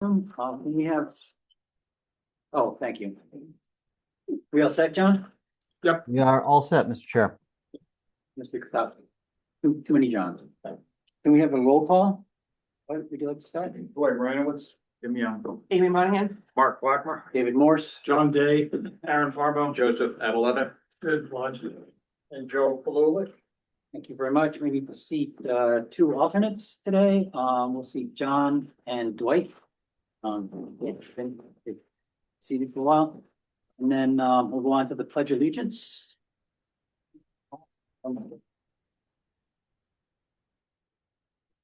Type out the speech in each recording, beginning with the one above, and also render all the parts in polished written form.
We have. Oh, thank you. We all set, John? We are all set, Mr. Chair. Mr. Kotowski? Too many Johns. Can we have a roll call? What would you like to start? Dwight Ryanowitz, give me a. Amy Monahan. Mark Blackmer. David Morse, John Day, Aaron Farbo. Joseph Avaletta. Sid Lodge. And Joe Palula. thank you very much. We need to seat two alternates today. We'll see John and Dwight. They've been seated for a while. And then we'll go on to the Pledge of Allegiance.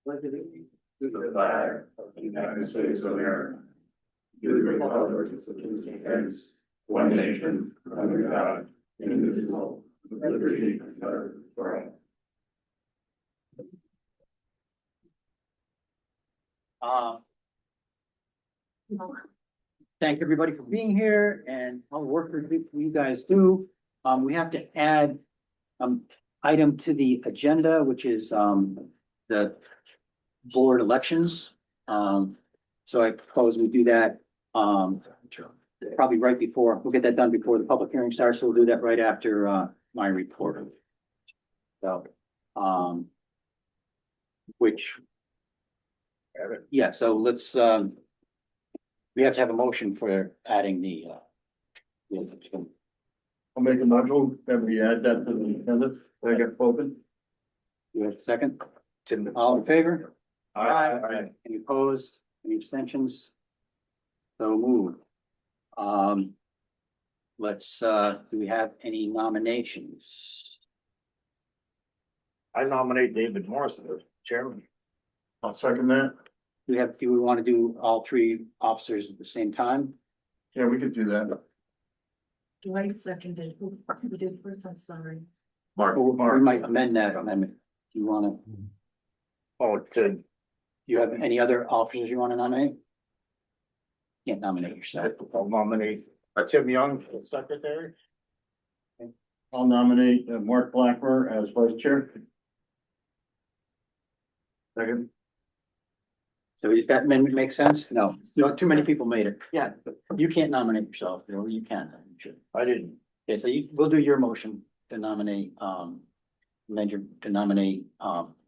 Pledge of Allegiance. To the flag of the United States of America. To the republic which stands one nation under God, indivisible, with liberty and justice for all. Thank everybody for being here and all the work that you guys do. We have to add item to the agenda, which is the board elections. So I propose we do that probably right before, we'll get that done before the public hearing starts, so we'll do that right after my report. So, which, yeah, so let's, we have to have a motion for adding the. I'll make a motion that we add that to the agenda. I get spoken. You have a second? All in favor? Aye. Any opposed? Any abstentions? So moved. Let's, do we have any nominations? I nominate David Morris as chairman. I'll second that. Do we want to do all three officers at the same time? Yeah, we could do that. Dwight seconded. Who did first? I'm sorry. Mark. Or we might amend that amendment. Do you want to, Oh, to, do you have any other officers you want to nominate? Can't nominate yourself. I'll nominate Tim Young for secretary. I'll nominate Mark Blackmer as vice chair. Second. So does that amendment make sense? No, too many people made it. Yeah, but you can't nominate yourself, or you can. You should. I didn't. Okay, so we'll do your motion to nominate,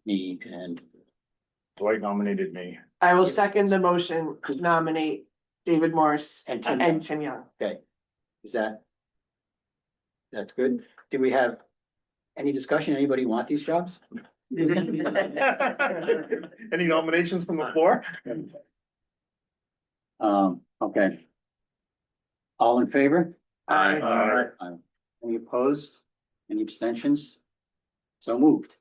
me and, Dwight nominated me. I will second the motion to nominate David Morris And Tim and Tim Young. okay. Is that's good? Do we have any discussion? Anybody want these jobs? Any nominations from the floor? Okay. All in favor? Aye. Any opposed? Any abstentions? So moved.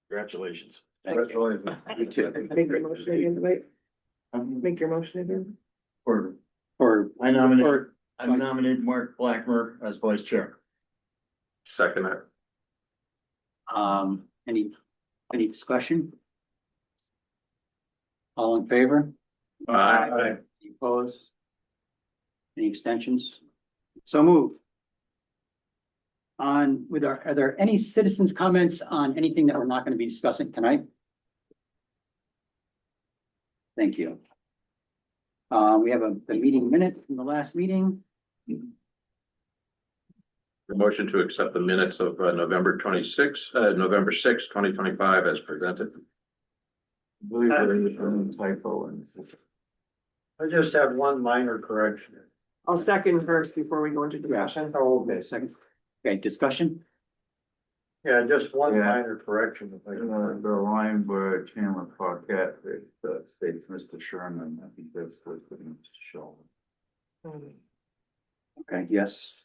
Congratulations. Thank you. You too. Make your motion again, Dwight. Make your motion again. For, I nominate Mark Blackmer as vice chair. Second it. any discussion? All in favor? Aye. Any opposed? Any abstentions? So moved. Are there any citizens' comments on anything that we're not going to be discussing tonight? Thank you. We have the meeting minutes from the last meeting. The motion to accept the minutes of November 6, 2025 as presented. I believe there is a typo in this. I just have one minor correction. I'll second first before we go into discussion. Oh, okay, second. Okay, discussion? Yeah, just one Yeah. minor correction. If I The can. line where Chandler Paquette, it states Mr. Sherman, I think that's supposed to be Mr. Sheldon. Okay, yes.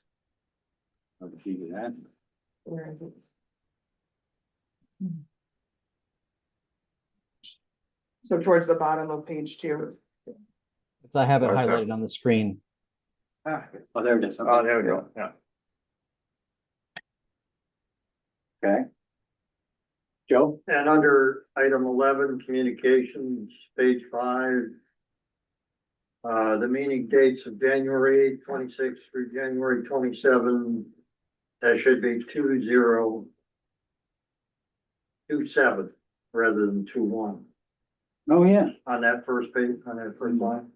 I'll agree with that. Where is it? So towards the bottom of page 2. I have it Okay. highlighted on the screen. Oh, there it is. Oh, there we go. Yeah. Okay. Joe? And under item 11, communications, page 5. The meeting dates of January 8, 26 through January 27. That should be 2027 rather than 21. Oh, yeah. on that first page, on that first line.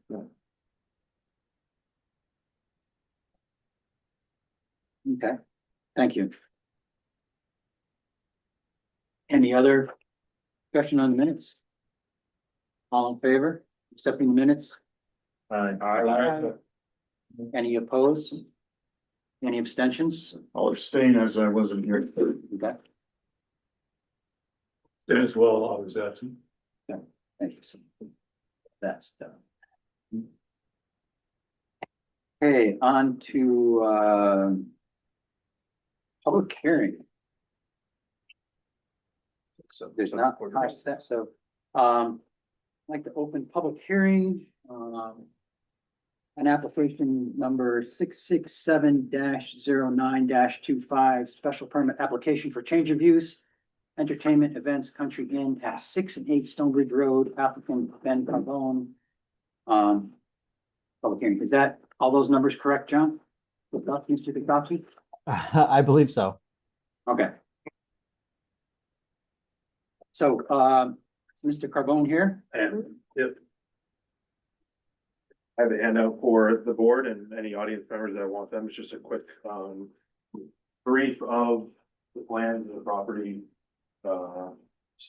Okay, thank you. Any other discussion on the minutes? All in favor, accepting the minutes? Any opposed? Any abstentions? I'll abstain as I wasn't here. Okay, As well, I was absent. thank you. So that's done. Okay, on to, public hearing. So there's not, so, I'd like to open public hearing, an application number 667-09-25, special permit application for change of use, entertainment events, Country Inn at 6 and 8 Stonebridge Road, applicant Ben Carbone. Public hearing, is that all those numbers correct, John? Mr. Dutkowski? I believe so. Okay. So, Mr. Carbone here. And, yep. I have a handout for the board and any audience members that want them. It's just a quick, brief of the plans of the property. So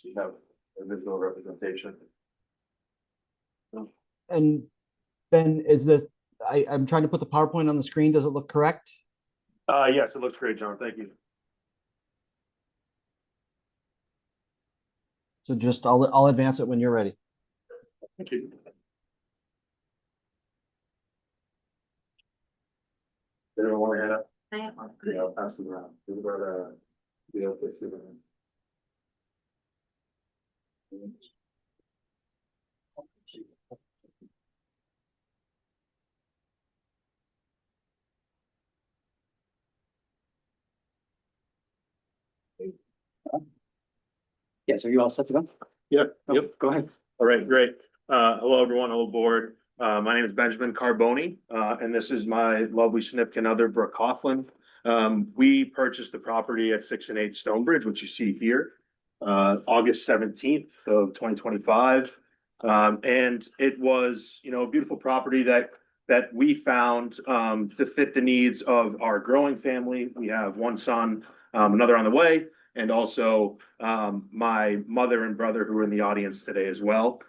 you have a visual representation. And Ben, is this, I'm trying to put the PowerPoint on the screen. Does it look correct? Yes, it looks great, John. Thank you. So just, I'll advance it when you're ready. Thank you. Anyone want to hand up? Yeah, I'll pass it around. This is where the office is. Yeah, so you all set to go? Yep, Oh, go ahead. All right, great. Hello, everyone. Hello, board. My name is Benjamin Carboni, and this is my lovely significant other, Brooke Coughlin. We purchased the property at 6 and 8 Stonebridge, which you see here, August 17th of 2025. And it was, a beautiful property that we found to fit the needs of our growing family. We have one son, another on the way, and also my mother and brother who are in the audience today as well.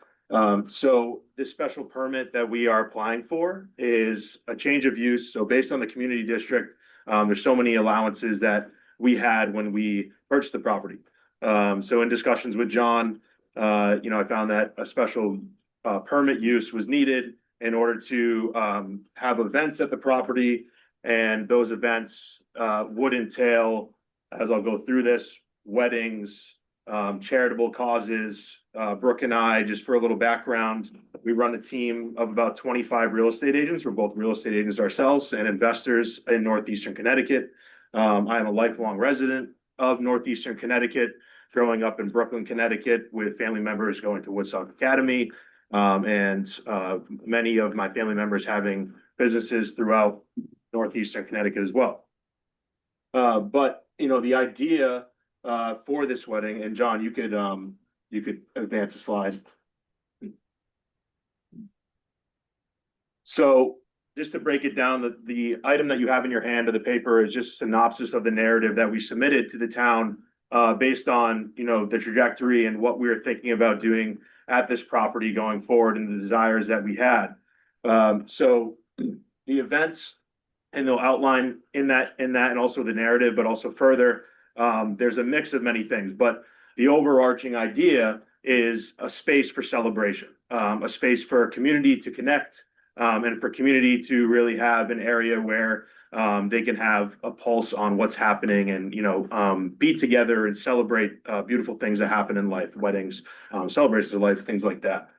So this special permit that we are applying for is a change of use. So based on the community district, there's so many allowances that we had when we purchased the property. So in discussions with John, I found that a special permit use was needed in order to have events at the property, and those events would entail, as I'll go through this, weddings, charitable causes. Brooke and I, just for a little background, we run a team of about 25 real estate agents. We're both real estate agents ourselves and investors in Northeastern Connecticut. I am a lifelong resident of Northeastern Connecticut, growing up in Brooklyn, Connecticut, with family members going to Woodstock Academy, and many of my family members having businesses throughout Northeastern Connecticut as well. But the idea for this wedding, and John, you could advance the slide. So just to break it down, the item that you have in your hand of the paper is just a synopsis of the narrative that we submitted to the town based on the trajectory and what we were thinking about doing at this property going forward and the desires that we had. So the events, and they'll outline in that and also the narrative, but also further, there's a mix of many things, but the overarching idea is a space for celebration, a space for community to connect, and for community to really have an area where they can have a pulse on what's happening and be together and celebrate beautiful things that happen in life, weddings, celebrations of life, things like that.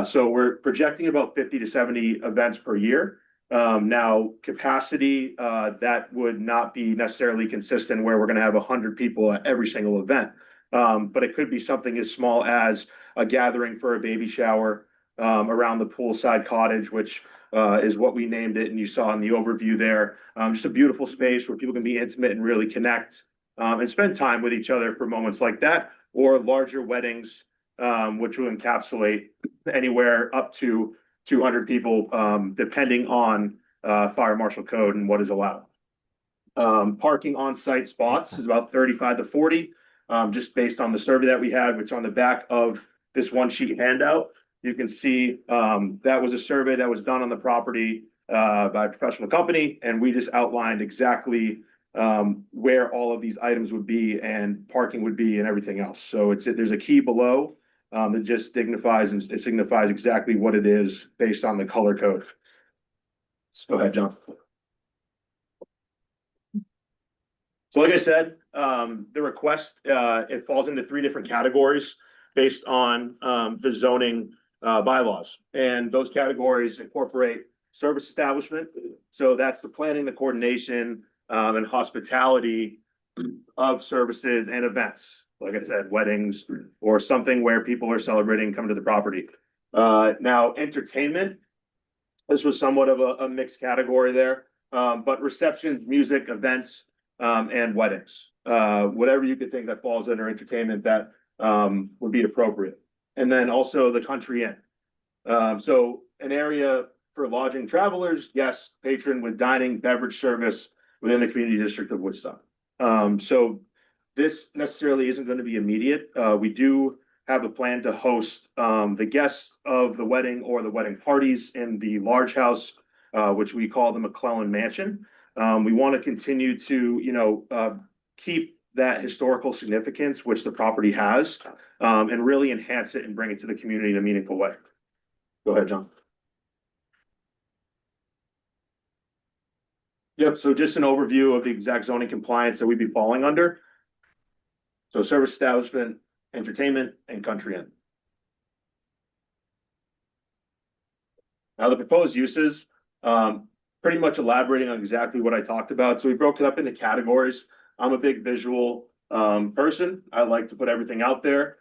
So we're projecting about 50 to 70 events per year. Now capacity, that would not be necessarily consistent where we're going to have 100 people at every single event. But it could be something as small as a gathering for a baby shower around the poolside cottage, which is what we named it. And you saw in the overview there, just a beautiful space where people can be intimate and really connect and spend time with each other for moments like that, or larger weddings which will encapsulate anywhere up to 200 people, depending on fire marshal code and what is allowed. Parking on site spots is about 35 to 40, just based on the survey that we had, which on the back of this one sheet handout, you can see that was a survey that was done on the property by a professional company, and we just outlined exactly where all of these items would be and parking would be and everything else. So there's a key below that just signifies exactly what it is based on the color code. So go ahead, John. So like I said, the request, it falls into 3 different categories based on the zoning bylaws. And those categories incorporate service establishment. So that's the planning, the coordination, and hospitality of services and events. Like I said, weddings or something where people are celebrating, come to the property. Now, entertainment, this was somewhat of a mixed category there, but receptions, music, events, and weddings, whatever you could think that falls under entertainment that would be appropriate. And then also the country inn. So an area for lodging travelers, guests, patron with dining, beverage service within the community district of Woodstock. So this necessarily isn't going to be immediate. We do have a plan to host the guests of the wedding or the wedding parties in the large house, which we call the McClellan Mansion. We want to continue to, keep that historical significance, which the property has, and really enhance it and bring it to the community in a meaningful way. Go ahead, John. Yep, so just an overview of the exact zoning compliance that we'd be falling under. So service establishment, entertainment, and country inn. Now the proposed uses, pretty much elaborating on exactly what I talked about. So we broke it up into categories. I'm a big visual person. I like to put everything out there.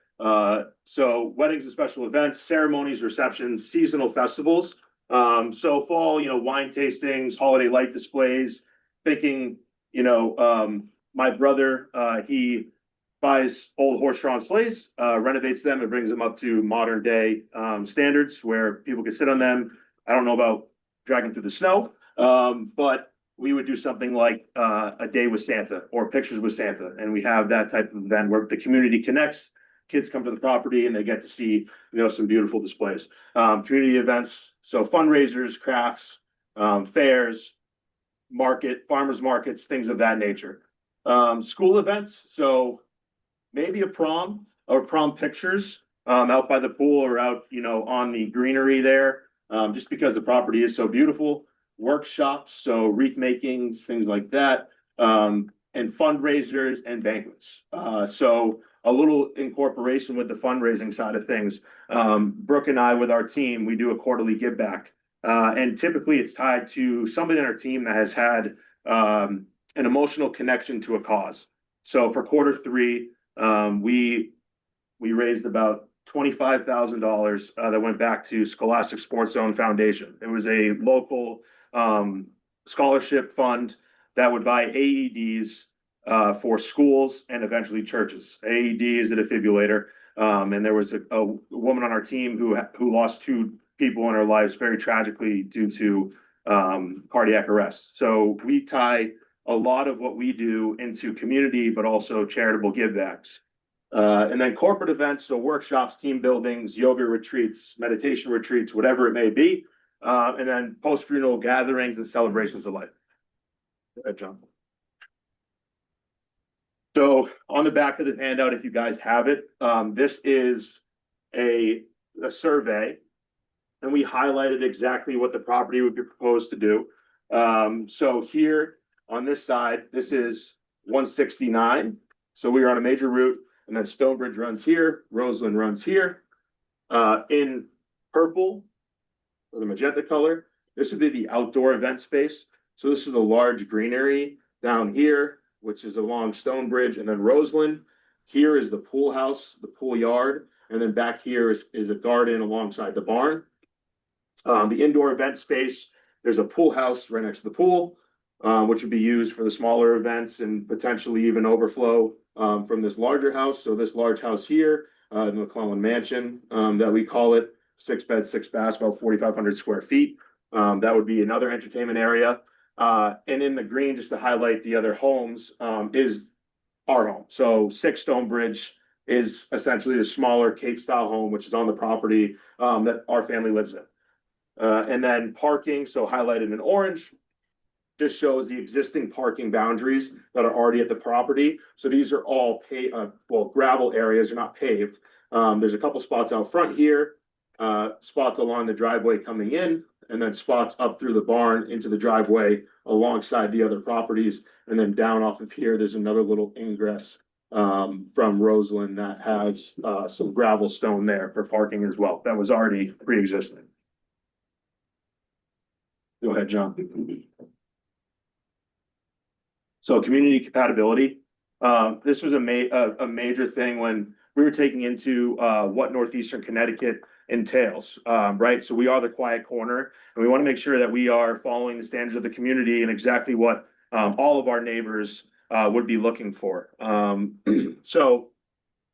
So weddings and special events, ceremonies, receptions, seasonal festivals. So fall, wine tastings, holiday light displays, thinking, my brother, he buys old horse-drawn sleighs, renovates them and brings them up to modern day standards where people can sit on them. I don't know about dragging through the snow, but we would do something like a day with Santa or pictures with Santa. And we have that type of event where the community connects, kids come to the property and they get to see, some beautiful displays. Community events, so fundraisers, crafts, fairs, farmers markets, things of that nature. School events, so maybe a prom or prom pictures out by the pool or out, on the greenery there, just because the property is so beautiful. Workshops, so wreath makings, things like that, and fundraisers and banquets. So a little incorporation with the fundraising side of things. Brooke and I, with our team, we do a quarterly give back. And typically it's tied to somebody in our team that has had an emotional connection to a cause. So for Q3, we raised about $25,000 that went back to Scholastic Sports Zone Foundation. It was a local scholarship fund that would buy AEDs for schools and eventually churches. AED is a defibrillator, and there was a woman on our team who lost 2 people in her lives very tragically due to cardiac arrest. So we tie a lot of what we do into community, but also charitable givebacks. And then corporate events, so workshops, team buildings, yoga retreats, meditation retreats, whatever it may be. And then post-funeral gatherings and celebrations of life. Go ahead, John. So on the back of the handout, if you guys have it, this is a survey, and we highlighted exactly what the property would be proposed to do. So here on this side, this is 169. So we are on a major route, and then Stonebridge runs here, Roseland runs here. In purple, or the magenta color, this would be the outdoor event space. So this is a large greenery down here, which is along Stonebridge, and then Roseland. Here is the pool house, the pool yard, and then back here is a garden alongside the barn. The indoor event space, there's a pool house right next to the pool, which would be used for the smaller events and potentially even overflow from this larger house. So this large house here the McClellan Mansion, that we call it, 6 beds, 6 baths, about 4,500 square feet. That would be another entertainment area. And in the green, just to highlight the other homes, is our home. So 6 Stonebridge is essentially the smaller Cape style home, which is on the property, that our family lives in. And then parking, so highlighted in orange, just shows the existing parking boundaries that are already at the property. So these are all gravel areas, are not paved. There's a couple spots out front here, spots along the driveway coming in, and then spots up through the barn into the driveway alongside the other properties. And then down off of here, there's another little ingress from Roseland that has some gravel stone there for parking as well. That was already pre-existing. Go ahead, John. So community compatibility. This was a major thing when we were taking into what Northeastern Connecticut entails, right? So we are the quiet corner, and we want to make sure that we are following the standards of the community and exactly what all of our neighbors would be looking for. So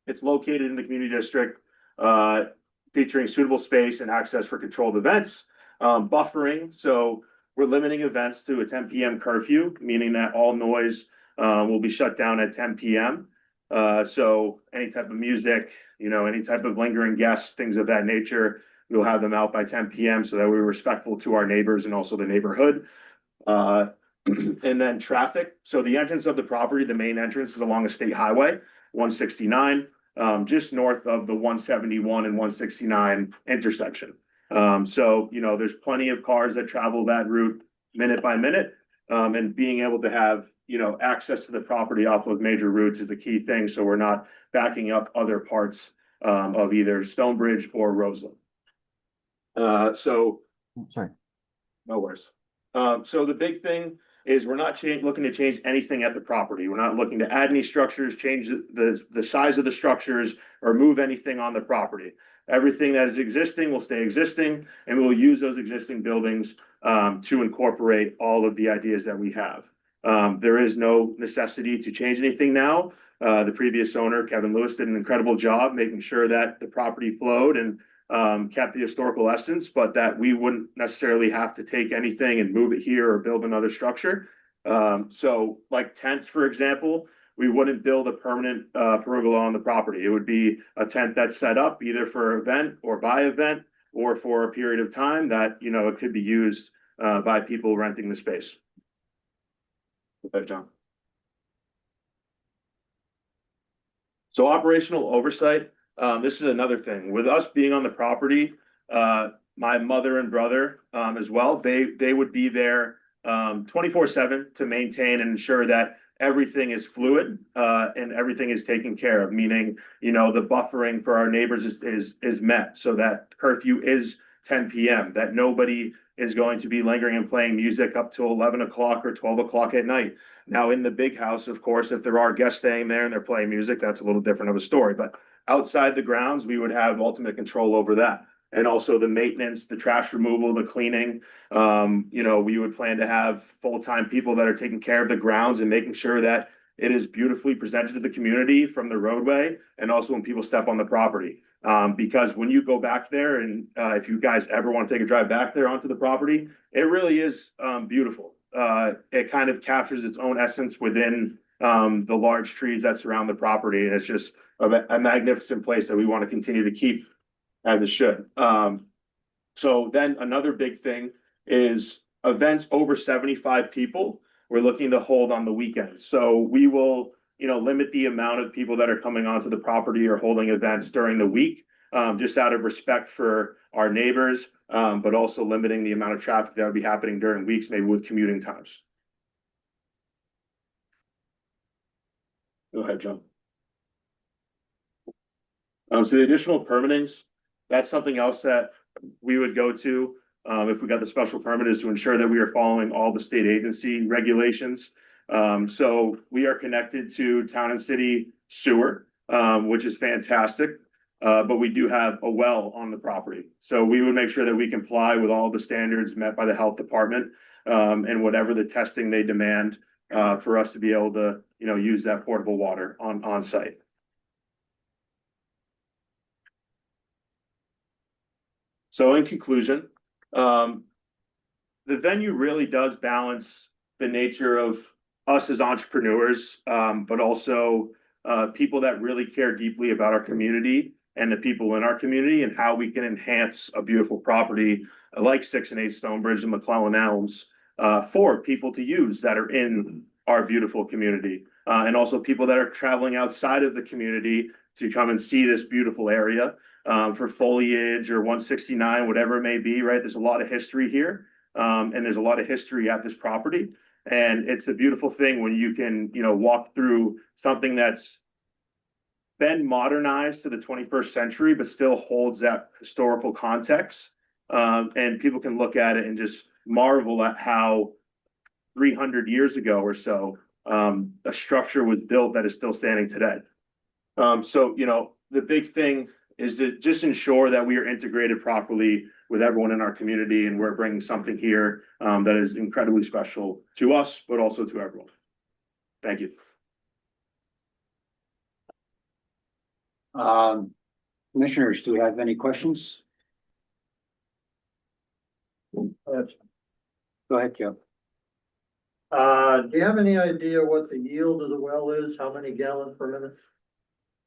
it's located in the community district, featuring suitable space and access for controlled events, buffering. So we're limiting events to a 10 p.m. curfew, meaning that all noise will be shut down at 10 p.m. So any type of music, any type of lingering guests, things of that nature, we'll have them out by 10 p.m. so that we're respectful to our neighbors and also the neighborhood. And then traffic. So the entrance of the property, the main entrance is along a state highway, 169, just north of the 171 and 169 intersection. So, there's plenty of cars that travel that route minute by minute. And being able to have, access to the property off of major routes is a key thing. So we're not backing up other parts of either Stonebridge or Roseland. Sorry. No worries. So the big thing is we're not looking to change anything at the property. We're not looking to add any structures, change the size of the structures, or move anything on the property. Everything that is existing will stay existing, and we will use those existing buildings to incorporate all of the ideas that we have. There is no necessity to change anything now. The previous owner, Kevin Lewis, did an incredible job making sure that the property flowed and kept the historical essence, but that we wouldn't necessarily have to take anything and move it here or build another structure. So like tents, for example, we wouldn't build a permanent pergola on the property. It would be a tent that's set up either for event or by event or for a period of time that, it could be used by people renting the space. Okay, John. So operational oversight. This is another thing with us being on the property. My mother and brother as well. They would be there 24/7 to maintain and ensure that everything is fluid and everything is taken care of. Meaning, the buffering for our neighbors is met, so that curfew is 10 p.m. That nobody is going to be lingering and playing music up to 11 o'clock or 12 o'clock at night. Now, in the big house, of course, if there are guests staying there and they're playing music, that's a little different of a story. But outside the grounds, we would have ultimate control over that. And also the maintenance, the trash removal, the cleaning. We would plan to have full-time people that are taking care of the grounds and making sure that it is beautifully presented to the community from the roadway and also when people step on the property. Because when you go back there and if you guys ever want to take a drive back there onto the property, it really is beautiful. It kind of captures its own essence within the large trees that surround the property. And it's just a magnificent place that we want to continue to keep as it should. So then another big thing is events over 75 people, we're looking to hold on the weekends. So we will, limit the amount of people that are coming onto the property or holding events during the week, just out of respect for our neighbors, but also limiting the amount of traffic that would be happening during weeks, maybe with commuting times. Go ahead, John. So the additional permitings, that's something else that we would go to if we got the special permit, is to ensure that we are following all the state agency regulations. So we are connected to town and city sewer, which is fantastic. But we do have a well on the property. So we would make sure that we comply with all the standards met by the health department and whatever the testing they demand for us to be able to, use that portable water on site. So in conclusion, the venue really does balance the nature of us as entrepreneurs, but also people that really care deeply about our community and the people in our community and how we can enhance a beautiful property like 6 and 8 Stonebridge and McClellan Elms for people to use that are in our beautiful community. And also people that are traveling outside of the community to come and see this beautiful area for foliage or 169, whatever it may be, right? There's a lot of history here. And there's a lot of history at this property. And it's a beautiful thing when you can, walk through something that's been modernized to the 21st century, but still holds that historical context. And people can look at it and just marvel at how 300 years ago or so, a structure was built that is still standing today. So, the big thing is to just ensure that we are integrated properly with everyone in our community, and we're bringing something here that is incredibly special to us, but also to everyone. Thank you. Commissioners, do we have any questions? Go ahead, Joe. Do you have any idea what the yield of the well is? How many gallons per minute?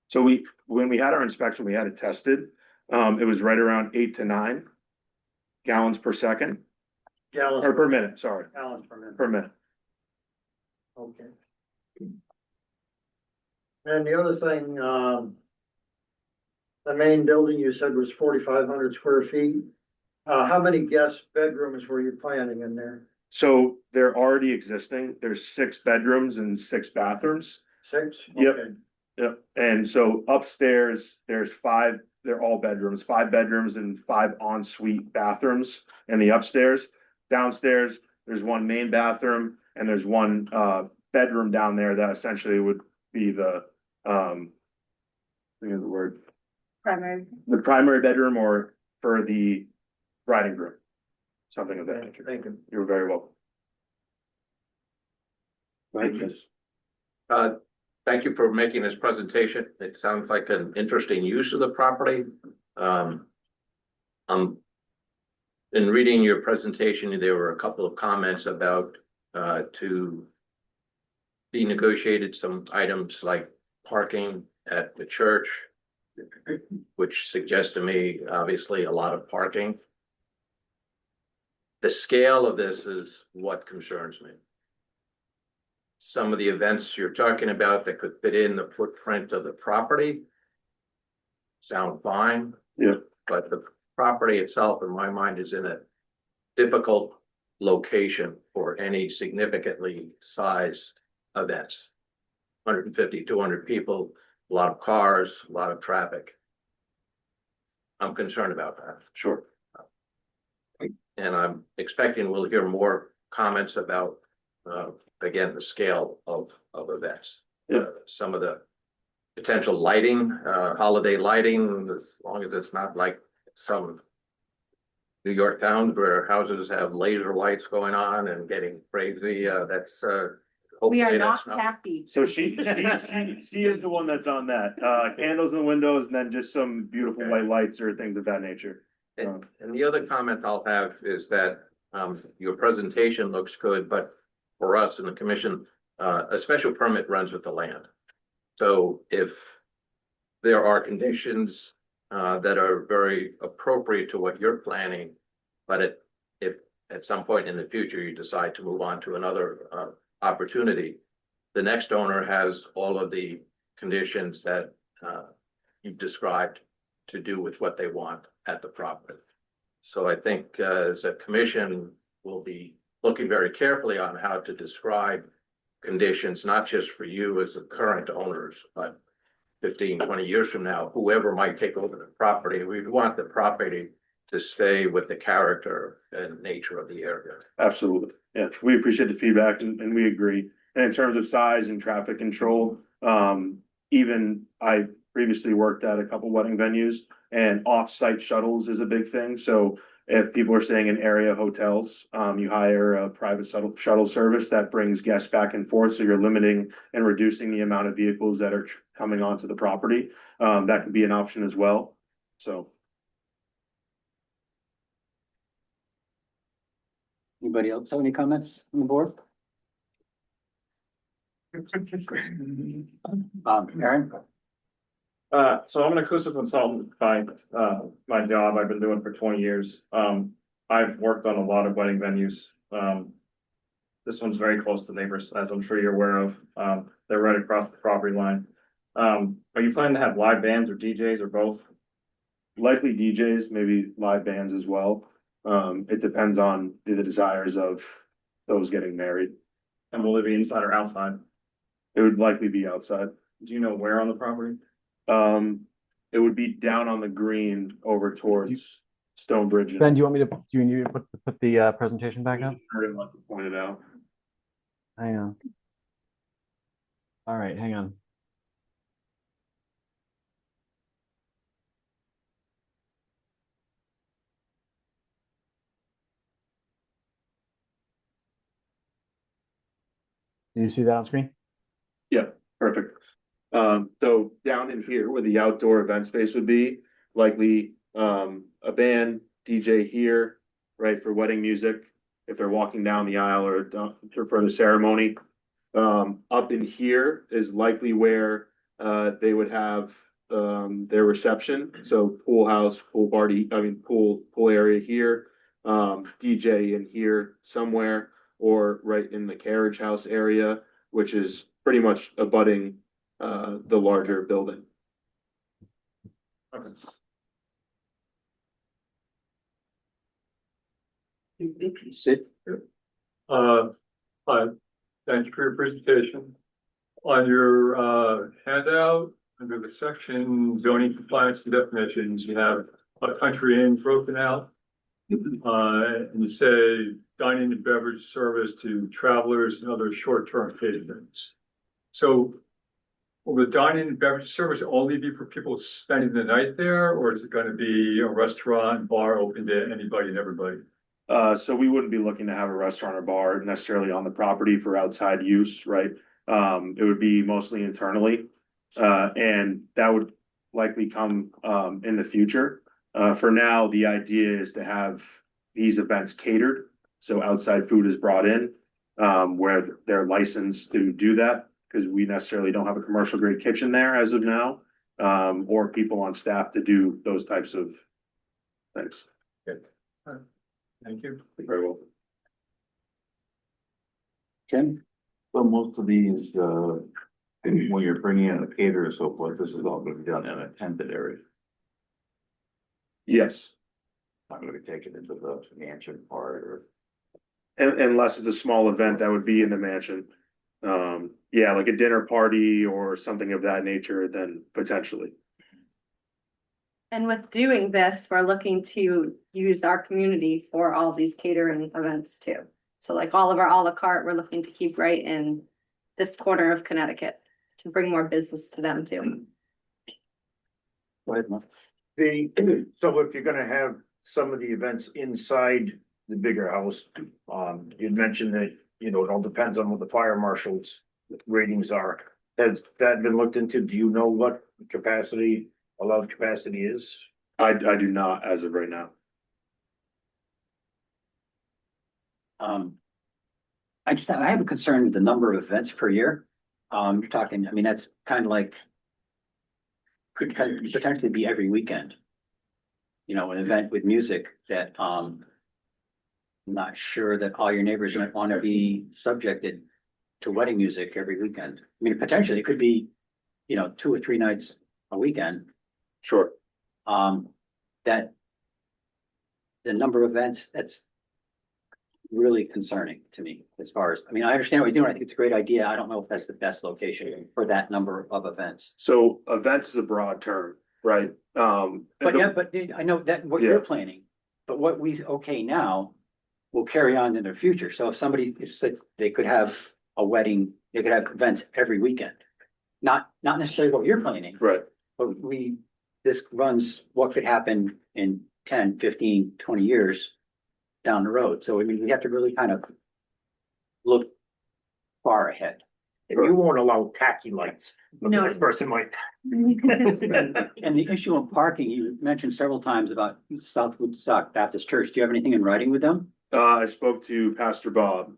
So when we had our inspection, we had it tested. It was right around 8 to 9 gallons per second, Gallons or per minute, sorry, Gallons per minute. per minute. Okay. And the other thing, the main building you said was 4,500 square feet. How many guest bedrooms were you planning in there? So they're already existing. There's 6 bedrooms and 6 bathrooms. 6? Yep. Okay. Yep. And so upstairs, there's 5, they're all bedrooms, 5 bedrooms and 5 ensuite bathrooms in the upstairs. Downstairs, there's 1 main bathroom and there's 1 bedroom down there that essentially would be the think of the word, the primary bedroom, or for the bride and groom, something of that nature. Thank you. You're very welcome. Thank you. Thank you for making this presentation. It sounds like an interesting use of the property. In reading your presentation, there were a couple of comments about to be negotiated some items like parking at the church, which suggests to me, obviously, a lot of parking. The scale of this is what concerns me. Some of the events you're talking about that could fit in the footprint of the property sound fine. Yeah. But the property itself, in my mind, is in a difficult location for any significantly sized events. 150, 200 people, a lot of cars, a lot of traffic. I'm concerned about that. Sure. And I'm expecting we'll hear more comments about, again, the scale of events. Yeah. Some of the potential lighting, holiday lighting, as long as it's not like some New York towns where houses have laser lights going on and getting crazy. That's We are hopefully not that's happy. So she is the one that's on that. Candles in the windows and then just some beautiful Okay. white lights or things of that nature. And the other comment I'll have is that your presentation looks good, but for us in the commission, a special permit runs with the land. So if there are conditions that are very appropriate to what you're planning, but if at some point in the future you decide to move on to another opportunity, the next owner has all of the conditions that you've described to do with what they want at the property. So I think as a commission, we'll be looking very carefully on how to describe conditions, not just for you as the current owners, but 15, 20 years from now, whoever might take over the property, we want the property to stay with the character and nature of the area. Absolutely. Yeah, we appreciate the feedback and we agree. And in terms of size and traffic control, even I previously worked at a couple wedding venues, and off-site shuttles is a big thing. So if people are staying in area hotels, you hire a private shuttle service that brings guests back and forth. So you're limiting and reducing the amount of vehicles that are coming onto the property. That could be an option as well. So. Anybody else have any comments on the board? Aaron? So I'm an acoustic consultant by, my job I've been doing for 20 years. I've worked on a lot of wedding venues. This one's very close to neighbors, as I'm sure you're aware of. They're right across the property line. Are you planning to have live bands or DJs or both? Likely DJs, maybe live bands as well. It depends on the desires of those getting married. And will it be inside or outside? It would likely be outside. Do you know where on the property? It would be down on the green over towards Stonebridge. and- Ben, do you want me to, do you need to put the presentation back up? Heard him like to point it out. Hang on. All right, hang on. Do you see that on screen? Yeah, perfect. So down in here where the outdoor event space would be, likely, a band, DJ here, right, for wedding music. If they're walking down the aisle or for the ceremony. Up in here is likely where, they would have, their reception. So pool house, pool party, pool area here. DJ in here somewhere, or right in the carriage house area, which is pretty much abutting the larger building. Okay. Sid? Hi, thank you for your presentation. On your handout, under the section zoning compliance and definitions, you have a country inn broken out. And you say dining and beverage service to travelers and other short-term patrons. So will the dining and beverage service only be for people spending the night there, or is it going to be a restaurant, bar open to anybody and everybody? So we wouldn't be looking to have a restaurant or bar necessarily on the property for outside use, right? It would be mostly internally. And that would likely come in the future. For now, the idea is to have these events catered. So outside food is brought in, where they're licensed to do that, because we necessarily don't have a commercial grade kitchen there as of now, or people on staff to do those types of things. Thank you. Very well. Tim? So most of these, when you're bringing in a caterer or so forth, this is all gonna be done in a tented area. Yes, Not gonna be taken into the mansion part or. unless it's a small event that would be in the mansion. Yeah, like a dinner party or something of that nature, then potentially. And with doing this, we're looking to use our community for all these catering events too. So like all of our à la carte, we're looking to keep right in this corner of Connecticut to bring more business to them too. Go ahead, Mark. So if you're gonna have some of the events inside the bigger house, you'd mentioned that, it all depends on what the fire marshal's ratings are. Has that been looked into? Do you know what capacity, allowed capacity is? I do not as of right now. I have a concern with the number of events per year. You're talking, that's kind of like could potentially be every weekend. An event with music that, I'm not sure that all your neighbors might want to be subjected to wedding music every weekend. Potentially it could be, 2 or 3 nights a weekend. Sure. That the number of events, that's really concerning to me as far as, I understand what you're doing. I think it's a great idea. I don't know if that's the best location for that number of events. So events is a broad term, right? But I know that what you're Yeah. planning, but what we okay now will carry on in the future. So if somebody said they could have a wedding, they could have events every weekend. Not necessarily what you're planning, Right. but this runs what could happen in 10, 15, 20 years down the road. So we have to really kind of look far ahead. If you won't allow tacky lights, the No. next person might. And the issue of parking, you mentioned several times about South Woodstock Baptist Church. Do you have anything in writing with them? I spoke to Pastor Bob.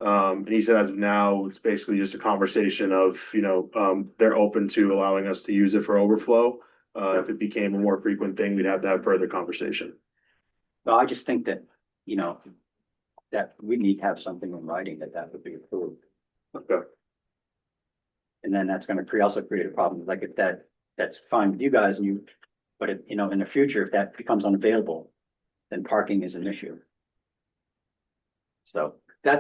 And he said as of now, it's basically just a conversation of, they're open to allowing us to use it for overflow. If it became a more frequent thing, we'd have to have further conversation. No, I just think that, that we need to have something in writing that would be approved. Okay. And then that's gonna also create a problem, like if that's fine with you guys and but if, in the future, if that becomes unavailable, then parking is an issue. So I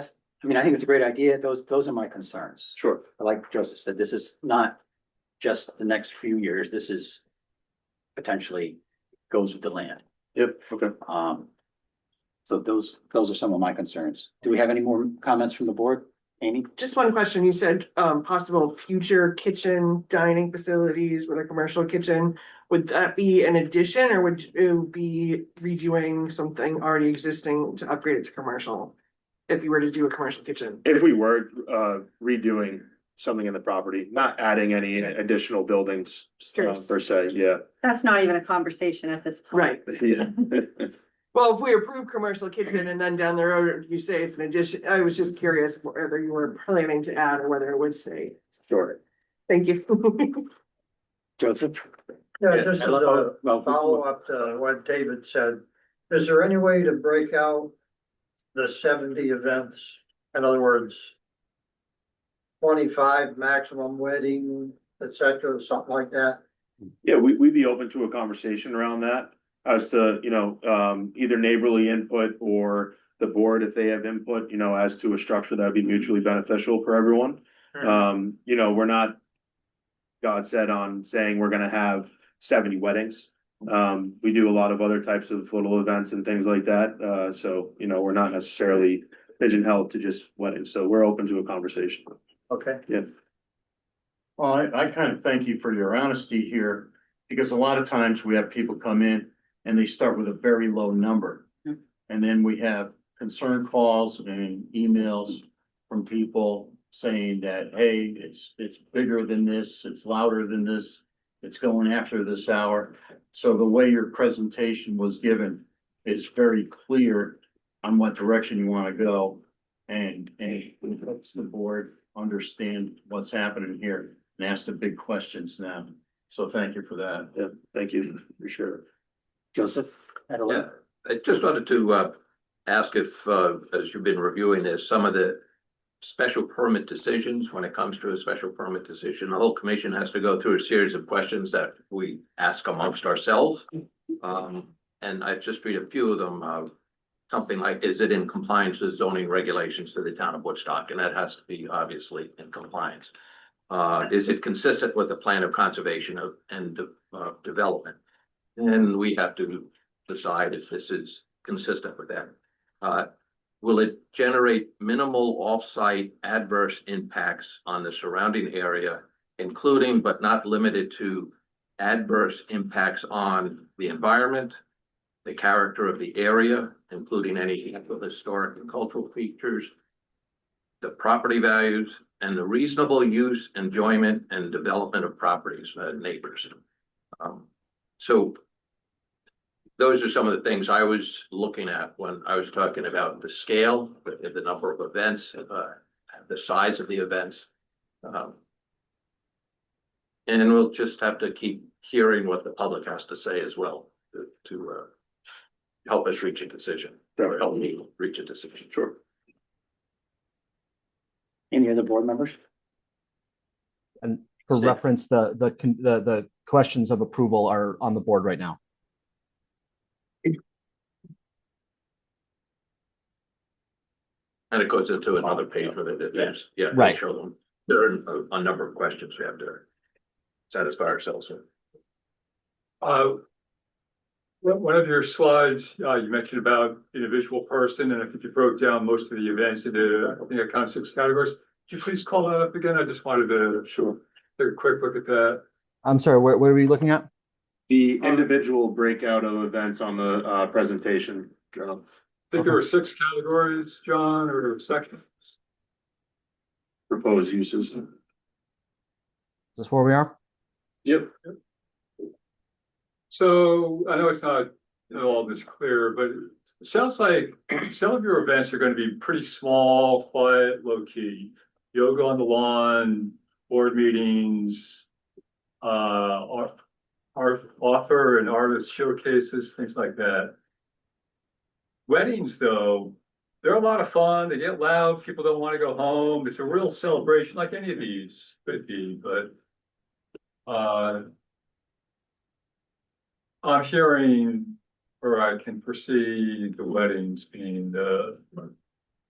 think it's a great idea. Those are my concerns. Sure. Like Joseph said, this is not just the next few years. This is potentially goes with the land. Yep. Okay. So those are some of my concerns. Do we have any more comments from the board? Amy? Just one question. You said possible future kitchen dining facilities with a commercial kitchen. Would that be an addition or would it be redoing something already existing to upgrade it to commercial? If you were to do a commercial kitchen? If we were redoing something in the property, not adding any additional buildings Just curious. per se, yeah. That's not even a conversation at this point. Right. Yeah. Well, if we approve commercial kitchen and then down the road you say it's an addition, I was just curious whether you were planning to add or whether it would stay. Sure. Thank you. Joseph? Yeah, just as a Well, follow-up to what David said, is there any way to break out the 70 events? In other words, 25 maximum wedding, et cetera, something like that? Yeah, we'd be open to a conversation around that as to, either neighborly input or the board, if they have input, as to a structure that would be mutually beneficial for everyone. We're not God said on saying we're gonna have 70 weddings. We do a lot of other types of little events and things like that. So, we're not necessarily pigeonholed to just weddings. So we're open to a conversation. Okay. Yeah. Well, I kind of thank you for your honesty here, because a lot of times we have people come in and they start with a very low number. And then we have concern calls and emails from people saying that, hey, it's bigger than this, it's louder than this, it's going after this hour. So the way your presentation was given is very clear on what direction you want to go. And it helps the board understand what's happening here and ask the big questions now. So thank you for that. Yeah, thank you, for sure. Joseph? Yeah, I just wanted to ask if, as you've been reviewing this, some of the special permit decisions, when it comes to a special permit decision, the whole commission has to go through a series of questions that we ask amongst ourselves. And I just read a few of them, something like, is it in compliance with zoning regulations to the town of Woodstock? And that has to be obviously in compliance. Is it consistent with the plan of conservation and development? And we have to decide if this is consistent with that. Will it generate minimal off-site adverse impacts on the surrounding area, including but not limited to adverse impacts on the environment, the character of the area, including any historic and cultural features, the property values, and the reasonable use, enjoyment, and development of properties, neighbors. So those are some of the things I was looking at when I was talking about the scale, the number of events, the size of the events. And we'll just have to keep hearing what the public has to say as well to help us reach a decision, or help me reach a decision. Sure. Any other board members? And for Sid. reference, the questions of approval are on the board right now. And it goes into another page with it. Yes, yeah, Right. show them. There are a number of questions we have to satisfy ourselves with. One of your slides, you mentioned about individual person, and I think you broke down most of the events into, I think, kind of 6 categories. Could you please call that up again? I just wanted to take a quick look at that. I'm sorry, where were you looking at? The individual breakout of events on the presentation. I think there were 6 categories, John, or sections. Proposed uses. Is this where we are? Yep. So I know it's not all this clear, but it sounds like some of your events are gonna be pretty small, quiet, low key. Yoga on the lawn, board meetings, author and artist showcases, things like that. Weddings, though, they're a lot of fun. They get loud. People don't want to go home. It's a real celebration, like any of these could be, but I'm hearing, or I can perceive the weddings being the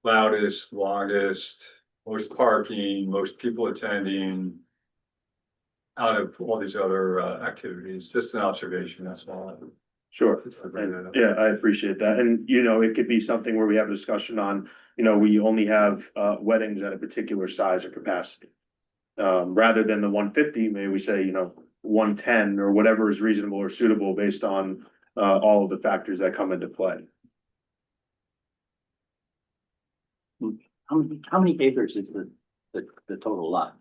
loudest, longest, most parking, most people attending out of all these other activities. Just an observation, that's all. Sure. Just to bring that up. Yeah, I appreciate that. And, you know, it could be something where we have a discussion on, you know, we only have weddings at a particular size or capacity. Rather than the 150, maybe we say, you know, 110 or whatever is reasonable or suitable based on all of the factors that come into play. How many acres is the total lot?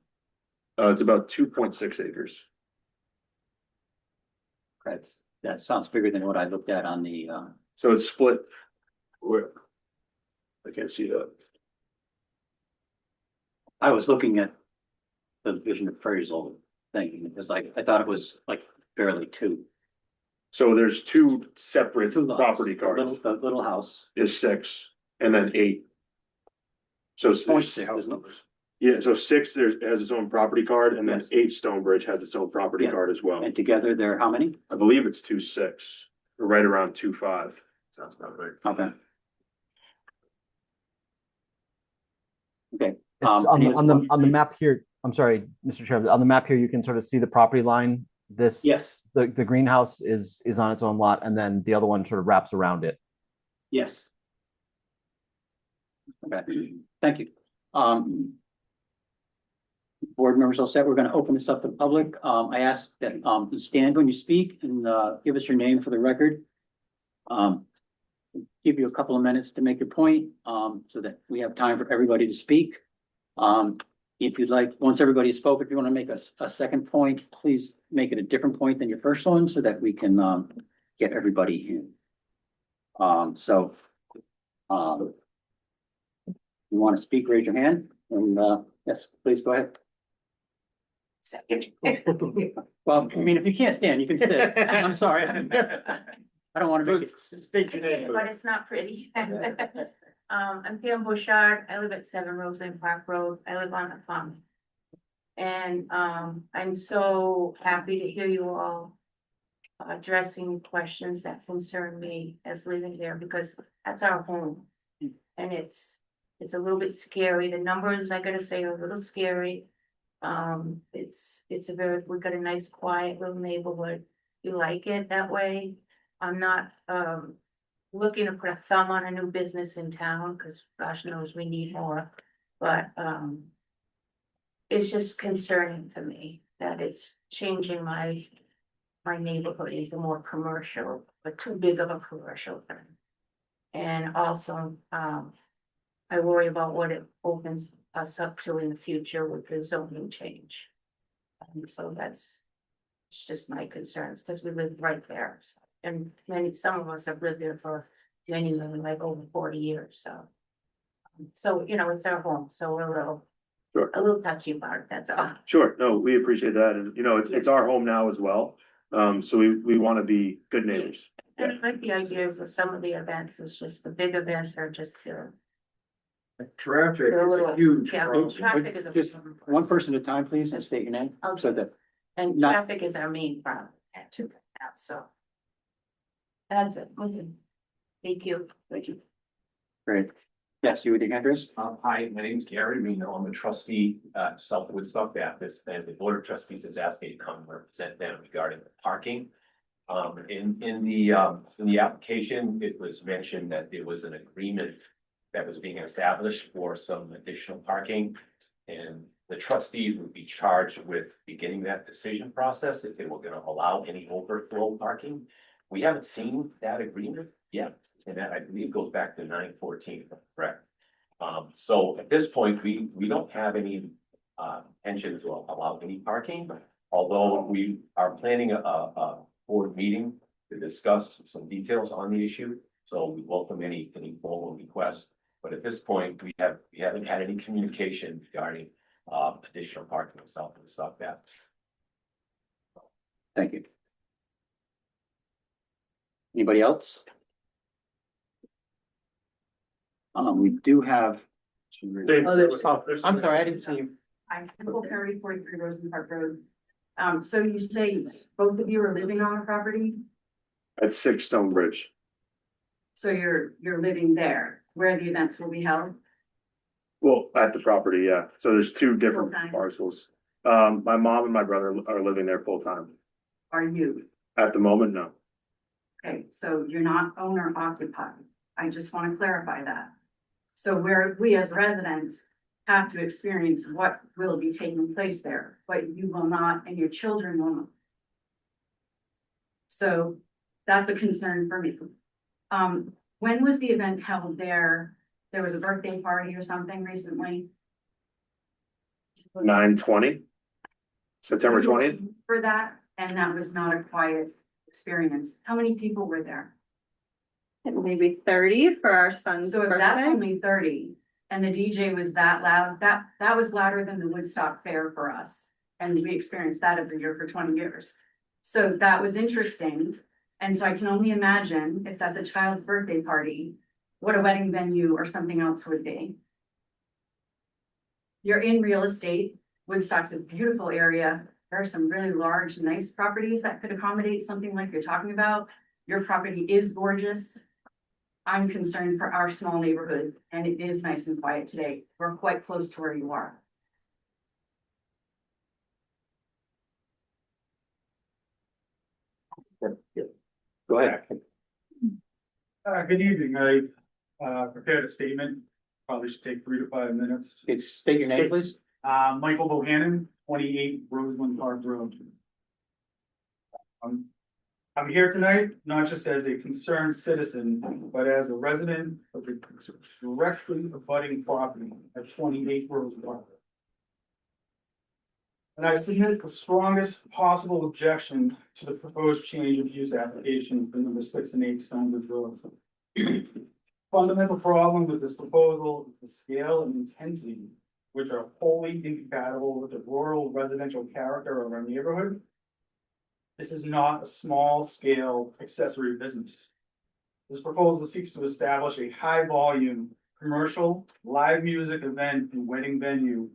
It's about 2.6 acres. That sounds bigger than what I looked at on the, So it's split. Where? I can't see that. I was looking at the vision appraisal thing, because I thought it was like barely two. So there's two separate Two lots. property The little- cards. The little house. Is 6 and then 8. So Point 6. six, isn't it? Yeah, so 6 has its own property card, and then Yes. 8 Stonebridge has its own property Yeah. card as well. And together they're how many? I believe it's 2.6, or right around 2.5. Sounds about right. Okay. Okay. It's any other on the map here. I'm sorry, Mr. Chair, on the map here, you can sort of see the property line. This, Yes, the greenhouse is on its own lot, and then the other one sort of wraps around it. yes. Okay, thank you. Board members all set, we're gonna open this up to the public. I ask that, you stand when you speak and, give us your name for the record. Give you a couple of minutes to make your point, so that we have time for everybody to speak. If you'd like, once everybody spoke, if you want to make a second point, please make it a different point than your first one so that we can, get everybody in. You want to speak, raise your hand, and, yes, please go ahead. Second. Well, I mean, if you can't stand, you can sit. I'm sorry. I don't want to make it. State your name. But it's not pretty. I'm Pam Bouchard. I live at 7 Roseland Park Road. I live on a farm. And, I'm so happy to hear you all addressing questions that concern me as living there, because that's our home. And it's a little bit scary. The numbers, I gotta say, are a little scary. We've got a nice, quiet little neighborhood. We like it that way. I'm not, looking to put a thumb on a new business in town, because gosh knows we need more. But, it's just concerning to me that it's changing my neighborhood into more commercial, but too big of a commercial thing. And also, I worry about what it opens us up to in the future with the zoning change. And so it's just my concerns, because we live right there. And some of us have lived there for many, like over 40 years, so. So, you know, it's our home, so we're Sure. a little touchy about it, that's all. Sure, no, we appreciate that, and, you know, it's our home now as well. So we want to be good neighbors. And I like the ideas of some of the events, it's just the big events are just, Traffic they're a is little. a huge Yeah, problem. traffic is a. Just one person at a time, please, and state your name, so that, And not- traffic is our main problem, so. That's it. Thank you. thank you. Great. Yes, you with your hand raised? Hi, my name is Gary Reno. I'm a trustee, South Woodstock Baptist, and the Board of Trustees has asked me to come represent them regarding the parking. In the application, it was mentioned that there was an agreement that was being established for some additional parking. And the trustees would be charged with beginning that decision process if they were gonna allow any overflow parking. We haven't seen that agreement yet, and that I believe goes back to 9/14, correct? So at this point, we don't have any intention to allow any parking, although we are planning a board meeting to discuss some details on the issue. So we welcome any formal request. But at this point, we haven't had any communication regarding additional parking and stuff like that. Thank you. Anybody else? We do have. I'm sorry, I didn't see you. I'm Nicole Perry, 43 Rosen Park Road. So you say both of you are living on the property, At 6 Stonebridge. so you're living there where the events will be held? Well, at the property, yeah. So there's 2 different Full-time. parcels. My mom and my brother are living there full time. Are you? At the moment, no. Okay, so you're not owner occupied. I just want to clarify that. So where we as residents have to experience what will be taking place there, but you will not and your children will not. So that's a concern for me. When was the event held there? There was a birthday party or something recently? 9/20? September 20th? For that, and that was not a quiet experience. How many people were there? Maybe 30 for our son's So if that's birthday. only 30 and the DJ was that loud, that was louder than the Woodstock Fair for us. And we experienced that every year for 20 years. So that was interesting. And so I can only imagine if that's a child's birthday party, what a wedding venue or something else would be. You're in real estate. Woodstock's a beautiful area. There are some really large, nice properties that could accommodate something like you're talking about. Your property is gorgeous. I'm concerned for our small neighborhood, and it is nice and quiet today. We're quite close to where you are. Go ahead. Good evening. I prepared a statement. Probably should take 3 to 5 minutes. State your name, please. Michael Bohannon, 28 Roseland Park Road. I'm here tonight, not just as a concerned citizen, but as a resident of the directly abutting property at 28 Roseland Park. And I submit the strongest possible objection to the proposed change of use application for number 6 and 8 Stonebridge Road. Fundamental problem with this proposal is the scale and intensity, which are wholly incompatible with the rural residential character of our neighborhood. This is not a small scale accessory business. This proposal seeks to establish a high volume commercial live music event and wedding venue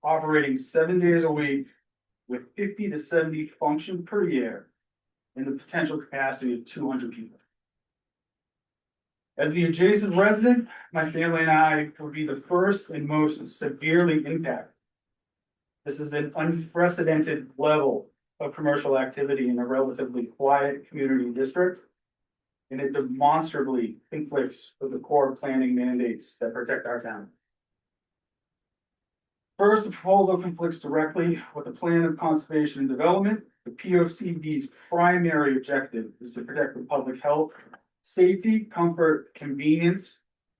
operating 7 days a week with 50 to 70 functions per year and the potential capacity of 200 people. As the adjacent resident, my family and I will be the first and most severely impacted. This is an unprecedented level of commercial activity in a relatively quiet community district, and it demonstrably conflicts with the core planning mandates that protect our town. First, the proposal conflicts directly with the plan of conservation and development. The POCD's primary objective is to protect the public health, safety, comfort, convenience,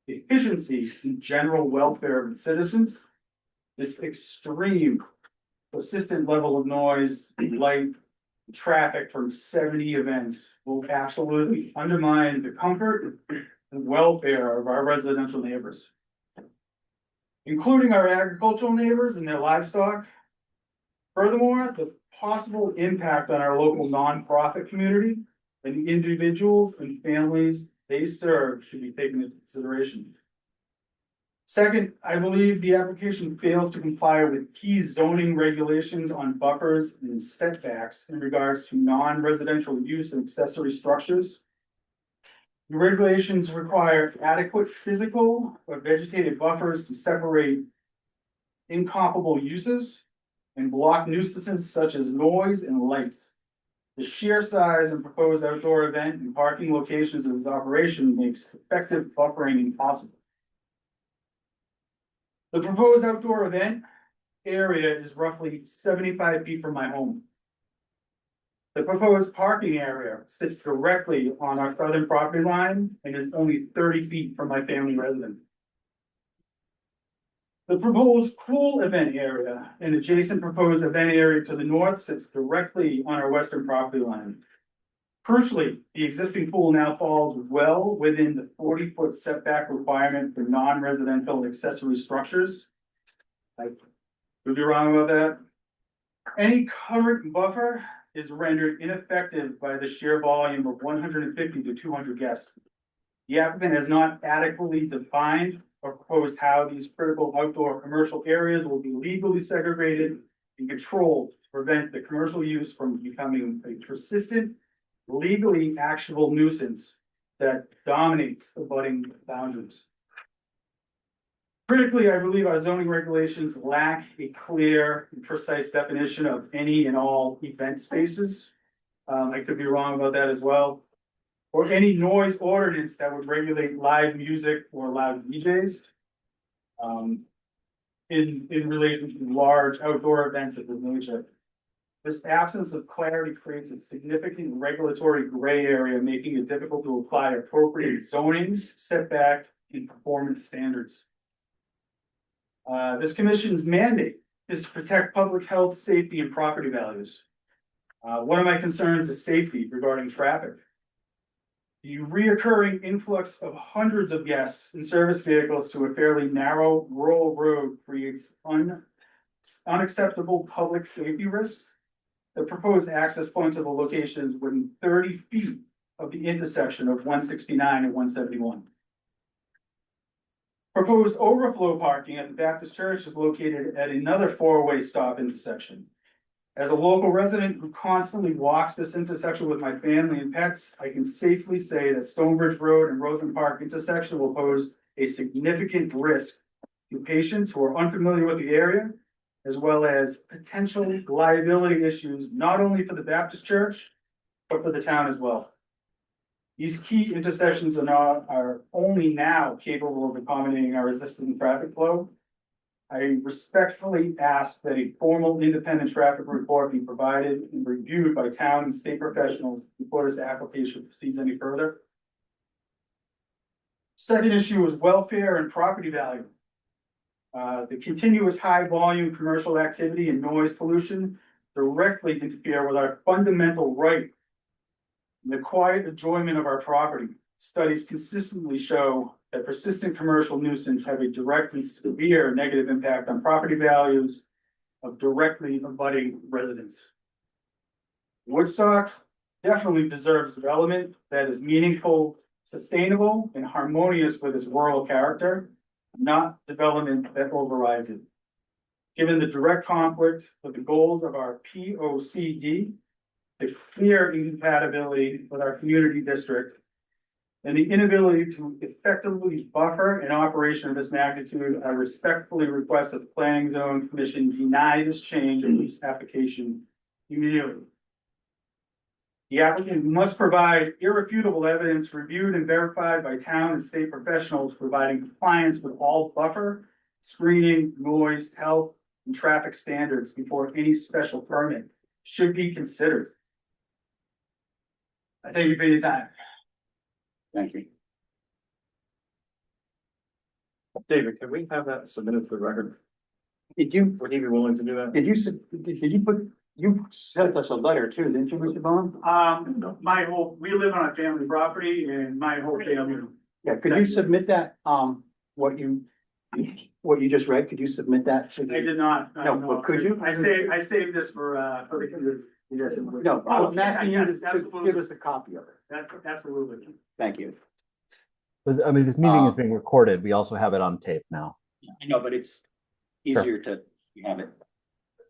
efficiency, and general welfare of its citizens. This extreme, persistent level of noise, light, traffic from 70 events will absolutely undermine the comfort and welfare of our residential neighbors, including our agricultural neighbors and their livestock. Furthermore, the possible impact on our local nonprofit community and the individuals and families they serve should be taken into consideration. Second, I believe the application fails to comply with key zoning regulations on buffers and setbacks in regards to non-residential use and accessory structures. The regulations require adequate physical or vegetated buffers to separate incomparable uses and block nuisances such as noise and lights. The sheer size and proposed outdoor event and parking locations of this operation makes effective buffering impossible. The proposed outdoor event area is roughly 75 feet from my home. The proposed parking area sits directly on our southern property line and is only 30 feet from my family residence. The proposed pool event area and adjacent proposed event area to the north sits directly on our western property line. Crucially, the existing pool now falls well within the 40-foot setback requirement for non-residential accessory structures. I could be wrong about that. Any current buffer is rendered ineffective by the sheer volume of 150 to 200 guests. The applicant has not adequately defined or proposed how these critical outdoor commercial areas will be legally segregated and controlled to prevent the commercial use from becoming a persistent, legally actionable nuisance that dominates the budding boundaries. Critically, I believe our zoning regulations lack a clear and precise definition of any and all event spaces. I could be wrong about that as well. Or any noise ordinance that would regulate live music or loud DJs. In relation to large outdoor events of this nature. This absence of clarity creates a significant regulatory gray area, making it difficult to apply appropriate zoning, setback, and performance standards. This commission's mandate is to protect public health, safety, and property values. One of my concerns is safety regarding traffic. The reoccurring influx of hundreds of guests in service vehicles to a fairly narrow rural road creates unacceptable public safety risks. The proposed access point to the location is within 30 feet of the intersection of 169 and 171. Proposed overflow parking at the Baptist Church is located at another four-way stop intersection. As a local resident who constantly walks this intersection with my family and pets, I can safely say that Stonebridge Road and Rosen Park intersection will pose a significant risk to patients who are unfamiliar with the area, as well as potential liability issues, not only for the Baptist Church, but for the town as well. These key intersections are only now capable of accommodating our existing traffic flow. I respectfully ask that a formal independent traffic report be provided and reviewed by town and state professionals before this application proceeds any further. Second issue is welfare and property value. The continuous high volume commercial activity and noise pollution directly interfere with our fundamental right in the quiet enjoyment of our property. Studies consistently show that persistent commercial nuisance have a direct and severe negative impact on property values of directly abutting residents. Woodstock definitely deserves development that is meaningful, sustainable, and harmonious with its rural character, not development that overrides it. Given the direct conflict with the goals of our POCD, the clear incompatibility with our community district, and the inability to effectively buffer an operation of this magnitude, I respectfully request that the Planning Zone Commission deny this change of use application immediately. The applicant must provide irrefutable evidence reviewed and verified by town and state professionals, providing compliance with all buffer, screening, noise, health, and traffic standards before any special permit should be considered. I thank you for your time. Thank you. David, can we have that submitted to the record? Did you, Would he be willing to do that? did you put, you sent us a letter too, didn't you, Mr. Bond? We live on a family property and my whole family. Yeah, could you submit that, what you just read, could you submit that? I did not. No, but could you? I saved this for the. No, I'm asking you to give us a copy of it. That's absolutely. Thank you. But I mean, this meeting is being recorded. We also have it on tape now. I know, but it's easier to have it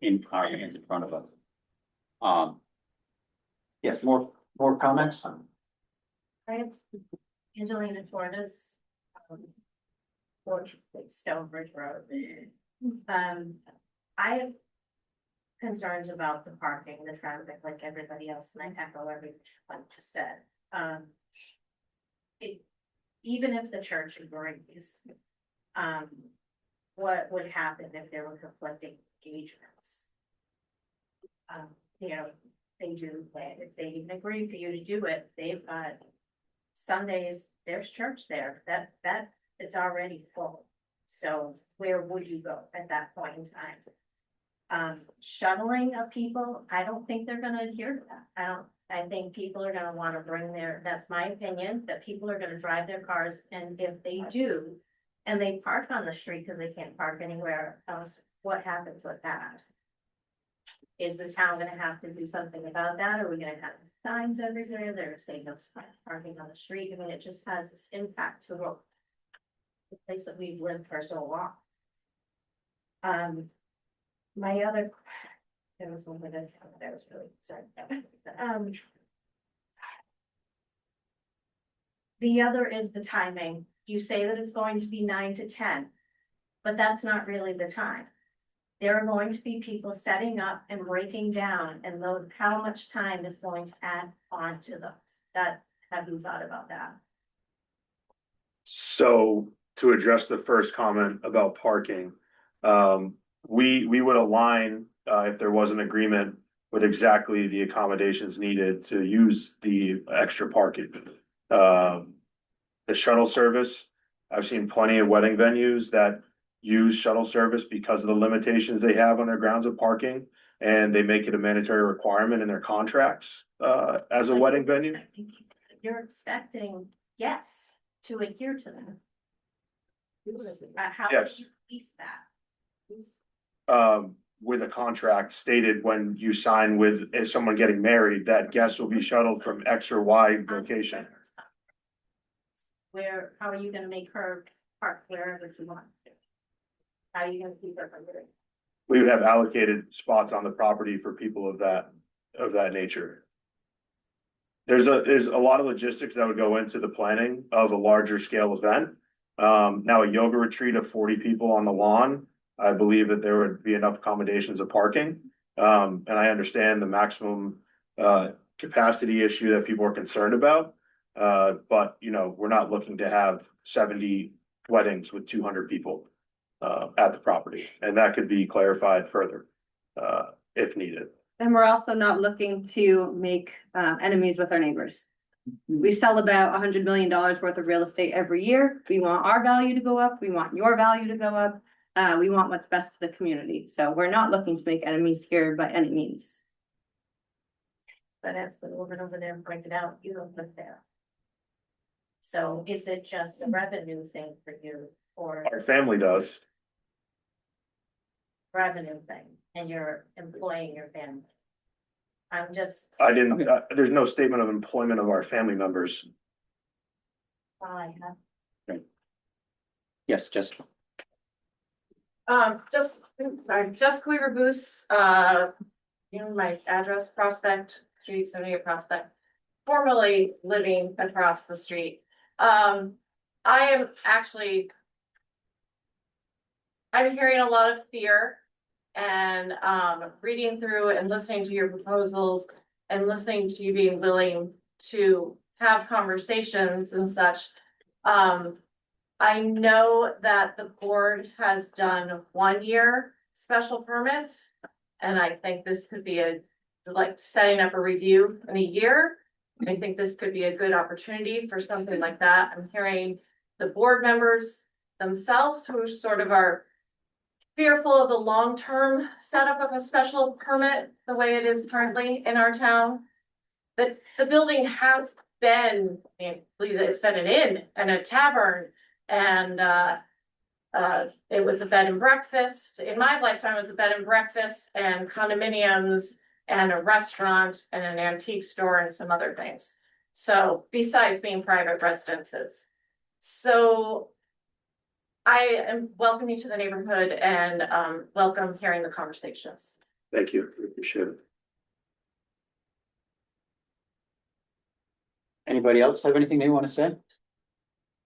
in our hands in front of us. Yes, more comments? I have Angelina Torres, Stonebridge Road. I have concerns about the parking, the traffic, like everybody else, and I echo everything I just said. Even if the church agrees, what would happen if there were conflicting engagements? They do plan, if they even agree for you to do it, they've got Sundays, there's church there, that it's already full. So where would you go at that point in time? Shuttling of people, I don't think they're gonna adhere to that. I think people are gonna wanna bring that's my opinion, that people are gonna drive their cars, and if they do. And they park on the street because they can't park anywhere else, what happens with that? Is the town gonna have to do something about that? Are we gonna have signs everywhere that are saying no parking on the street? I mean, it just has this impact to the place that we've lived for so long. My other, there was one that I was really sorry about. The other is the timing. You say that it's going to be 9 to 10, but that's not really the time. There are going to be people setting up and breaking down, and how much time is going to add on to those. Have you thought about that? So to address the first comment about parking, we would align, if there was an agreement with exactly the accommodations needed to use the extra parking. The shuttle service, I've seen plenty of wedding venues that use shuttle service because of the limitations they have on their grounds of parking. And they make it a mandatory requirement in their contracts, as a wedding venue. You're expecting guests to adhere to them. How Yes. do you police that? With a contract stated when you sign with someone getting married, that guests will be shuttled from X or Y location. How are you gonna make her park wherever she wants to? How are you gonna keep her from doing? We would have allocated spots on the property for people of that nature. There's a lot of logistics that would go into the planning of a larger scale event. Now a yoga retreat of 40 people on the lawn, I believe that there would be enough accommodations of parking. And I understand the maximum capacity issue that people are concerned about. But we're not looking to have 70 weddings with 200 people at the property, and that could be clarified further if needed. And we're also not looking to make enemies with our neighbors. We sell about $100 million worth of real estate every year. We want our value to go up. We want your value to go up. We want what's best for the community. So we're not looking to make enemies here by any means. But as the woman over there pointed out, you don't live there. So is it just a revenue thing for you, or Our family does. revenue thing, and you're employing your family? I'm just, I didn't, there's no statement of employment of our family members. I have. Yes, just. Just Cleaver Booth, my address, Prospect Street, 78 Prospect, formerly living across the street. I am actually, I'm hearing a lot of fear, and reading through and listening to your proposals and listening to you being willing to have conversations and such. I know that the board has done 1-year special permits, and I think this could be like setting up a review in a year. I think this could be a good opportunity for something like that. I'm hearing the board members themselves who sort of are fearful of the long-term setup of a special permit, the way it is currently in our town. That the building has been, I believe that it's been an inn and a tavern, and it was a bed and breakfast. In my lifetime, it was a bed and breakfast and condominiums and a restaurant and an antique store and some other things. So besides being private residences. So I am welcome you to the neighborhood and welcome hearing the conversations. Thank you, I appreciate it. Anybody else have anything they want to say?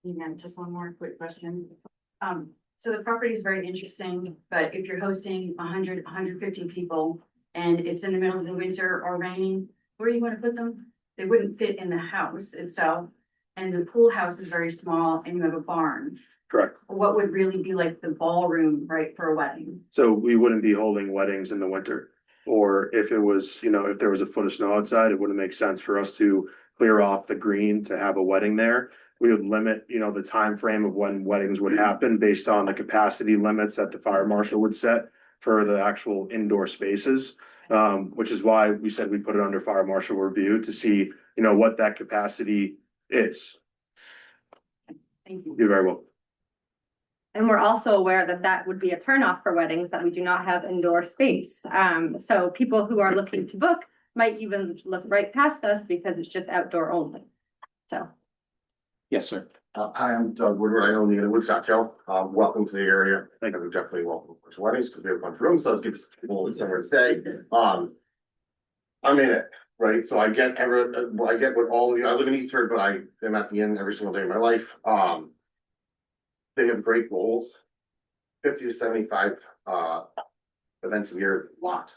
Yeah, just one more quick question. So the property is very interesting, but if you're hosting 150 people and it's in the middle of the winter or raining, where are you going to put them? They wouldn't fit in the house itself. And the pool house is very small and you have a barn. Correct. What would really be like the ballroom, right, for a wedding? So we wouldn't be holding weddings in the winter. Or if it was, if there was a foot of snow outside, it wouldn't make sense for us to clear off the green to have a wedding there. We would limit, the time frame of when weddings would happen based on the capacity limits that the fire marshal would set for the actual indoor spaces. Which is why we said we put it under fire marshal review to see, you know, what that capacity is. Thank you. You're very welcome. And we're also aware that that would be a turnoff for weddings, that we do not have indoor space. So people who are looking to book might even look right past us because it's just outdoor only. So. Yes, sir. Hi, I'm Doug Woodward. I own the Woodstock Hill. Welcome to the area. I think I'm definitely welcome to weddings because we have a bunch of rooms, so it gives people somewhere to stay. I'm in it, right? So I get what all of you, I live in Eastford, but I am at the inn every single day of my life. They have great goals. 50 to 75 events a year, lot.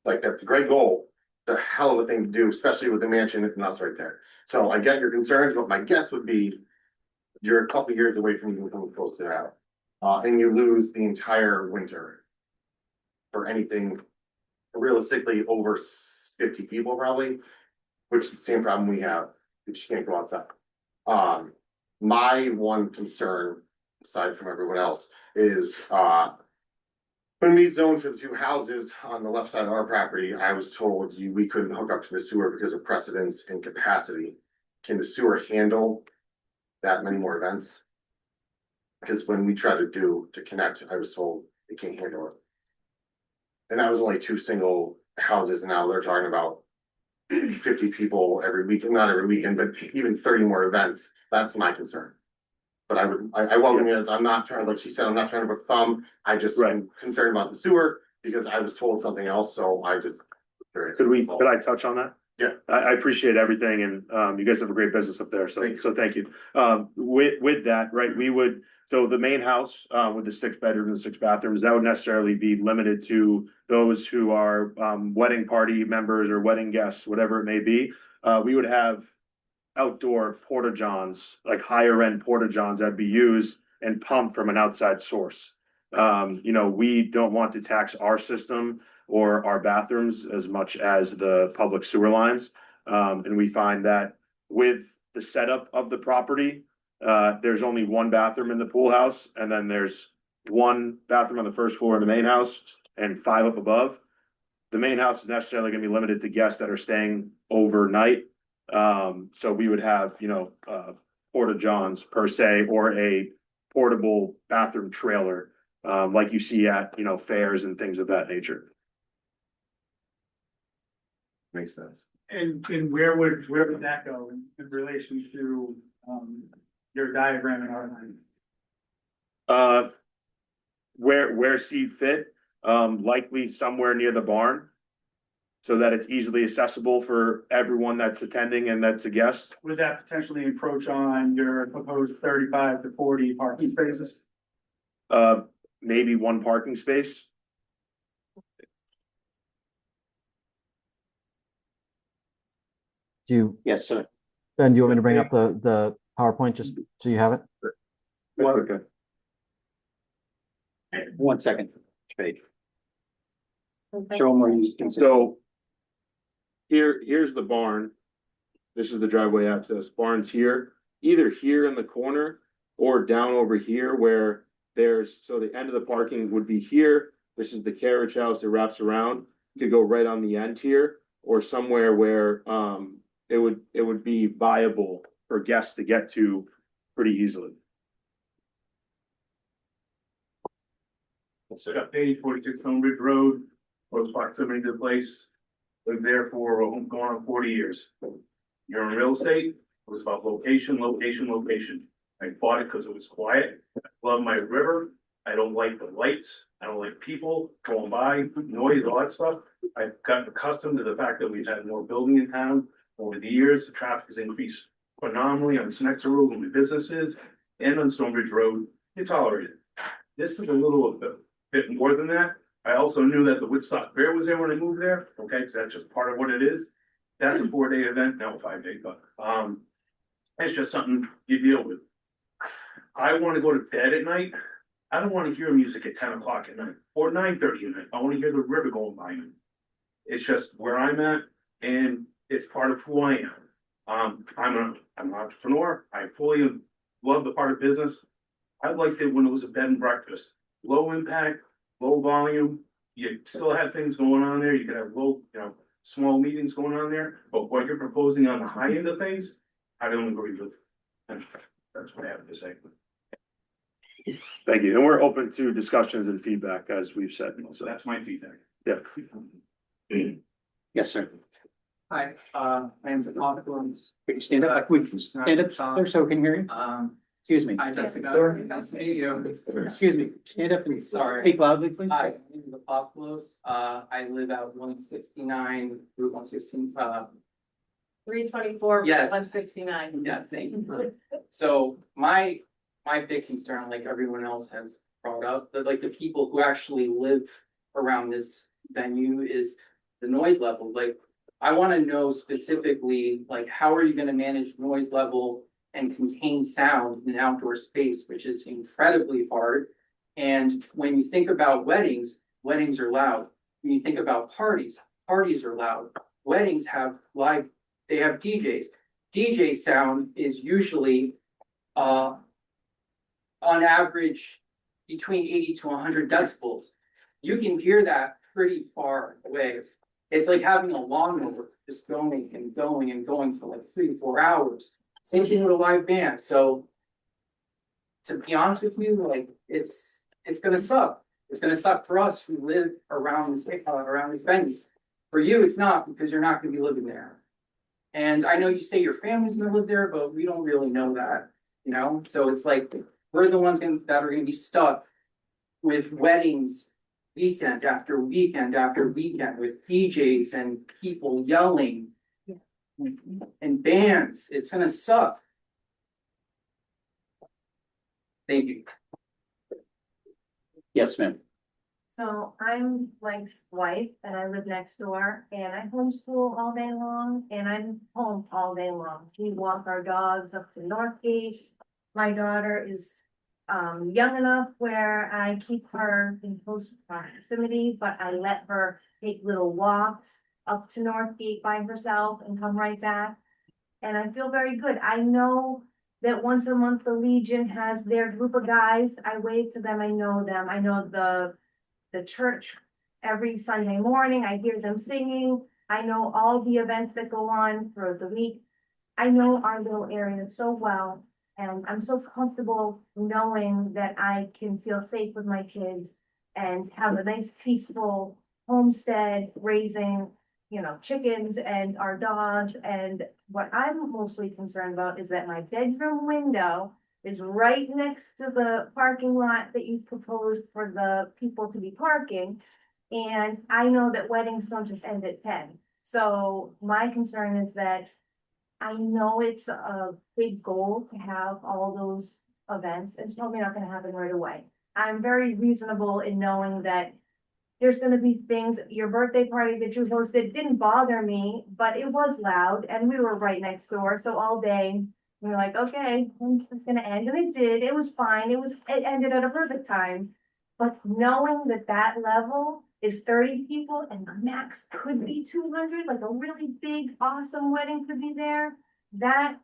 Like that's a great goal. It's a hell of a thing to do, especially with the mansion and us right there. So I get your concerns, but my guess would be you're a couple years away from even coming close to that. And you lose the entire winter for anything realistically over 50 people probably, which is the same problem we have. You just can't go outside. My one concern, aside from everyone else, is when we zoned for the two houses on the left side of our property, I was told we couldn't hook up to the sewer because of precedence and capacity. Can the sewer handle that many more events? Because when we tried to connect, I was told it can't handle it. And that was only two single houses, and now they're talking about 50 people every weekend, not every weekend, but even 30 more events. That's my concern. But I welcome you. I'm not trying, like she said, I'm not trying to put a thumb. I just am concerned about the sewer because I was told something else, so I just. Could I touch on that? Yeah. I appreciate everything and you guys have a great business up there, so thank you. With that, right, so the main house with the 6 bedrooms and 6 bathrooms, that would necessarily be limited to those who are wedding party members or wedding guests, whatever it may be. We would have outdoor porta johns, like higher end porta johns that'd be used and pumped from an outside source. You know, we don't want to tax our system or our bathrooms as much as the public sewer lines. And we find that with the setup of the property, there's only one bathroom in the pool house, and then there's one bathroom on the first floor in the main house and 5 up above. The main house is necessarily going to be limited to guests that are staying overnight. So we would have, you know, porta johns per se, or a portable bathroom trailer, like you see at, you know, fairs and things of that nature. Makes sense. And where would that go in relation to your diagram in our line? Where see fit, likely somewhere near the barn, so that it's easily accessible for everyone that's attending and that's a guest. Would that potentially encroach on your proposed 35 to 40 parking spaces? Maybe one parking space. Yes, sir. Ben, do you want me to bring up the PowerPoint just so you have it? Okay. 1 second, page. Show them where you can. So here's the barn. This is the driveway access. Barn's here, either here in the corner or down over here where so the end of the parking would be here. This is the carriage house that wraps around. You could go right on the end here, or somewhere where it would be viable for guests to get to pretty easily. So got page 46 Stonebridge Road, close proximity to the place. Lived there for going on 40 years. You're in real estate, it was about location, location, location. I bought it because it was quiet. I love my river. I don't like the lights. I don't like people going by, noise, all that stuff. I've gotten accustomed to the fact that we've had more building in town over the years. The traffic has increased phenomenally on Snexa Road and the businesses, and on Stonebridge Road. You tolerate it. This is a little bit more than that. I also knew that the Woodstock Fair was there when I moved there, okay, because that's just part of what it is. That's a 4-day event, now a 5-day, but it's just something you deal with. I want to go to bed at night. I don't want to hear music at 10 o'clock at night or 9:30 at night. I want to hear the river going by me. It's just where I'm at, and it's part of who I am. I'm an entrepreneur. I fully love the part of business. I liked it when it was a bed and breakfast, low impact, low volume, you still have things going on there, you could have small meetings going on there, but what you're proposing on the high end of things, I don't agree with. And that's what I have to say. Thank you. And we're open to discussions and feedback, as we've said. So that's my feedback. Yeah. Yes, sir. Hi, my name is Alphonse. Could you stand up? We can stand up so we can hear you. Excuse me. Hi, Jessica. Nice to meet you. Excuse me. Stand up and Sorry. speak loudly, please. Hi, my name is Apostles. I live at 169, Route 116, 324, Yes. 169. yes, thank you. So my big concern, like everyone else has brought up, that like the people who actually live around this venue is the noise level. Like, I want to know specifically, like, how are you going to manage noise level and contain sound in an outdoor space, which is incredibly hard. And when you think about weddings, weddings are loud. When you think about parties, parties are loud. Weddings have they have DJs. DJ sound is usually on average between 80 to 100 decibels. You can hear that pretty far away. It's like having a lawnmower just going and going and going for like 3 to 4 hours. Same thing with a live band. So to be honest with you, like it's gonna suck. It's gonna suck for us who live around this venue. For you, it's not, because you're not gonna be living there. And I know you say your family's gonna live there, but we don't really know that, you know? So it's like we're the ones that are gonna be stuck with weddings weekend after weekend after weekend with DJs and people yelling and bands. It's gonna suck. Thank you. Yes, ma'am. So I'm Mike's wife and I live next door and I homeschool all day long and I'm home all day long. We walk our dogs up to Northgate. My daughter is young enough where I keep her in close proximity, but I let her take little walks up to Northgate by herself and come right back. And I feel very good. I know that once a month the Legion has their group of guys. I wave to them, I know them. I know the church every Sunday morning. I hear them singing. I know all the events that go on for the week. I know our little area so well. And I'm so comfortable knowing that I can feel safe with my kids and have a nice peaceful homestead raising, chickens and our dogs. And what I'm mostly concerned about is that my bedroom window is right next to the parking lot that you've proposed for the people to be parking. And I know that weddings don't just end at 10. So my concern is that I know it's a big goal to have all those events. It's probably not gonna happen right away. I'm very reasonable in knowing that there's gonna be things, your birthday party that you hosted didn't bother me, but it was loud and we were right next door. So all day, we were like, okay, when's this gonna end? And it did, it was fine. It ended at a perfect time. But knowing that that level is 30 people and the max could be 200, like a really big, awesome wedding could be there, that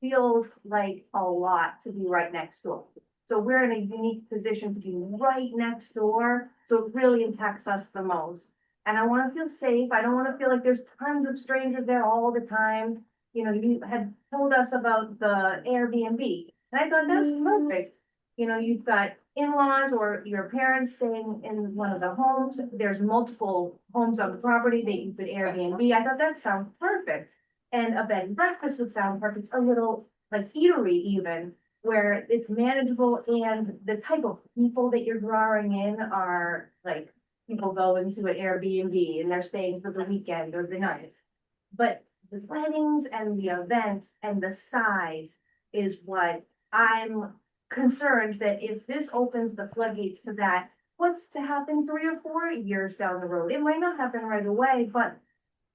feels like a lot to be right next door. So we're in a unique position to be right next door, so it really impacts us the most. And I wanna feel safe, I don't wanna feel like there's tons of strangers there all the time. You had told us about the Airbnb, and I thought that's perfect. You've got in-laws or your parents staying in one of the homes, there's multiple homes on the property that you could Airbnb, I thought that sounds perfect. And a bed and breakfast would sound perfect, a little like eatery even, where it's manageable and the type of people that you're drawing in are like people go into an Airbnb and they're staying for the weekend or the night. But the weddings and the events and the size is what I'm concerned that if this opens the floodgates to that, what's to happen 3 or 4 years down the road? It might not happen right away, but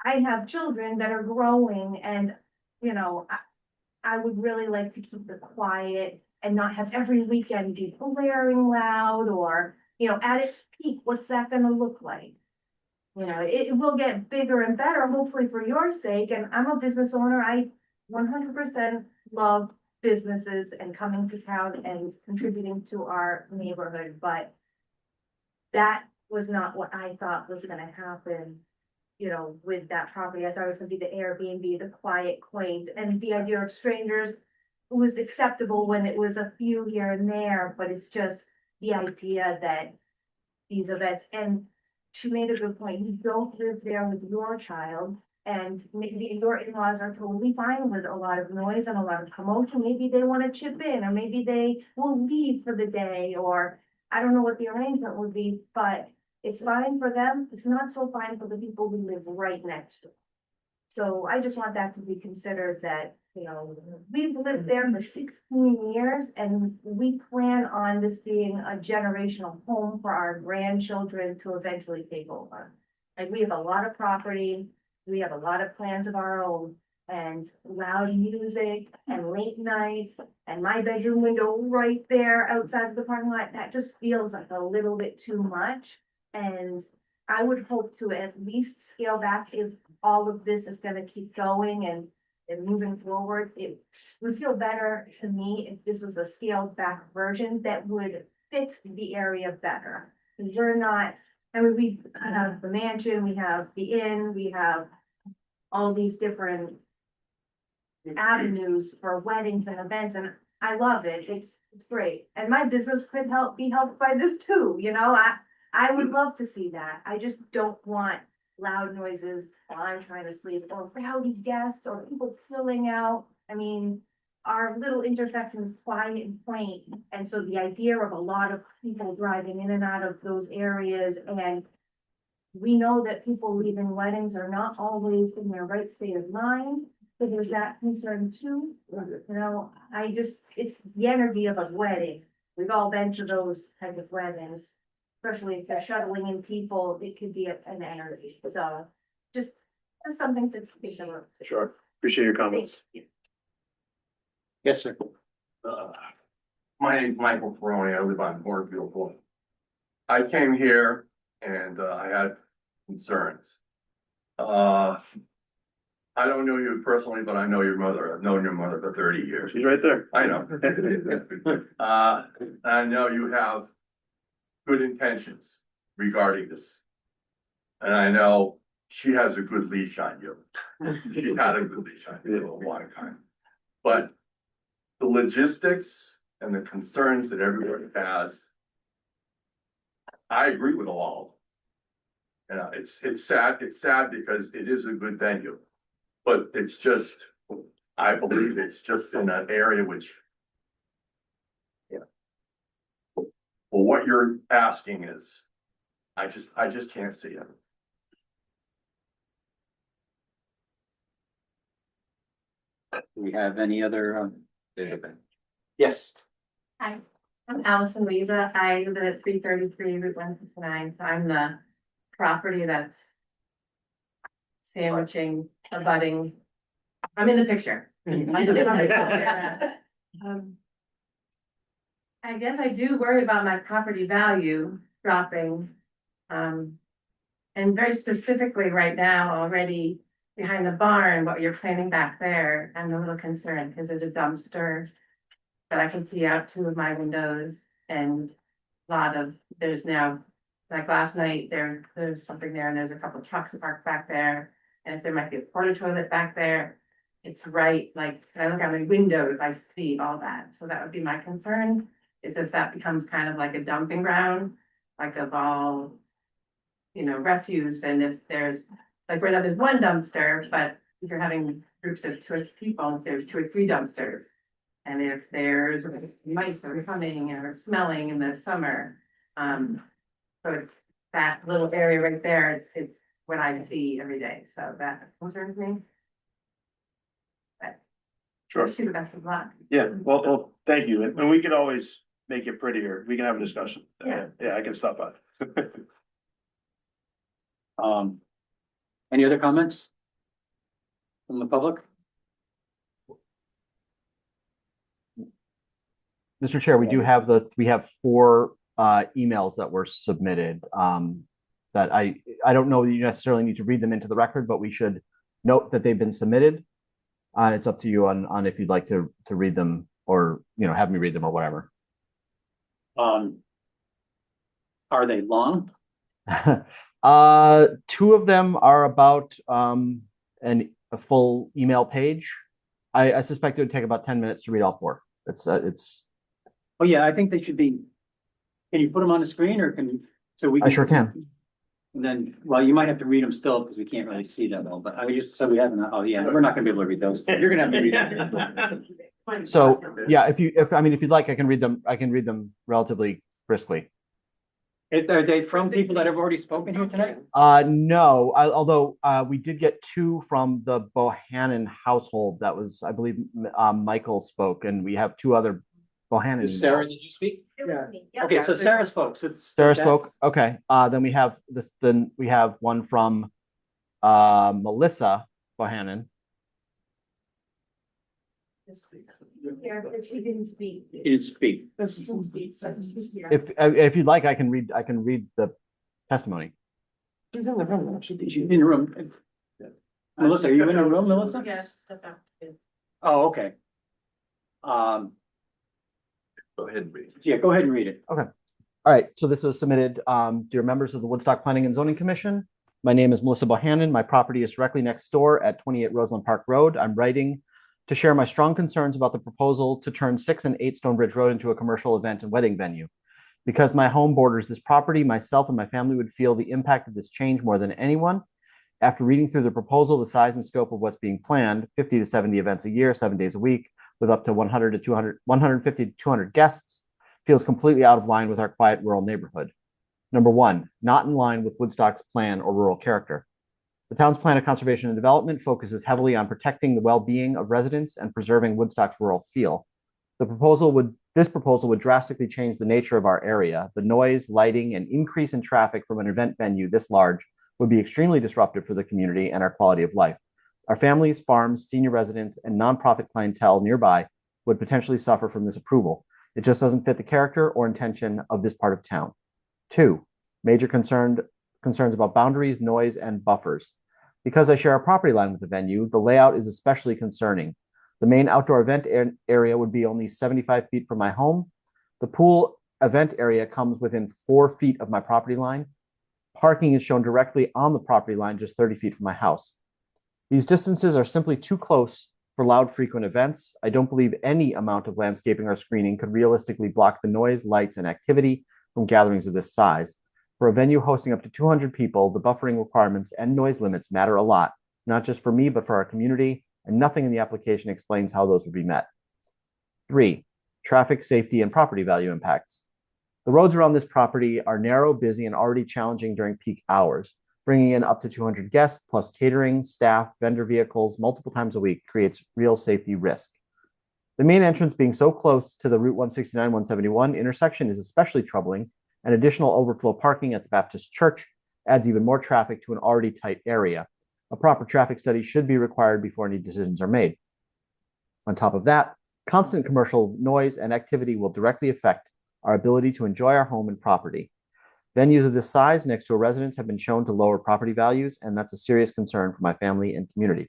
I have children that are growing and, I would really like to keep the quiet and not have every weekend be blaring loud or, at its peak, what's that gonna look like? It will get bigger and better, hopefully for your sake, and I'm a business owner, I 100% love businesses and coming to town and contributing to our neighborhood, but that was not what I thought was gonna happen. You know, with that property, I thought it was gonna be the Airbnb, the quiet, quaint, and the idea of strangers was acceptable when it was a few here and there, but it's just the idea that these events, and she made a good point, you don't live there with your child. And maybe your in-laws are totally fine with a lot of noise and a lot of commotion, maybe they wanna chip in, or maybe they will leave for the day, or I don't know what the arrangement would be, but it's fine for them, it's not so fine for the people who live right next to. So I just want that to be considered that, you know, we've lived there for 16 years and we plan on this being a generational home for our grandchildren to eventually take over. Like we have a lot of property, we have a lot of plans of our own, and loud music and late nights and my bedroom window right there outside of the parking lot, that just feels like a little bit too much. And I would hope to at least scale back if all of this is gonna keep going and moving forward. It would feel better to me if this was a scaled back version that would fit the area better. We're not, I mean, we have the mansion, we have the inn, we have all these different avenues for weddings and events, and I love it. It's great. And my business could be helped by this too, you know, I would love to see that. I just don't want loud noises while I'm trying to sleep, or rowdy guests, or people filling out. I mean, our little intersection is quiet and quaint, and so the idea of a lot of people driving in and out of those areas, and we know that people leaving weddings are not always in their right state of mind, so there's that concern too. You know, it's the energy of a wedding. We've all been to those type of weddings. Especially if they're shuttling in people, it could be an energy, so just something to think about. Sure, appreciate your comments. Yes, sir. My name's Michael Ferroni. I live on Hornfield Point. I came here and I had concerns. I don't know you personally, but I know your mother. I've known your mother for 30 years. She's right there. I know. I know you have good intentions regarding this. And I know she has a good leash on you. She had a good leash on you for a long time. But the logistics and the concerns that everybody has, I agree with all. You know, it's sad because it is a good venue. But it's just, I believe it's just in an area which, well, what you're asking is, I just can't see it. Do we have any other, yes, Hi, I'm Allison Leza. I live at 333 Route 169, so I'm the property that's sandwiching, abutting. I'm in the picture. I guess I do worry about my property value dropping. And very specifically right now, already behind the barn, what you're planning back there, I'm a little concerned because there's a dumpster that I can see out two of my windows, and there's now, like last night, there's something there and there's a couple of trucks parked back there. And if there might be a porta toilet back there, it's right, like, I look out my window, if I see all that. So that would be my concern, is if that becomes kind of like a dumping ground, like of all, you know, refuse. And if there's, like right now, there's one dumpster, but if you're having groups of 2 or 3 people, if there's 2 or 3 dumpsters. And if there's mice that are coming or smelling in the summer, so that little area right there, it's what I see every day, so that concerns me. But Sure. wish you the best of luck. Yeah, well, thank you, and we can always make it prettier. We can have a discussion. Yeah. Yeah, I can stop by. any other comments from the public? Mr. Chair, we have 4 emails that were submitted. That I don't know that you necessarily need to read them into the record, but we should note that they've been submitted. It's up to you on if you'd like to read them, or, you know, have me read them or whatever. Are they long? Two of them are about a full email page. I suspect it would take about 10 minutes to read all four. It's Oh, yeah, I think they should be. Can you put them on the screen or so we I sure can. And then, well, you might have to read them still because we can't really see them all, but I just said we have, oh, yeah, we're not gonna be able to read those. You're gonna have to read them. So yeah, if you'd like, I can read them relatively briskly. Are they from people that have already spoken here tonight? No, although we did get two from the Bohannon household. That was, I believe, Michael spoke, and we have two other Bohannon. Sarah, emails. did you speak? Yeah. Okay, so Sarah's folks, Sarah spoke. Okay. Then we have one from Melissa Bohannon. Yeah, but she didn't speak. He didn't speak. But she didn't speak, so she's here. If you'd like, I can read the testimony. She's in the room. She's in the room. Melissa, are you in the room, Melissa? Yeah, she stepped out. Oh, okay. Go ahead and read. Yeah, go ahead and read it. Okay. All right. So this was submitted, dear members of the Woodstock Planning and Zoning Commission. My name is Melissa Bohannon. My property is directly next door at 28 Roseland Park Road. I'm writing to share my strong concerns about the proposal to turn 6 and 8 Stonebridge Road into a commercial event and wedding venue. Because my home borders this property, myself and my family would feel the impact of this change more than anyone. After reading through the proposal, the size and scope of what's being planned, 50 to 70 events a year, 7 days a week, with up to 150 to 200 guests, feels completely out of line with our quiet rural neighborhood. Number one, not in line with Woodstock's plan or rural character. The town's plan of conservation and development focuses heavily on protecting the well-being of residents and preserving Woodstock's rural feel. This proposal would drastically change the nature of our area. The noise, lighting, and increase in traffic from an event venue this large would be extremely disruptive for the community and our quality of life. Our families, farms, senior residents, and nonprofit clientele nearby would potentially suffer from this approval. It just doesn't fit the character or intention of this part of town. Two, major concerns about boundaries, noise, and buffers. Because I share a property line with the venue, the layout is especially concerning. The main outdoor event area would be only 75 feet from my home. The pool event area comes within 4 feet of my property line. Parking is shown directly on the property line, just 30 feet from my house. These distances are simply too close for loud, frequent events. I don't believe any amount of landscaping or screening could realistically block the noise, lights, and activity from gatherings of this size. For a venue hosting up to 200 people, the buffering requirements and noise limits matter a lot, not just for me, but for our community, and nothing in the application explains how those would be met. 3, traffic, safety, and property value impacts. The roads around this property are narrow, busy, and already challenging during peak hours. Bringing in up to 200 guests, plus catering, staff, vendor vehicles multiple times a week creates real safety risk. The main entrance being so close to the Route 169-171 intersection is especially troubling, and additional overflow parking at the Baptist Church adds even more traffic to an already tight area. A proper traffic study should be required before any decisions are made. On top of that, constant commercial noise and activity will directly affect our ability to enjoy our home and property. Venues of this size next to a residence have been shown to lower property values, and that's a serious concern for my family and community.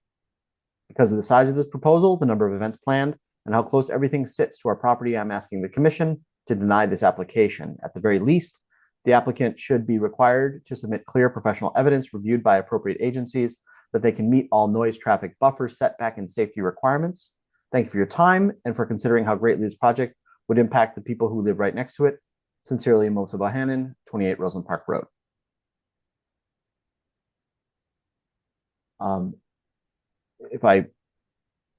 Because of the size of this proposal, the number of events planned, and how close everything sits to our property, I'm asking the commission to deny this application. At the very least, the applicant should be required to submit clear professional evidence reviewed by appropriate agencies that they can meet all noise, traffic, buffers, setback, and safety requirements. Thank you for your time and for considering how greatly this project would impact the people who live right next to it. Sincerely, Melissa Bohannon, 28 Roseland Park Road. If I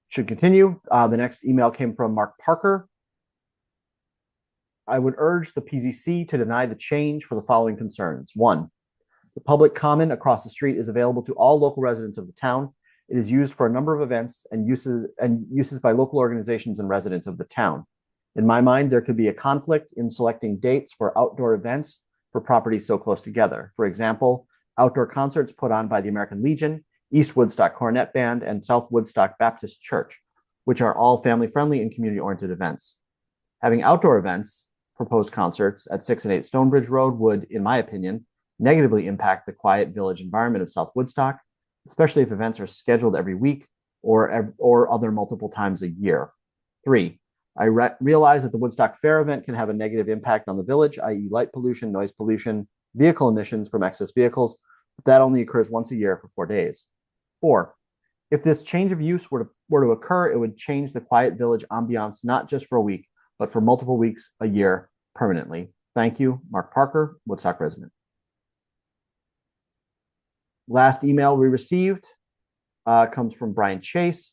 should continue, the next email came from Mark Parker. I would urge the PZC to deny the change for the following concerns. 1, the public common across the street is available to all local residents of the town. It is used for a number of events and uses by local organizations and residents of the town. In my mind, there could be a conflict in selecting dates for outdoor events for properties so close together. For example, outdoor concerts put on by the American Legion, East Woodstock Cornet Band, and South Woodstock Baptist Church, which are all family-friendly and community-oriented events. Having outdoor events, proposed concerts at 6 and 8 Stonebridge Road would, in my opinion, negatively impact the quiet village environment of South Woodstock, especially if events are scheduled every week or other multiple times a year. 3, I realize that the Woodstock Fair event can have a negative impact on the village, i.e. light pollution, noise pollution, vehicle emissions from excess vehicles. That only occurs once a year for 4 days. 4, if this change of use were to occur, it would change the quiet village ambiance, not just for a week, but for multiple weeks a year permanently. Thank you, Mark Parker, Woodstock resident. Last email we received comes from Brian Chase.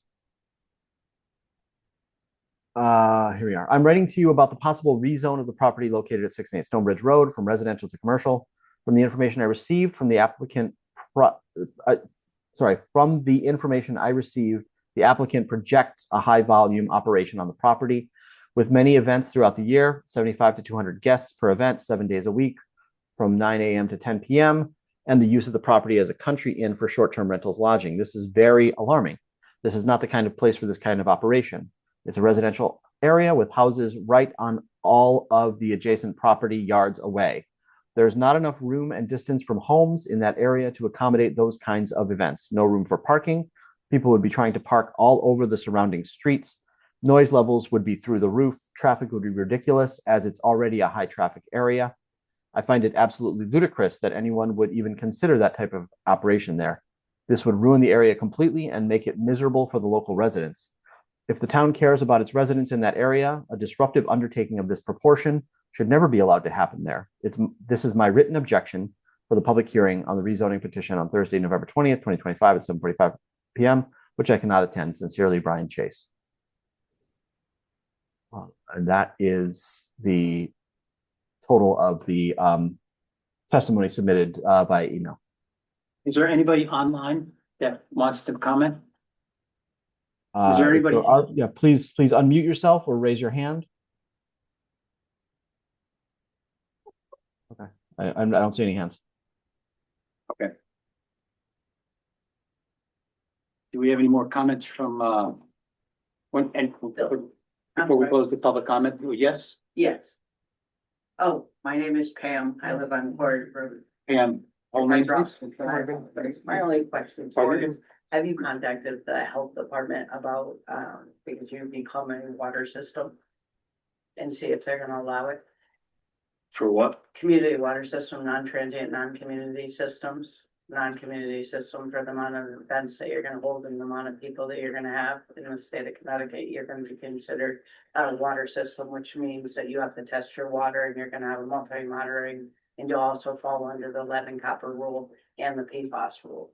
Here we are. I'm writing to you about the possible rezone of the property located at 6 and 8 Stonebridge Road from residential to commercial. From the information I received from the applicant, from the information I received, the applicant projects a high volume operation on the property with many events throughout the year, 75 to 200 guests per event, 7 days a week from 9 a.m. to 10 p.m. and the use of the property as a country inn for short-term rentals lodging. This is very alarming. This is not the kind of place for this kind of operation. It's a residential area with houses right on all of the adjacent property yards away. There's not enough room and distance from homes in that area to accommodate those kinds of events. No room for parking. People would be trying to park all over the surrounding streets. Noise levels would be through the roof. Traffic would be ridiculous as it's already a high traffic area. I find it absolutely ludicrous that anyone would even consider that type of operation there. This would ruin the area completely and make it miserable for the local residents. If the town cares about its residents in that area, a disruptive undertaking of this proportion should never be allowed to happen there. This is my written objection for the public hearing on the rezoning petition on Thursday, November 20th, 2025 at 7:45 p.m., which I cannot attend. Sincerely, Brian Chase. And that is the total of the testimony submitted by email. Is there anybody online that wants to comment? Is there anybody? Yeah, please unmute yourself or raise your hand. Okay, I don't see any hands. Okay. Do we have any more comments from before we close the public comment? Yes? Yes. Oh, my name is Pam. I live on Quarry Road. Pam, My only question for you, have you contacted the health department about, because you're becoming a water system? And see if they're gonna allow it? For what? Community water system, non-transient, non-community systems, non-community system for the amount of events that you're gonna hold and the amount of people that you're gonna have in the state of Connecticut, you're gonna be considered a water system, which means that you have to test your water and you're gonna have a multi-monitoring, and you'll also fall under the lead and copper rule and the PFAS rule.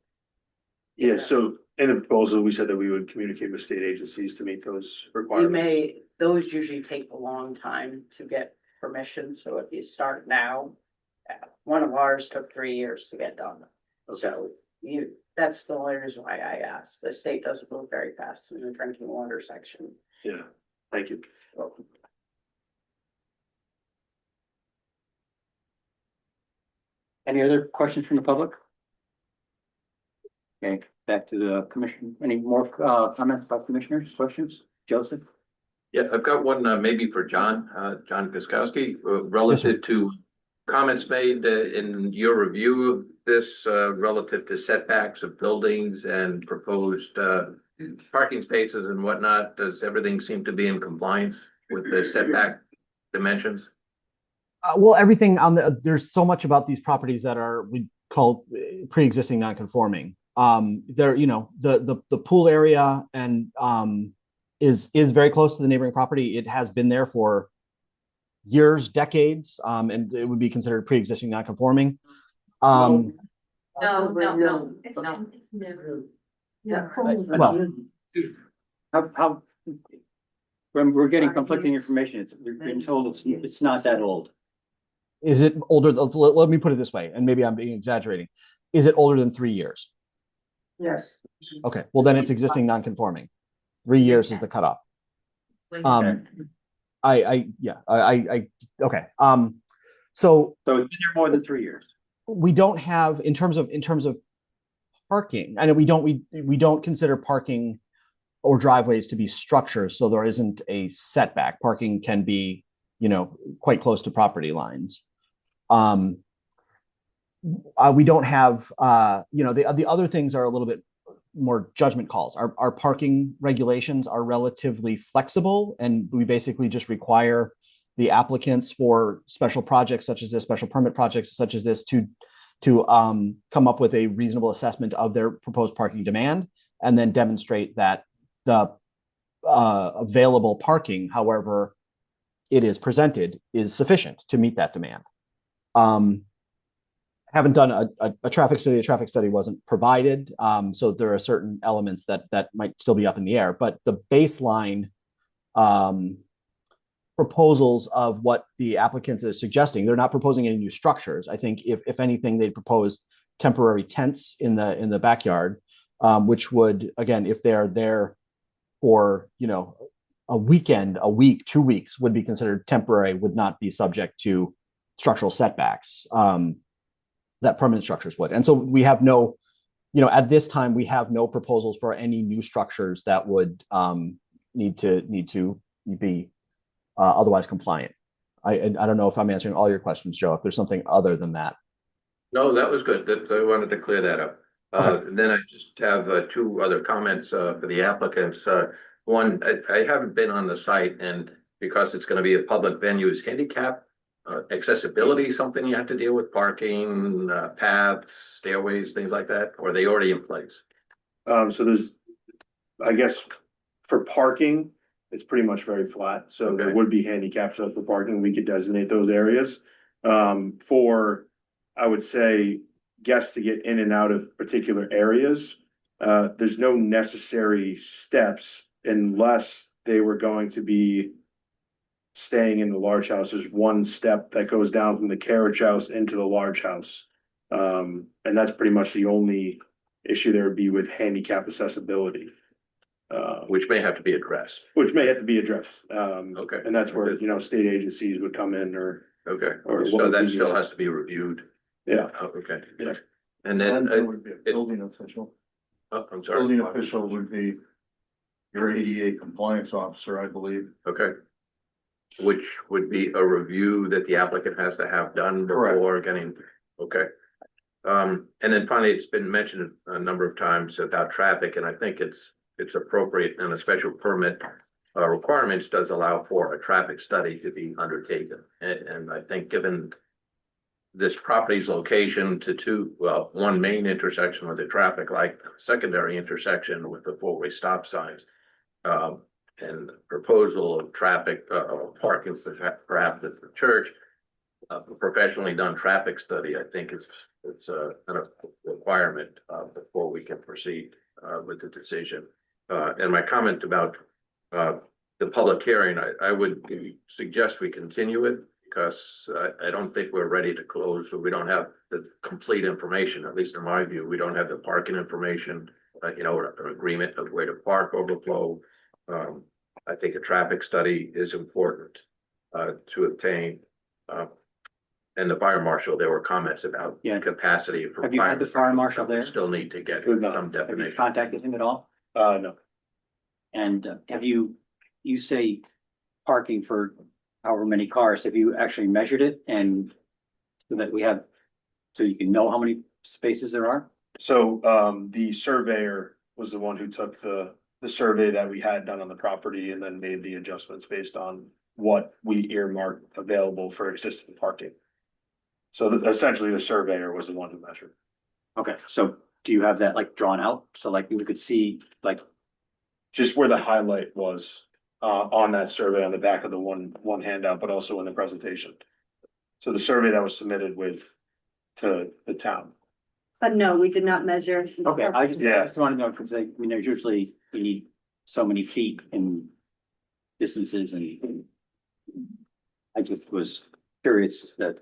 Yeah, so in the proposal, we said that we would communicate with state agencies to meet those requirements. Those usually take a long time to get permission, so if you start now, one of ours took 3 years to get done. So that's the only reason why I asked. The state doesn't move very fast in the drinking water section. Yeah, thank you. Any other questions from the public? Okay, back to the commission. Any more comments by commissioners, questions? Joseph? Yeah, I've got one maybe for John Piskowski, relative to comments made in your review of this relative to setbacks of buildings and proposed parking spaces and whatnot. Does everything seem to be in compliance with the setback dimensions? Well, everything on there's so much about these properties that are we call pre-existing non-conforming. There, the pool area and is very close to the neighboring property. It has been there for years, decades, and it would be considered pre-existing non-conforming. No. It's new. Yeah. Well, how when we're getting conflicting information, we've been told it's not that old. Is it older? Let me put it this way, and maybe I'm being exaggerating. Is it older than 3 years? Yes. Okay, well then it's existing non-conforming. 3 years is the cutoff. Okay. Okay. So it's been there more than 3 years. We don't have in terms of parking. I know we don't consider parking or driveways to be structures, so there isn't a setback. Parking can be, quite close to property lines. We don't have, the other things are a little bit more judgment calls. Our parking regulations are relatively flexible, and we basically just require the applicants for special projects such as this, special permit projects such as this, to come up with a reasonable assessment of their proposed parking demand, and then demonstrate that the available parking, however it is presented, is sufficient to meet that demand. Haven't done a traffic study. A traffic study wasn't provided, so there are certain elements that might still be up in the air. But the baseline proposals of what the applicants are suggesting, they're not proposing any new structures. I think if anything, they propose temporary tents in the backyard, which would, again, if they're there for, you know, a weekend, a week, 2 weeks, would be considered temporary, would not be subject to structural setbacks that permanent structures would. And so we have no, you know, at this time, we have no proposals for any new structures that would need to be otherwise compliant. I don't know if I'm answering all your questions, Joe, if there's something other than that. No, that was good. I wanted to clear that up. Then I just have two other comments for the applicants. One, I haven't been on the site, and because it's going to be a public venue, is handicap accessibility something you have to deal with? Parking, paths, stairways, things like that? Or are they already in place? So there's, I guess, for parking, it's pretty much very flat. So there would be handicaps for parking. We could designate those areas. For, I would say, guests to get in and out of particular areas, there's no necessary steps unless they were going to be staying in the large house. There's one step that goes down from the carriage house into the large house. And that's pretty much the only issue there would be with handicap accessibility. Which may have to be addressed. Which may have to be addressed. Okay. And that's where, you know, state agencies would come in or. Okay, Or what so would that be, still has to be reviewed. Yeah. Oh, okay. Yeah. And then, There would be a building official. oh, I'm sorry. Building official would be your ADA compliance officer, I believe. Okay. Which would be a review that the applicant has to have done before getting, okay. And then finally, it's been mentioned a number of times about traffic, and I think it's appropriate, and a special permit requirements does allow for a traffic study to be undertaken. And I think given this property's location to one main intersection with the traffic light, secondary intersection with the four-way stop signs, and proposal of traffic, parking perhaps at the church, a professionally done traffic study, I think it's a requirement before we can proceed with the decision. And my comment about the public hearing, I would suggest we continue it, because I don't think we're ready to close, so we don't have the complete information, at least in my view. We don't have the parking information, you know, an agreement of where to park, overflow. I think a traffic study is important to obtain. And the fire marshal, there were comments about capacity. Have you had the fire marshal there? Still need to get some Have you definition. contacted him at all? No. And have you say parking for however many cars, have you actually measured it, and so that so you can know how many spaces there are? So the surveyor was the one who took the survey that we had done on the property and then made the adjustments based on what we earmarked available for existing parking. So essentially the surveyor was the one who measured. Okay, so do you have that like drawn out? So like we could see like. Just where the highlight was on that survey on the back of the one handout, but also in the presentation. So the survey that was submitted to the town. But no, we did not measure. Okay, I just want to know, because there's usually you need so many feet in distances, and I just was curious that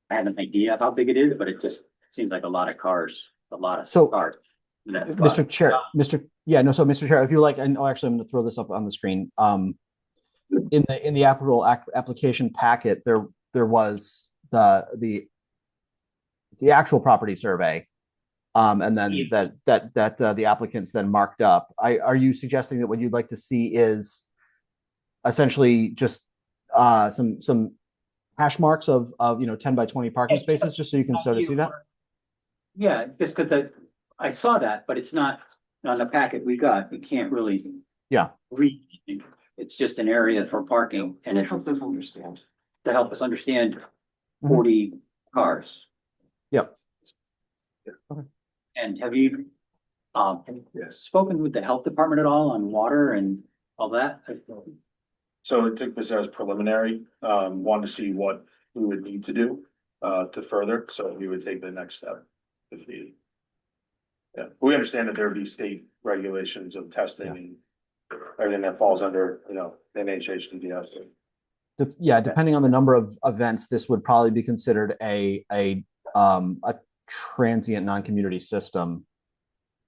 I had an idea of how big it is, but it just seems like a lot of cars, cars. Mr. Chair, Mr. Chair, if you like, and actually I'm going to throw this up on the screen. In the applicable application packet, there was the actual property survey, and then that the applicants then marked up. Are you suggesting that what you'd like to see is essentially just some hash marks of 10 by 20 parking spaces, just so you can sort of see that? Yeah, just because I saw that, but it's not on the packet we got. We can't really read. It's just an area for parking and it Help us understand. to help us understand Mhm. 40 cars. Yep. And have you spoken with the health department at all on water and all that? So I took this as preliminary, wanted to see what we would need to do, to further, so we would take the next step if needed. Yeah, we understand that there would be state regulations of testing and everything that falls under, NHHDDS. Yeah, depending on the number of events, this would probably be considered a transient non-community system.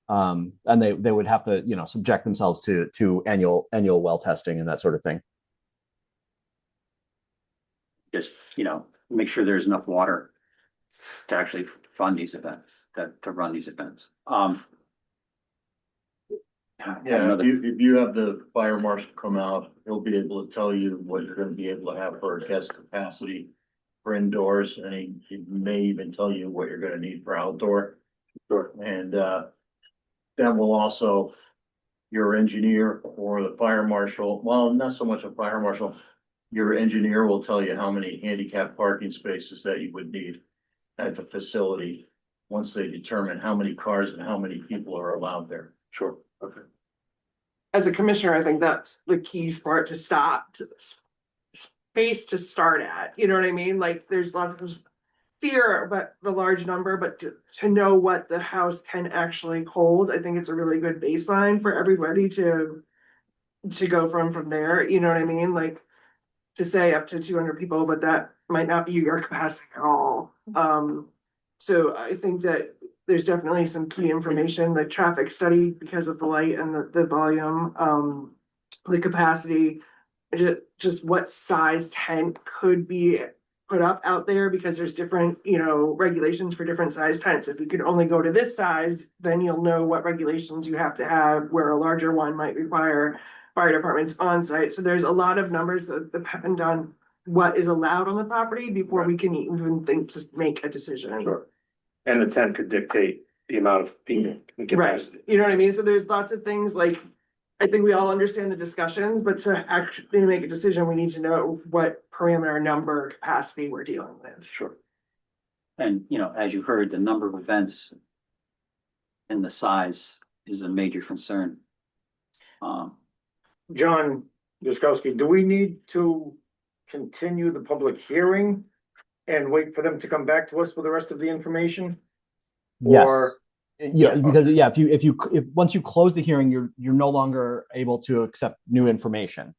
And they would have to, subject themselves to annual well testing and that sort of thing. Just, make sure there's enough water to actually fund these events, to run these events. Yeah, if you have the fire marshal come out, he'll be able to tell you what you're gonna be able to have for guest capacity for indoors, and he may even tell you what you're gonna need for outdoor. Sure. And then will also, your engineer or the fire marshal, well, not so much a fire marshal, your engineer will tell you how many handicap parking spaces that you would need at the facility once they determine how many cars and how many people are allowed there. Sure, okay. As a commissioner, I think that's the key part to stop, space to start at, you know what I mean? Like, there's lots of fear about the large number, but to know what the house can actually hold, I think it's a really good baseline for everybody to go from there, you know what I mean? Like, to say up to 200 people, but that might not be your capacity at all. So I think that there's definitely some key information, the traffic study, because of the light and the volume, the capacity, just what size tent could be put up out there, because there's different, regulations for different size tents. If you could only go to this size, then you'll know what regulations you have to have, where a larger one might require fire departments on site. So there's a lot of numbers that depend on what is allowed on the property before we can even think to make a decision. Sure. And the tent could dictate the amount of people. Right, you know what I mean? So there's lots of things, like, I think we all understand the discussions, but to actually make a decision, we need to know what parameter, number, capacity we're dealing with. Sure. And, as you heard, the number of events and the size is a major concern. John Duskowski, do we need to continue the public hearing and wait for them to come back to us with the rest of the information? Yes. Or- Yeah, because if once you close the hearing, you're no longer able to accept new information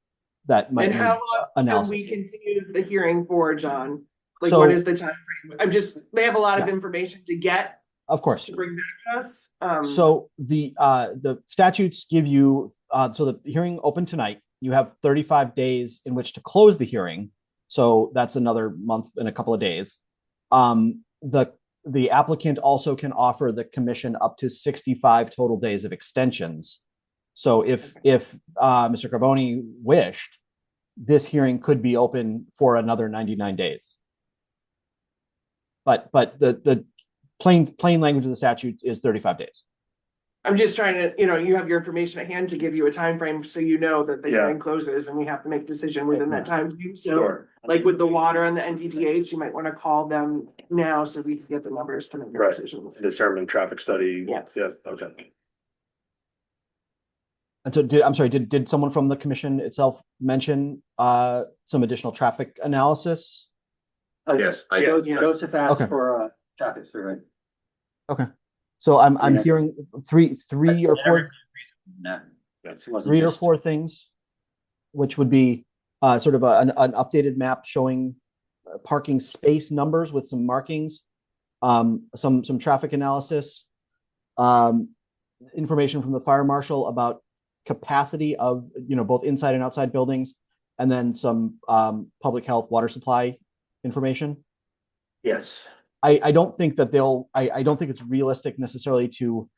that might And need how long can analysis. we continue the hearing for, John? Like, So- what is the time frame? They have a lot of information to get. Of course. To bring back to us. So the statutes give you, so the hearing opened tonight, you have 35 days in which to close the hearing. So that's another month and a couple of days. The applicant also can offer the commission up to 65 total days of extensions. So if Mr. Carboni wished, this hearing could be open for another 99 days. But the plain language of the statute is 35 days. I'm just trying to, you have your information at hand to give you a time frame, so you know that the hearing closes and we have to make a decision within that time frame. So, Sure. like with the water and the NDTH, you might want to call them now so we can get the numbers to make the Right. decisions. Determine traffic study. Yes. Yeah, okay. And so did someone from the commission itself mention some additional traffic analysis? Yes, I Joseph asked Okay. for a traffic survey. Okay. So I'm Yeah. hearing three or four No, it wasn't three or just- four things, which would be sort of an updated map showing parking space numbers with some markings, some traffic analysis, information from the fire marshal about capacity of both inside and outside buildings, and then some public health water supply information. Yes. I don't think that I don't think it's realistic necessarily to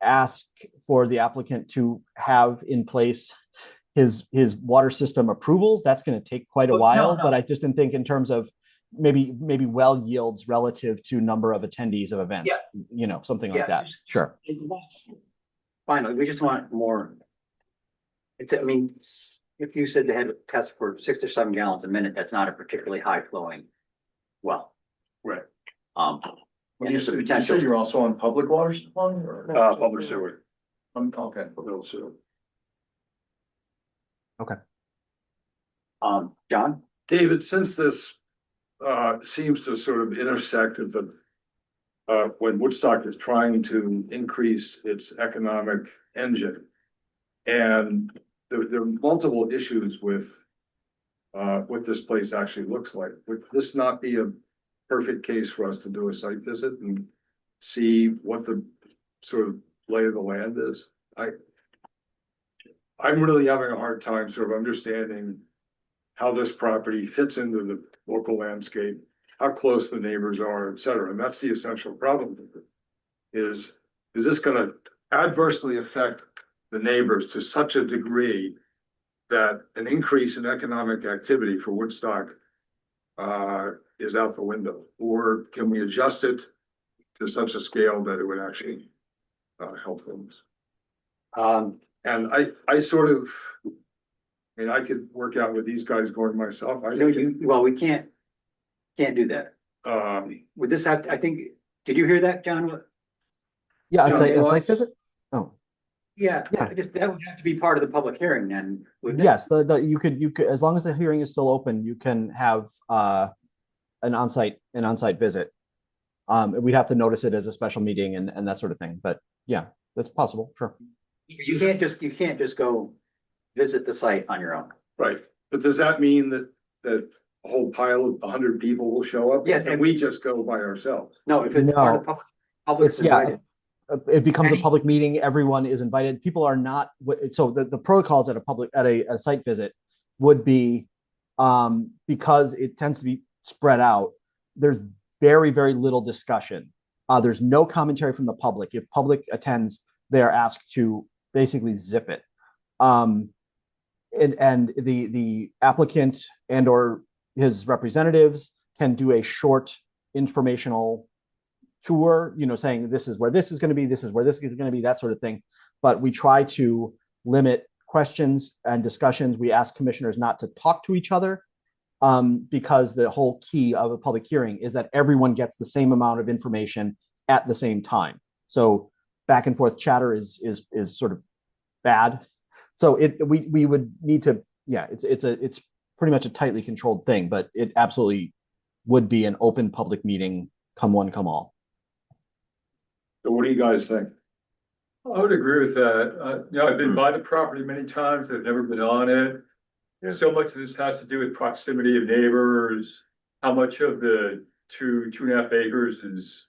ask for the applicant to have in place his water system approvals. That's going to take quite a while, but I just didn't think in terms of maybe well yields relative to number of attendees of events, something like that. Sure. Finally, we just want more. if you said they had a test for 6 or 7 gallons a minute, that's not a particularly high flowing well. Right. Um, When and you there's a say, you potential. say you're also on public water supply or? Public sewer. Okay. Public sewer. John? David, since this seems to sort of intersect at the when Woodstock is trying to increase its economic engine. And there are multiple issues with what this place actually looks like. Would this not be a perfect case for us to do a site visit and see what the sort of lay of the land is? I'm really having a hard time sort of understanding how this property fits into the local landscape, how close the neighbors are, et cetera. And that's the essential problem. Is this gonna adversely affect the neighbors to such a degree that an increase in economic activity for Woodstock is out the window? Or can we adjust it to such a scale that it would actually help things? And I sort of, I mean, I could work out with these guys going myself. Well, we can't do that. Would this have, I think, did you hear that, John? Yeah, No, a well, site visit? Oh, Yeah, Yeah. I just, that would have to be part of the public hearing then. wouldn't it? yes, you could, as long as the hearing is still open, you can have an on-site visit. We'd have to notice it as a special meeting and that sort of thing, but yeah, that's possible, sure. You can't just go visit the site on your own. Right, but does that mean that a whole pile of 100 people will show up? Yeah, And we just go by ourselves? No, if it's part of the public's It's, yeah, invited. it becomes a Any- public meeting, everyone is invited, people are not, so the protocols at a site visit would be, because it tends to be spread out, there's very, very little discussion. There's no commentary from the public. If public attends, they are asked to basically zip it. And the applicant and or his representatives can do a short informational tour, saying this is where this is going to be, this is where this is going to be, that sort of thing. But we try to limit questions and discussions. We ask commissioners not to talk to each other, because the whole key of a public hearing is that everyone gets the same amount of information at the same time. So back and forth chatter is sort of bad. So we would need to, yeah, it's pretty much a tightly controlled thing, but it absolutely would be an open public meeting, come one, come all. So what do you guys think? I would agree with that. I've been by the property many times. I've never been on it. So much of this has to do with proximity of neighbors. How much of the 2.5 acres is,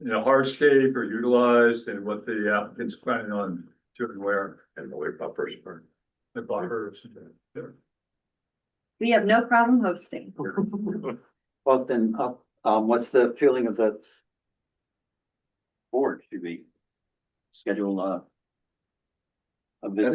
hardscape or utilized, and what the applicant's planning on doing where, and the way buffers are. The buffers. We have no problem hosting. Well, then, what's the feeling of the board? Should we schedule a visit?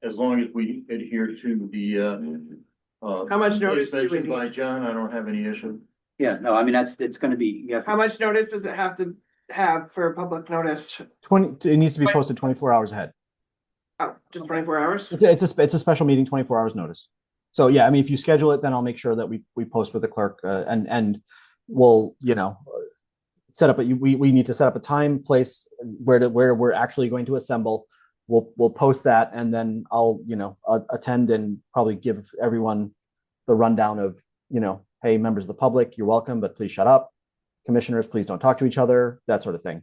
As long as we adhere to the How much notice do we mentioned by need? John, I don't have any issue. Yeah, no, I mean, it's gonna be, yeah. How much notice does it have to have for public notice? It needs to be posted 24 hours ahead. Oh, just 24 hours? It's a special meeting, 24 hours notice. So yeah, I mean, if you schedule it, then I'll make sure that we post with the clerk, and we'll, set up we need to set up a time, place where we're actually going to assemble. We'll post that, and then I'll, attend and probably give everyone the rundown of, hey, members of the public, you're welcome, but please shut up. Commissioners, please don't talk to each other, that sort of thing.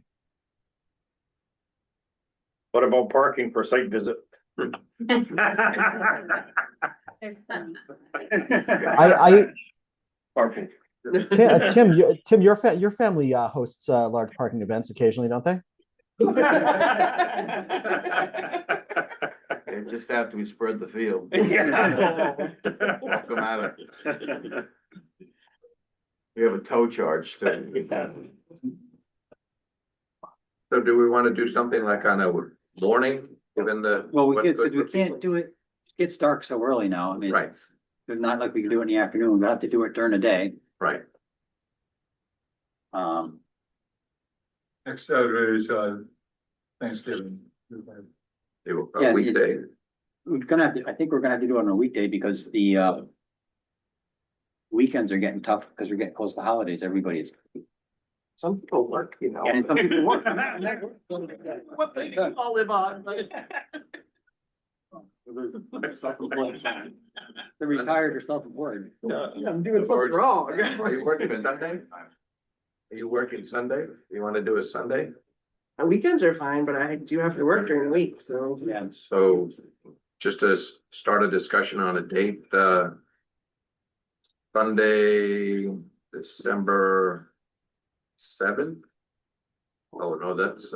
What about parking for site visit? Parking. Tim, your family hosts large parking events occasionally, don't they? They just have to spread the field. Walk 'em out of- We have a tow charge too. So do we want to do something like on a morning, given the? Well, what's we good for can't people? do it, it gets dark so early now. I mean, Right, it's not like we can do it in the afternoon. We'll have to do it during the day. right. Next Saturday is Thanksgiving. They were Yeah, a weekday. we're gonna have to, I think we're gonna have to do it on a weekday because the weekends are getting tough because we're getting close to holidays. Everybody's. Some people work, you know. And some people work. What they all live on. They're retired or self-employed. I'm doing something wrong. Are you working Sunday? Are you working Sunday? You wanna do a Sunday? My weekends are fine, but I do have to work during the week, so. Yeah. So just to start a discussion on a date, Sunday, December 7th. Oh, no, that's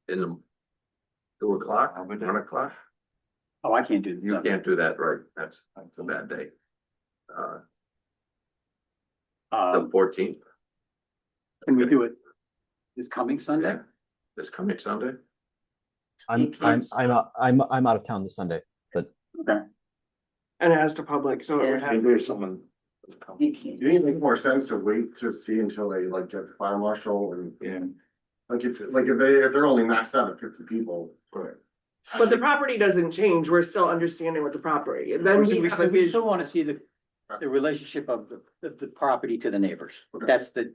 in the 2 o'clock, 1 o'clock. Oh, I can't do. You can't do that, right? That's a bad day. The 14th, Can we do it this coming Sunday? this coming Sunday. I'm out of town this Sunday, but Okay. And as to public, so it would have. Maybe someone. Do you think it makes more sense to wait to see until they like get the fire marshal and? Yeah. Like if they're only maxed out at 50 people. Right. But the property doesn't change, we're still understanding with the property, and then we have a We still vision. want to see the relationship of the property to the neighbors. That's the,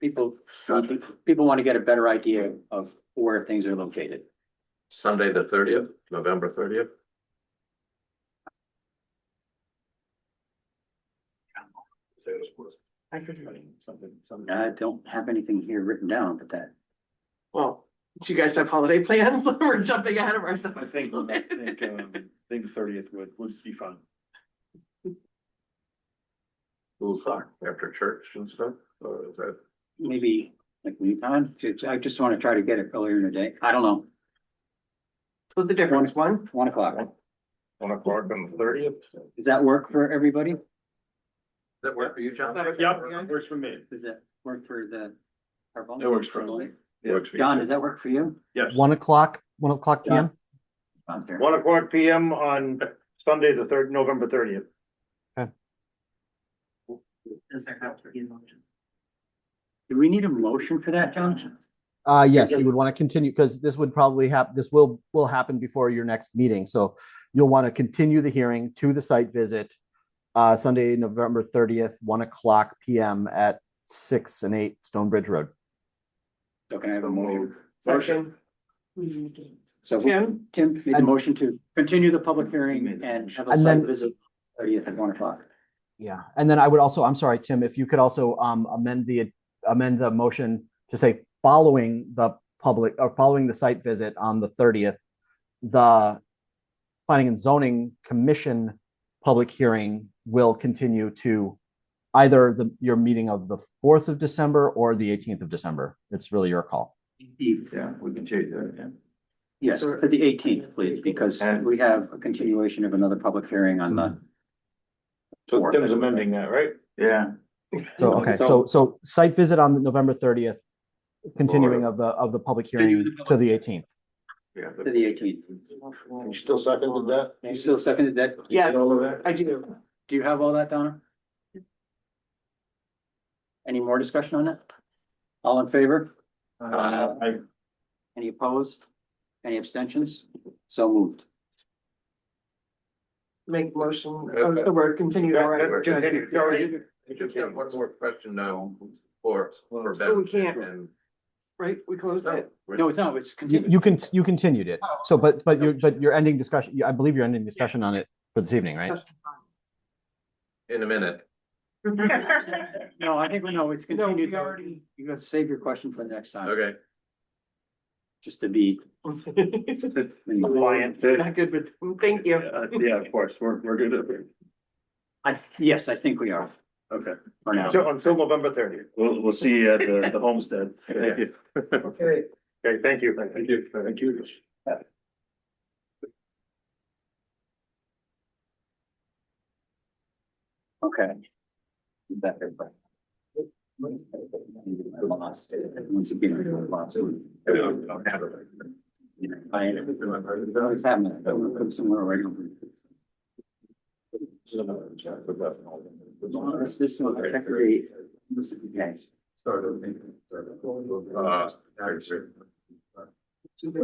people want to get a better idea of where things are located. Sunday, the 30th, November 30th. I don't have anything here written down, but that. Well, do you guys have holiday plans? We're jumping ahead of ourselves. I think the 30th would be fun. 2 o'clock after church and stuff, or is that? Maybe like leave time. I just want to try to get it earlier in the day. I don't know. What's the difference, 1? 1 o'clock. 1 o'clock on the 30th. Does that work for everybody? Does that work for you, John? Yep, works for me. Does that work for the? It works for me. Works for you. John, does that work for you? Yes. 1 o'clock PM. 1 o'clock PM on Sunday, the November 30th. Does there have to be a motion? Do we need a motion for that, John? Yes, you would want to continue because this would probably this will happen before your next meeting. So you'll want to continue the hearing to the site visit, Sunday, November 30th, 1 o'clock PM at 6 and 8 Stonebridge Road. So can I have a motion? Motion. So Tim? Tim made the motion to continue the public hearing and have a And site then- visit 30th at 1 o'clock. Yeah, and then I would also, I'm sorry, Tim, if you could also amend the motion to say following the site visit on the 30th, the Planning and Zoning Commission public hearing will continue to either your meeting of the 4th of December or the 18th of December. It's really your call. Yeah, we can change that, yeah. Yes, for the 18th, please, because we have a continuation of another public hearing on the. So Tim's amending that, right? Yeah. So, okay, so site visit on November 30th, continuing of the public hearing to the 18th. Yeah. To the 18th. You still seconded that? You still seconded that? Yes, All of that? I do. Do you have all that, Donna? Any more discussion on it? All in favor? Any opposed? Any abstentions? So moved. Make motion, we're continue, all right. I just have one more question now for Oh, Ben. we can't. And Right, we close it. No, it's not, it's continued. You continued it. So, but you're ending discussion. I believe you're ending discussion on it for this evening, right? in a minute. No, I think we know it's continued. we already- You have to save your question for the next time. Okay. Just to be. Compliant. Not good, but thank you. Yeah, of course, we're good at it. Yes, I think we are. Okay. For now. So until November 30th. We'll see you at the homestead. Thank you. Okay. Okay, thank you. Thank you. Thank you. Okay. That everybody. Once again, it's happening. Put somewhere right over. This one, check the date. This is the case. Okay.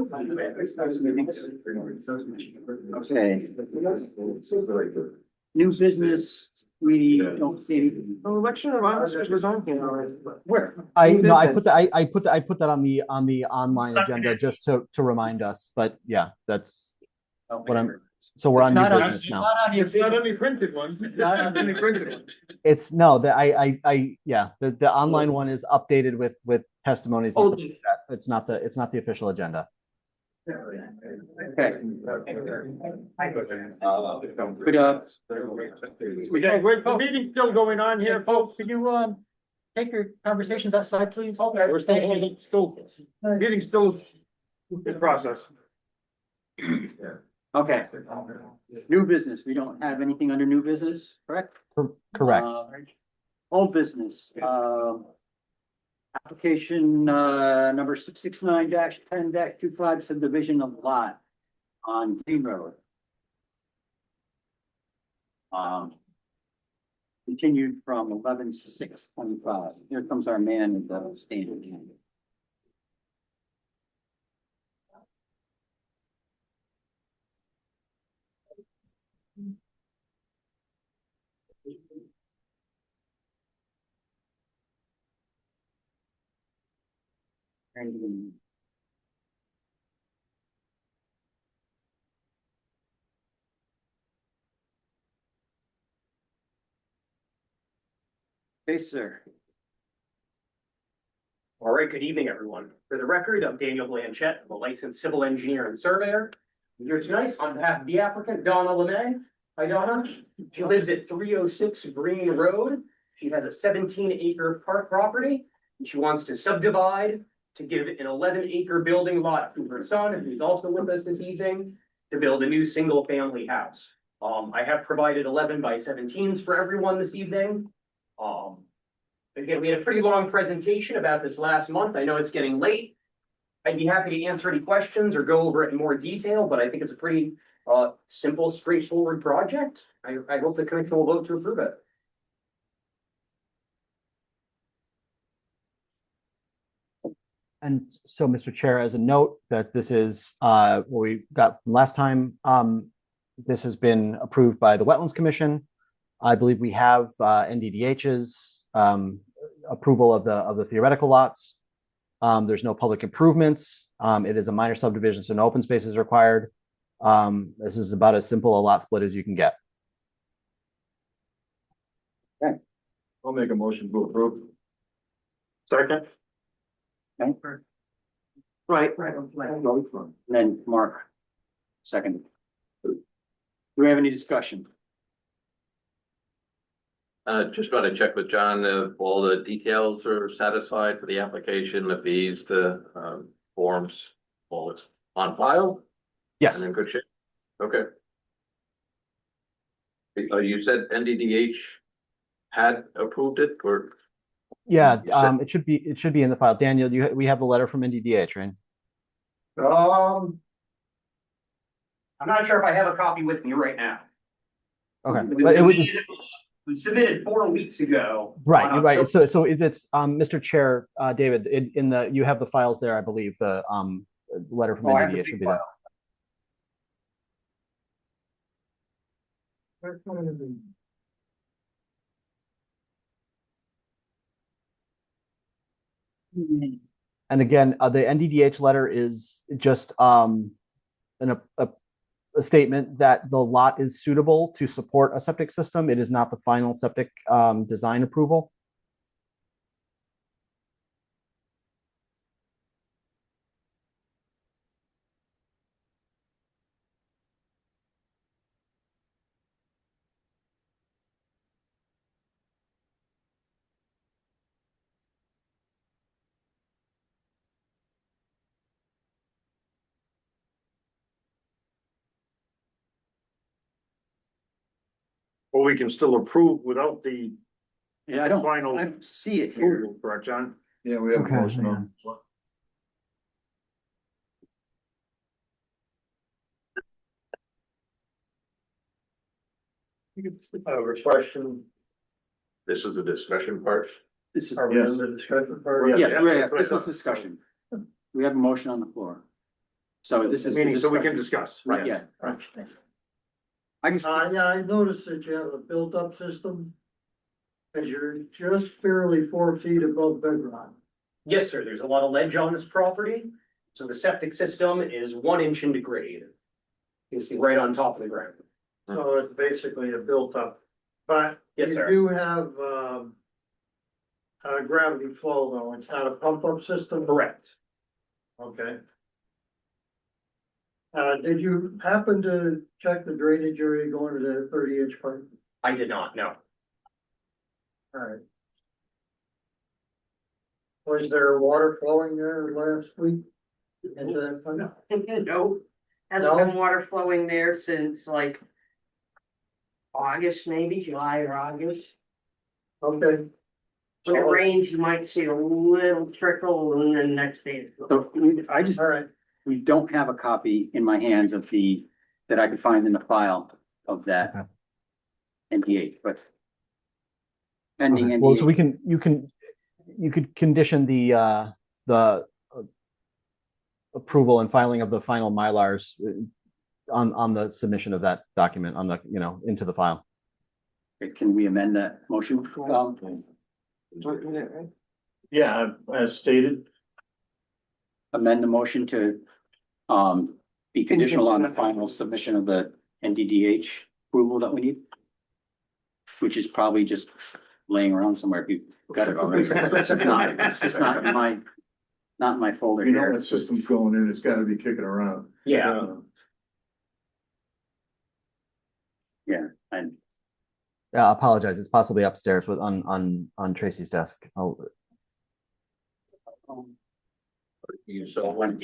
New business, we don't see anything. Election of officers was on here already. Where? I New no, I business. put that on the online agenda just to remind us, but yeah, that's what I'm, so we're on new Not on- business now. Not on your. Not only printed ones, not only printed ones. It's no, yeah, the online one is updated with testimonies and stuff like that. It's not the official agenda. Okay. Could, the meeting's still going on here, folks. could you, take your conversations outside, please? We're meeting's still in process. Okay. New business, we don't have anything under new business, correct? Correct. Old business, application, number 669-10-25 subdivision of lot on Green Road. Continued from 11/6/25. Here comes our man with the standard. And okay, sir. All right, good evening, everyone. For the record, I'm Daniel Blanchett, I'm a licensed civil engineer and surveyor. I'm here tonight on behalf of the applicant, Donna LeMay. Hi, Donna. She lives at 306 Green Road. She has a 17-acre park property, and she wants to subdivide to give an 11-acre building lot to her son, who's also with us this evening, to build a new single-family house. I have provided 11x17s for everyone this evening. Again, we had a pretty long presentation about this last month. I know it's getting late. I'd be happy to answer any questions or go over it in more detail, but I think it's a pretty simple, straightforward project. I hope the commission will vote to approve it. And so, Mr. Chair, as a note that this is what we got from last time, this has been approved by the Wetlands Commission. I believe we have NDDH's approval of the theoretical lots. There's no public improvements. It is a minor subdivision, so no open space is required. This is about as simple a lot split as you can get. Okay. I'll make a motion to approve. Second. Okay. Right. And then Mark, second. Do we have any discussion? Just want to check with John if all the details are satisfied for the application, the fees, the forms, all is on file? Yes. And in good shape? Okay. You said NDDH had approved it, or? Yeah, You said- it should be in the file. Daniel, we have the letter from NDDH, right? I'm not sure if I have a copy with me right now. Okay, It but was submitted 4 weeks ago. right, you're right. So it's Mr. Chair, David, in the you have the files there, I believe. The letter from I have the NDDH should be big there. And again, the NDDH letter is just a statement that the lot is suitable to support a septic system. It is not the final septic design approval. Or we can still approve without the Yeah, I don't final see it here. approval, correct, John? Yeah, we have a Okay, motion yeah. on. Question. This is a discussion part. This is. Are we in the discussion part? Yeah, this is discussion. We have a motion on the floor. So this is. the Meaning, so we can discussion. discuss. Right, yeah. I just, Yeah, I noticed that you have a built-up system. Cause you're just barely 4 feet above bedrock. Yes, sir, there's a lot of ledge on this property, so the septic system is 1 inch into grade. You can see right on top of the ground. So it's basically a built-up, but Yes, you sir. do have, gravity flow though. It's not a pump-up system? Correct. Okay. Did you happen to check the drainage area going to the 30-inch pipe? I did not, no. Alright. Was there water flowing there last week? Into that pipe? No, hasn't been water flowing there since like August, maybe July or August. Okay. When it rains, you might see a little trickle and then next day it's gone. so I just, we don't have a copy in my hands of that I could find in the file of that NDH, but pending Okay. Well, so NDH. you could condition the approval and filing of the final Mylars on the submission of that document on the, into the file. Can we amend that motion? Yeah, as stated. Amend the motion to, be conditional on the final submission of the NDDH approval that we need? Which is probably just laying around somewhere if you got it already. It's just not in my folder You know, here. that system's going in, it's gotta be kicking around. Yeah. Yeah, and Yeah, I apologize. It's possibly upstairs on Tracy's desk. You saw one,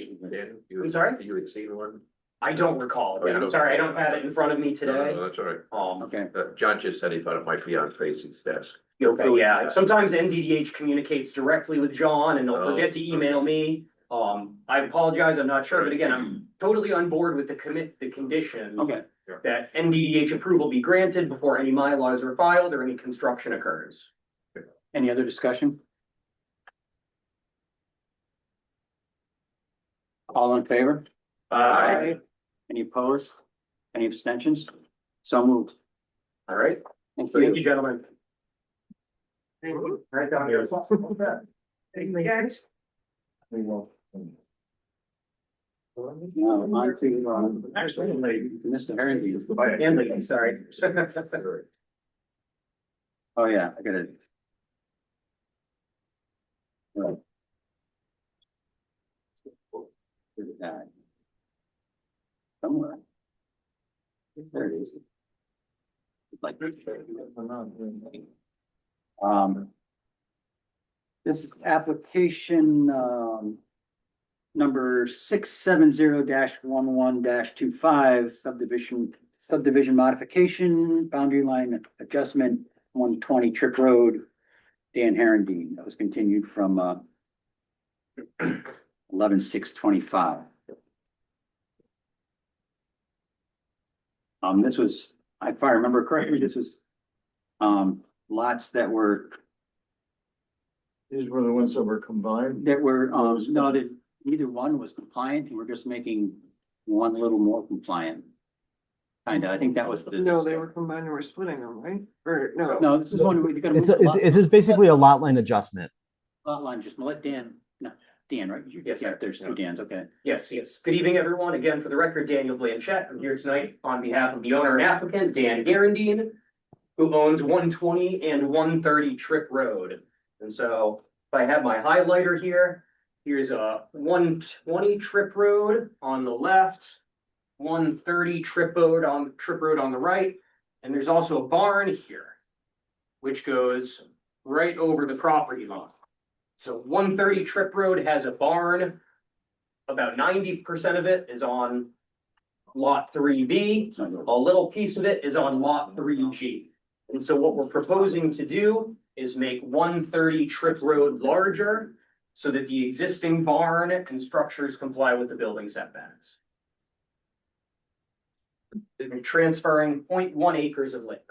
I'm sorry? You had seen one? I don't recall. Oh, you I'm don't sorry, I recall. don't have it in front of me No, today. that's all right. okay. John just said he thought it might be on Tracy's desk. Okay, yeah, sometimes NDDH communicates directly with John and they'll forget to email me. I apologize, I'm not sure, but again, I'm totally on board with the condition. Okay. That NDDH approval be granted before any Mylars are filed or any construction occurs. Any other discussion? All in favor? Any opposed? Any abstentions? So moved. All right, Thank thank you, you. gentlemen. Right down here. Now, on to Mr. Harrington. And lady, sorry. Oh, yeah, I gotta. Right. Where did that? Somewhere. There it is. Like. This is application, number 670-11-25 subdivision modification, boundary line adjustment, 120 Trip Road, Dan Herendeen. That was continued from 11/6/25. This was, if I remember correctly, this was lots that were These were the ones that were combined. no, that neither one was compliant, and we're just making one a little more compliant. Kinda, I think that was the. No, they were combined and we're splitting them, right? Or no? No, this is one we gotta. It's move the lot- it's just basically a lot line adjustment. Lot line, just let Dan, no, Dan, right? Yes, Yeah, sir. there's two Dans, okay. Yes, yes. Good evening, everyone. Again, for the record, Daniel Blanchett. I'm here tonight on behalf of the owner and applicant, Dan Garandine, who owns 120 and 130 Trip Road. And so if I have my highlighter here, here's a 120 Trip Road on the left, 130 Trip Road on the right, and there's also a barn here, which goes right over the property line. So 130 Trip Road has a barn. About 90% of it is on lot 3B. A little piece of it is on lot 3G. And so what we're proposing to do is make 130 Trip Road larger so that the existing barn and structures comply with the building setbacks. We're transferring 0.1 acres of land.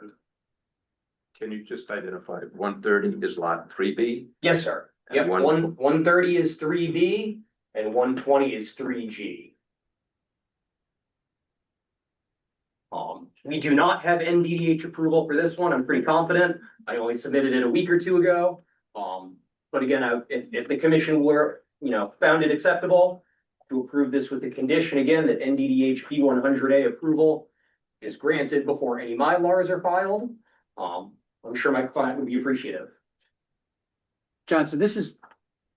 Can you just identify 130 is lot 3B? Yes, sir. And Yep, 130 is 3B and 120 is 3G. We do not have NDDH approval for this one. I'm pretty confident. I only submitted it a week or two ago. But again, if the commission were, found it acceptable to approve this with the condition again that NDDH P100A approval is granted before any Mylars are filed, I'm sure my client would be appreciative. John, so this is,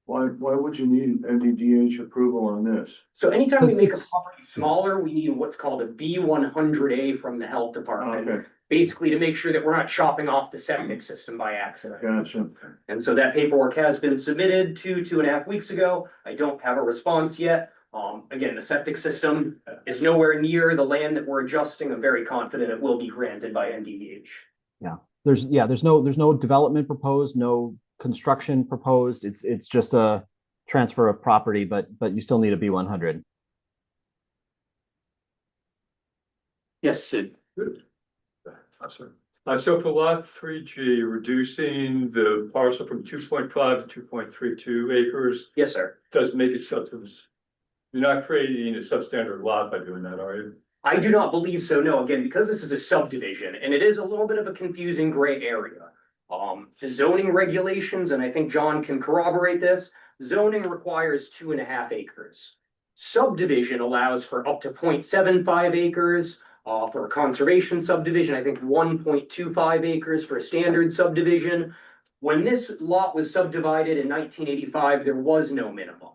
Why would you need NDDH approval on this? So anytime we make a It's- property smaller, we need what's called a B100A from the health department. Okay, Basically to make sure that we're not chopping off the septic system by accident. gotcha. And so that paperwork has been submitted 2.5 weeks ago. I don't have a response yet. Again, the septic system is nowhere near the land that we're adjusting. I'm very confident it will be granted by NDDH. There's no development proposed, no construction proposed. It's just a transfer of property, but you still need a B100. yes, Sid. So for lot 3G, reducing the parcel from 2.5 to 2.32 acres Yes, sir. doesn't make it substance. You're not creating a substandard lot by doing that, are you? I do not believe so, no, again, because this is a subdivision and it is a little bit of a confusing gray area. The zoning regulations, and I think John can corroborate this, zoning requires 2.5 acres. Subdivision allows for up to 0.75 acres, for a conservation subdivision, I think 1.25 acres for a standard subdivision. When this lot was subdivided in 1985, there was no minimum.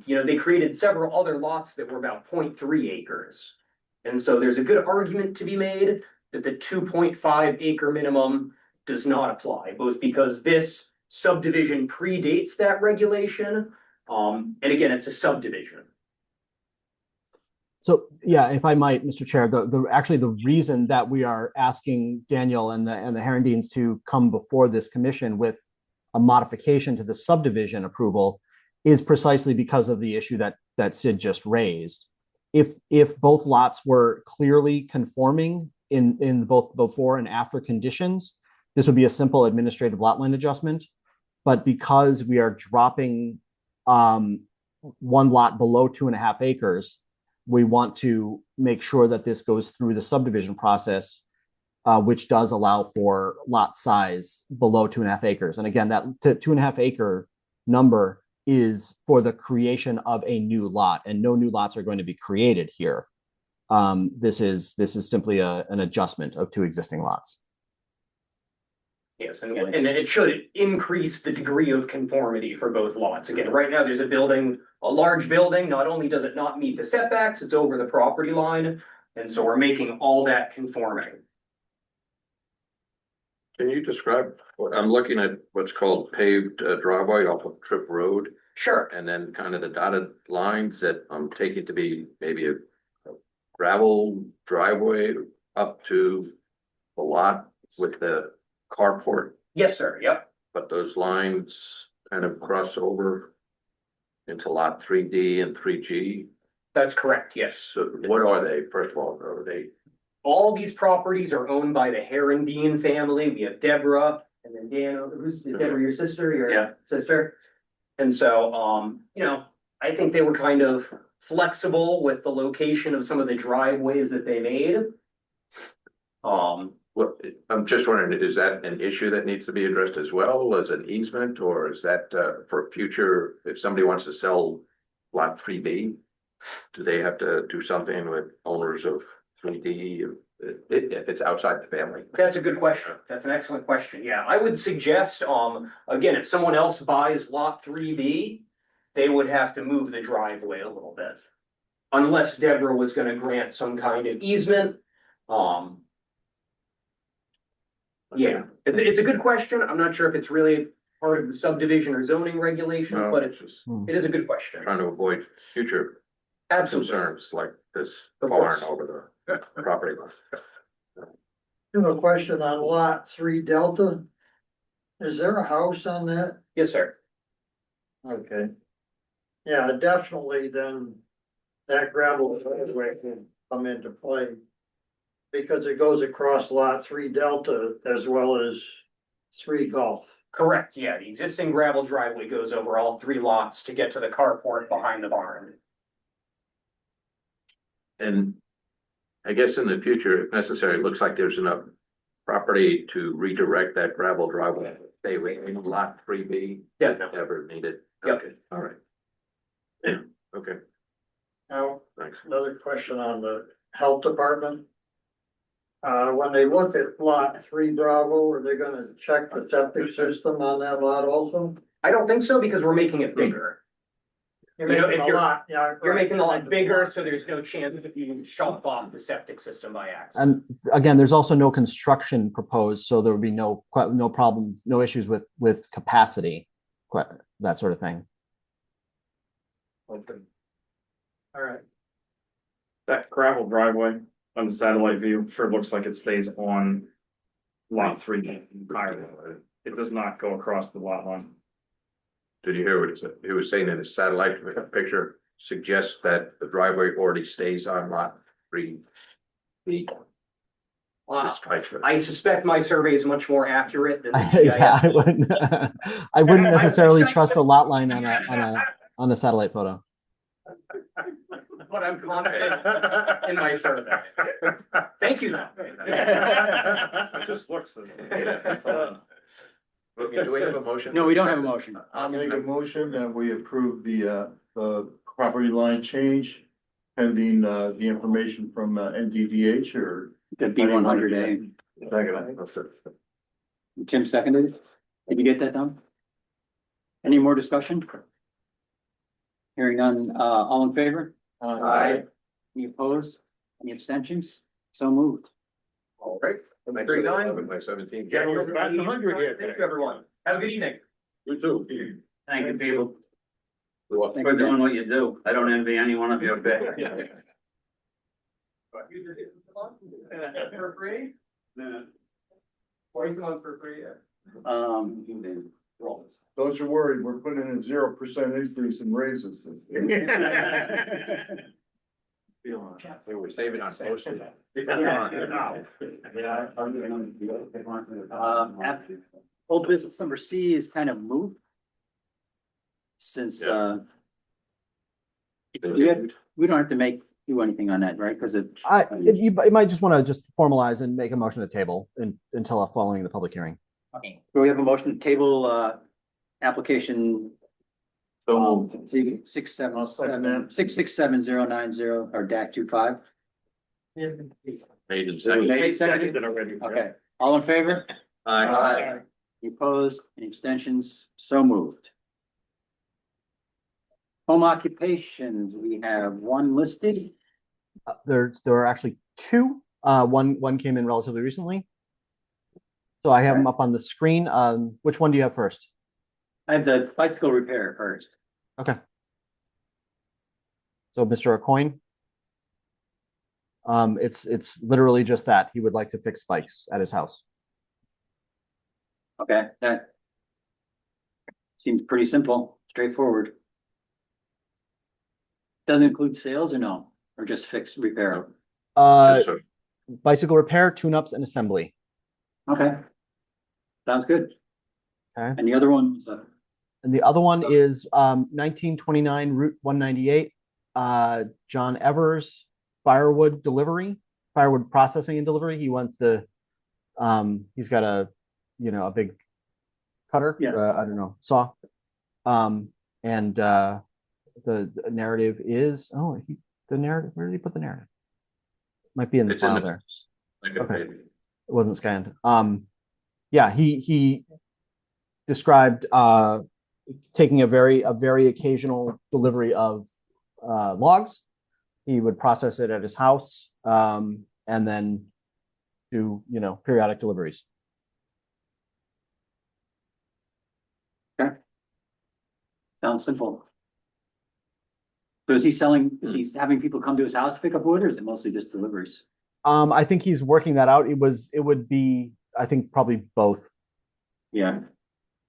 They created several other lots that were about 0.3 acres. And so there's a good argument to be made that the 2.5 acre minimum does not apply, both because this subdivision predates that regulation. And again, it's a subdivision. So yeah, if I might, Mr. Chair, the reason that we are asking Daniel and the Herendines to come before this commission with a modification to the subdivision approval is precisely because of the issue that Sid just raised. If both lots were clearly conforming in both before and after conditions, this would be a simple administrative lot line adjustment. But because we are dropping one lot below 2.5 acres, we want to make sure that this goes through the subdivision process, which does allow for lot size below 2.5 acres. And again, that 2.5 acre number is for the creation of a new lot, and no new lots are going to be created here. This is simply an adjustment of 2 existing lots. Yes, and it should increase the degree of conformity for both lots. Again, right now, there's a large building, not only does it not meet the setbacks, it's over the property line, and so we're making all that conforming. Can you describe, I'm looking at what's called paved driveway off of Trip Road, Sure. and then kind of the dotted lines that I'm taking to be maybe a gravel driveway up to the lot with the carport, Yes, sir, yep. but those lines kind of cross over into lot 3D and 3G. That's correct, yes. So what are they? First of all, are they? All these properties are owned by the Herendine family. We have Deborah and then Dan, who's Deborah, your sister, your sister? And so, I think they were kind of flexible with the location of some of the driveways that they made. Well, I'm just wondering, is that an issue that needs to be addressed as well as an easement, or is that for future, if somebody wants to sell lot 3B, do they have to do something with owners of 3D if it's outside the family? That's a good question. That's an excellent question. Yeah, I would suggest, again, if someone else buys lot 3B, they would have to move the driveway a little bit. Unless Deborah was gonna grant some kind of easement. Yeah, it's a good question. I'm not sure if it's really part of the subdivision or zoning regulation, No, but it's just it is a good question. trying to avoid future Absolutely. concerns like this Of barn course. over the property line. I have a question on lot 3 Delta. Is there a house on that? Yes, sir. Okay. Yeah, definitely then that gravel driveway can come into play. Because it goes across lot 3 Delta as well as 3 Gulf. Correct, yeah. The existing gravel driveway goes over all 3 lots to get to the carport behind the barn. And I guess in the future, if necessary, it looks like there's enough property to redirect that gravel driveway. Stay within lot 3B. Yeah, no. Ever needed. Yep. Okay, all right. Yeah, okay, Now, thanks. another question on the health department. When they look at lot 3 Bravo, are they gonna check the septic system on that lot also? I don't think so because we're making it bigger. You're You know, making if a you're- lot, yeah. You're right, making the lot bigger, lot. so there's no chance that you shut off the septic system by accident. And again, there's also no construction proposed, so there would be no problems, no issues with capacity, that sort of thing. All right, That gravel driveway on the satellite view sure looks like it stays on lot 3 entirely. It does not go across the lot line. Did you hear what he said? He was saying that his satellite picture suggests that the driveway already stays on lot 3B. I suspect my survey is much more accurate than the Yeah, I GIS. wouldn't, I wouldn't necessarily trust a lot line on a satellite photo. But I'm confident in my survey. Thank you though. It just looks. That's all. Okay, do we have a motion? No, we don't have a motion. I'll make a motion that we approve the property line change pending, the information from, NDVH or. The B100A. Tim seconded it. Did you get that done? Any more discussion? Hearing none, all in favor? Aye. Any opposed? Any abstentions? So moved. All right. Great time. By 17. Yeah, we're back to 100 here. Thank you, everyone. Have a good evening. You too. Thank you, people, Thank for you. doing what you do. I don't envy any one of you a bit. For free? Twice a month for free, yeah. Don't you worry, we're putting in a 0% increase in raises. We were saving on postage. Old business number C is kind of moved. Since, we don't have to do anything on that, right? Because You might just want to just formalize and make a motion to table until following the public hearing. okay, so we have a motion to table, application. So, 667-090 or DAC 25. Made in second. Made seconded already. Okay, all in favor? Aye. Any opposed? Any abstentions? So moved. Home occupations, we have one listed. There are actually two. One came in relatively recently. So I have them up on the screen. Which one do you have first? I have the bicycle repair first. Okay. So Mr. Acoin. It's literally just that. He would like to fix bikes at his house. Okay, that seems pretty simple, straightforward. Doesn't include sales or no, or just fix repair? Bicycle repair, tune-ups, and assembly. Okay. Sounds good. Okay. And the other one was And the other one is 1929 Route 198, John Evers, firewood processing and delivery. He wants to, he's got a big cutter, I don't know, saw. And the narrative is, the narrative, where did he put the narrative? Might be in the file there. Okay. It wasn't scanned. Yeah, he described taking a very occasional delivery of logs. He would process it at his house, and then do periodic deliveries. okay. Sounds simple. So is he having people come to his house to pick up wood, or is it mostly just deliveries? I think he's working that out. It would be, I think, probably both. Yeah.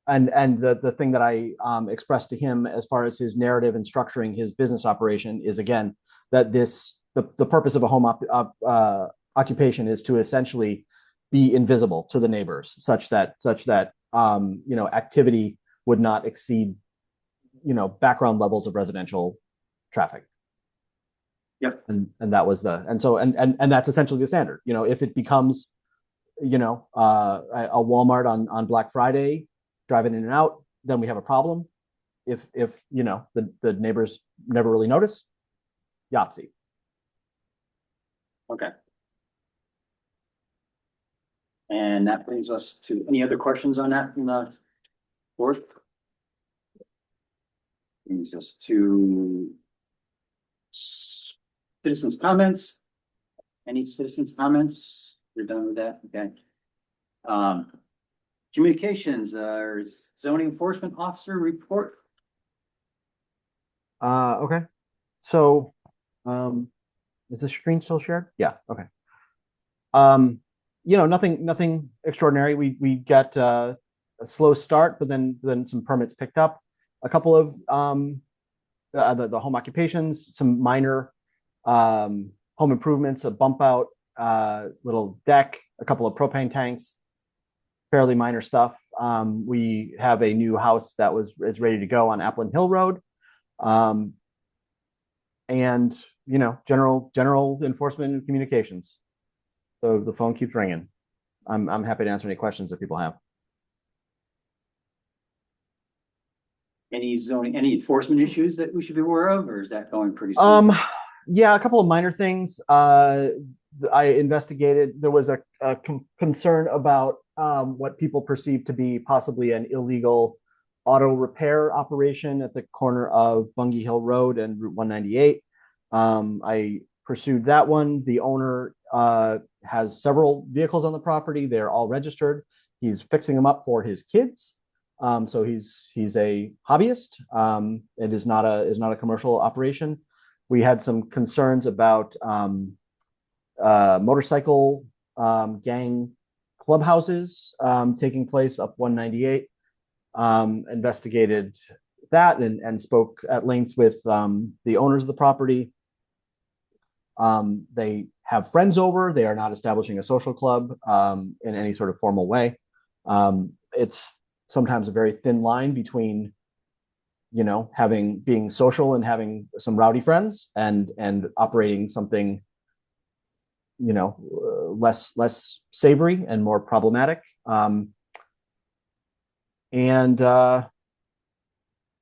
And the thing that I expressed to him as far as his narrative and structuring his business operation is, again, that the purpose of a home occupation is to essentially be invisible to the neighbors, such that activity would not exceed background levels of residential traffic. Yep. And that was and that's essentially the standard. You know, if it becomes, you know, a Walmart on Black Friday, driving in and out, then we have a problem. If you know, the neighbors never really notice, Yahtzee. Okay. And that brings us to, any other questions on that from the board? Brings us to citizens' comments. Any citizens' comments? We're done with that, okay. Communications, zoning enforcement officer report. Okay. So, is the screen still shared? Yeah, okay. You know, nothing extraordinary. We got a slow start, but then some permits picked up. A couple of the home occupations, some minor home improvements, a bump out, little deck, a couple of propane tanks, fairly minor stuff. We have a new house that is ready to go on Applin Hill Road. And you know, general enforcement and communications. So the phone keeps ringing. I'm happy to answer any questions that people have. Any enforcement issues that we should be aware of, or is that going pretty smooth? Yeah, a couple of minor things. I investigated. There was a concern about what people perceive to be possibly an illegal auto repair operation at the corner of Bungie Hill Road and Route 198. I pursued that one. The owner has several vehicles on the property. They're all registered. He's fixing them up for his kids. So he's a hobbyist. It is not a commercial operation. We had some concerns about motorcycle gang clubhouses taking place up 198. Investigated that and spoke at length with the owners of the property. They have friends over. They are not establishing a social club in any sort of formal way. It's sometimes a very thin line between, you know, being social and having some rowdy friends and operating something, you know, less savory and more problematic. And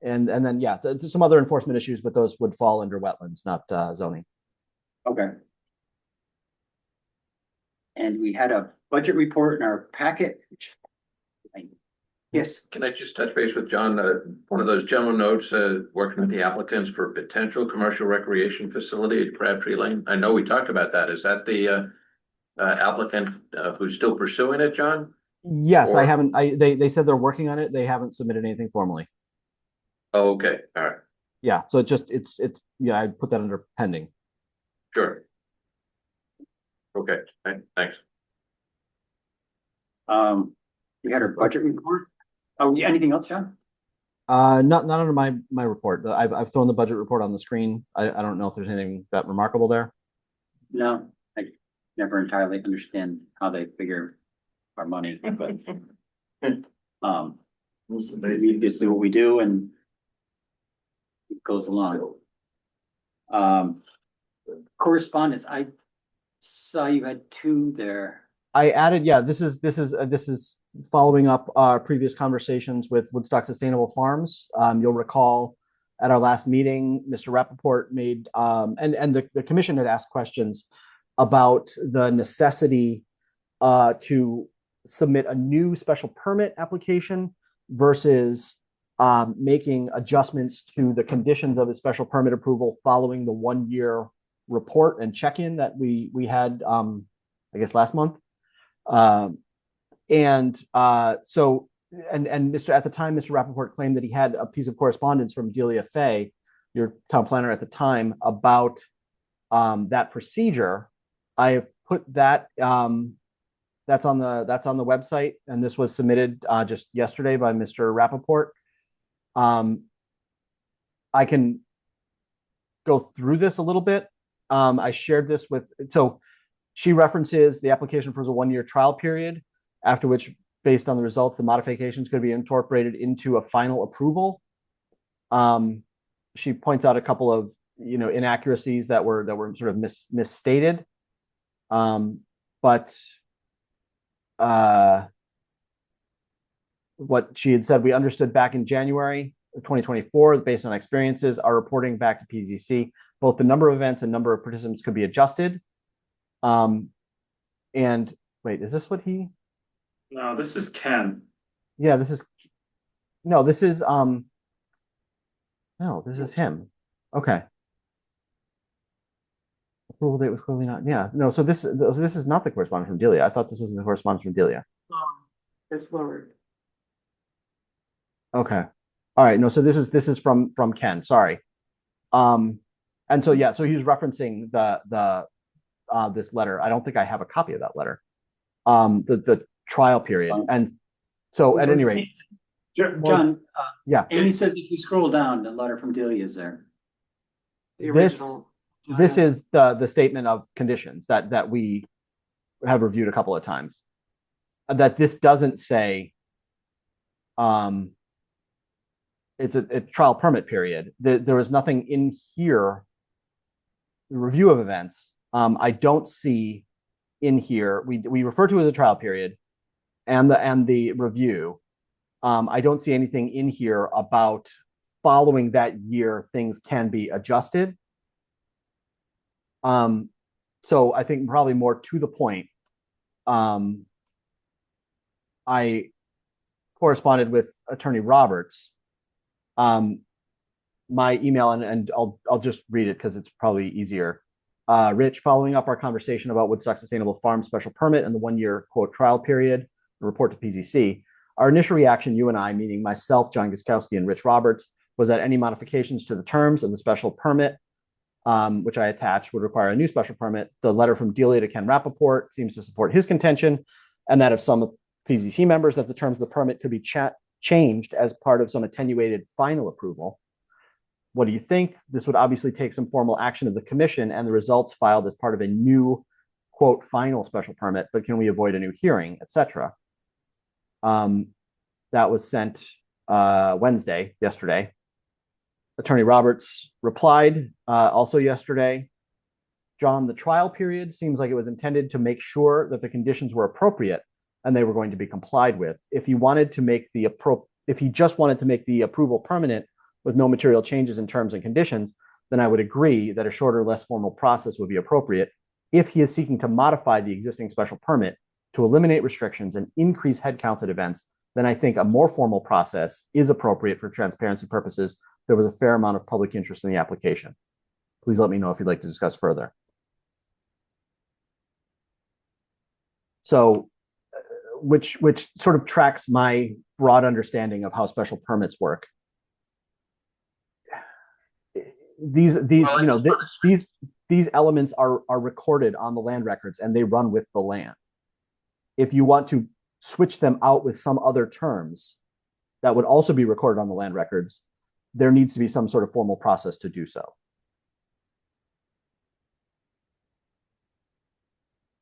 then yeah, some other enforcement issues, but those would fall under wetlands, not zoning. Okay. And we had a budget report in our packet. Yes. Can I just touch base with John? One of those general notes, working with the applicants for potential commercial recreation facility at Crabtree Lane. I know we talked about that. Is that the applicant who's still pursuing it, John? Yes, I haven't. They said they're working on it. They haven't submitted anything formally. Oh, okay, all right. Yeah, so it's yeah, I put that under pending. Sure. Okay, thanks. We had our budget report. Oh, yeah, anything else, John? Not under my report. I've thrown the budget report on the screen. I don't know if there's anything that remarkable there. No, I never entirely understand how they figure our money, but we just do what we do and it goes along. Correspondence, I saw you had two there. I added, yeah, this is following up our previous conversations with Woodstock Sustainable Farms. You'll recall at our last meeting, Mr. Rappaport made, and the commission had asked questions about the necessity to submit a new special permit application versus making adjustments to the conditions of the special permit approval following the 1 year report and check-in that we had, I guess, last month. So Mr. At the time, Mr. Rappaport claimed that he had a piece of correspondence from Delia Fay, your town planner at the time, about that procedure. I have put that that's on the website, and this was submitted just yesterday by Mr. Rappaport. I can go through this a little bit. I shared this with, so she references the application for the 1 year trial period, after which, based on the results, the modifications could be incorporated into a final approval. She points out a couple of inaccuracies that were sort of misstated. But what she had said, we understood back in January of 2024, based on experiences, our reporting back to PZC, both the number of events and number of participants could be adjusted. And wait, is this what he? No, this is Ken. Yeah, this is no, this is no, this is him. Okay. Approval date was clearly not. Yeah, no. So this is not the correspondence from Delia. I thought this was the correspondence from Delia. It's lowered. Okay. All right. No. So this is from Ken. Sorry. And so yeah. So he was referencing the this letter. I don't think I have a copy of that letter. The trial period. And so at any rate, John, yeah. Amy says if you scroll down, the letter from Delia is there. The original. This is the statement of conditions that we have reviewed a couple of times. That this doesn't say it's a trial permit period. There was nothing in here. The review of events. I don't see in here. We refer to it as a trial period, and the review. I don't see anything in here about following that year things can be adjusted. So I think probably more to the point. I corresponded with Attorney Roberts. My email, and I'll just read it because it's probably easier. Rich, following up our conversation about Woodstock Sustainable Farm special permit and the 1-year quote trial period, the report to PZC, our initial reaction, you and I, meaning myself, John Guskowski, and Rich Roberts, was that any modifications to the terms of the special permit, which I attached, would require a new special permit. The letter from Delia to Ken Rappaport seems to support his contention, and that of some PZC members that the terms of the permit could be changed as part of some attenuated final approval. What do you think? This would obviously take some formal action of the commission and the results filed as part of a new, quote, final special permit, but can we avoid a new hearing, etc.? That was sent Wednesday, yesterday. Attorney Roberts replied also yesterday. John, the trial period seems like it was intended to make sure that the conditions were appropriate and they were going to be complied with. If he just wanted to make the approval permanent with no material changes in terms and conditions, then I would agree that a shorter, less formal process would be appropriate. If he is seeking to modify the existing special permit to eliminate restrictions and increase headcounts at events, then I think a more formal process is appropriate for transparency purposes. There was a fair amount of public interest in the application. Please let me know if you'd like to discuss further. So, which sort of tracks my broad understanding of how special permits work. These elements are recorded on the land records and they run with the land. If you want to switch them out with some other terms that would also be recorded on the land records, there needs to be some sort of formal process to do so.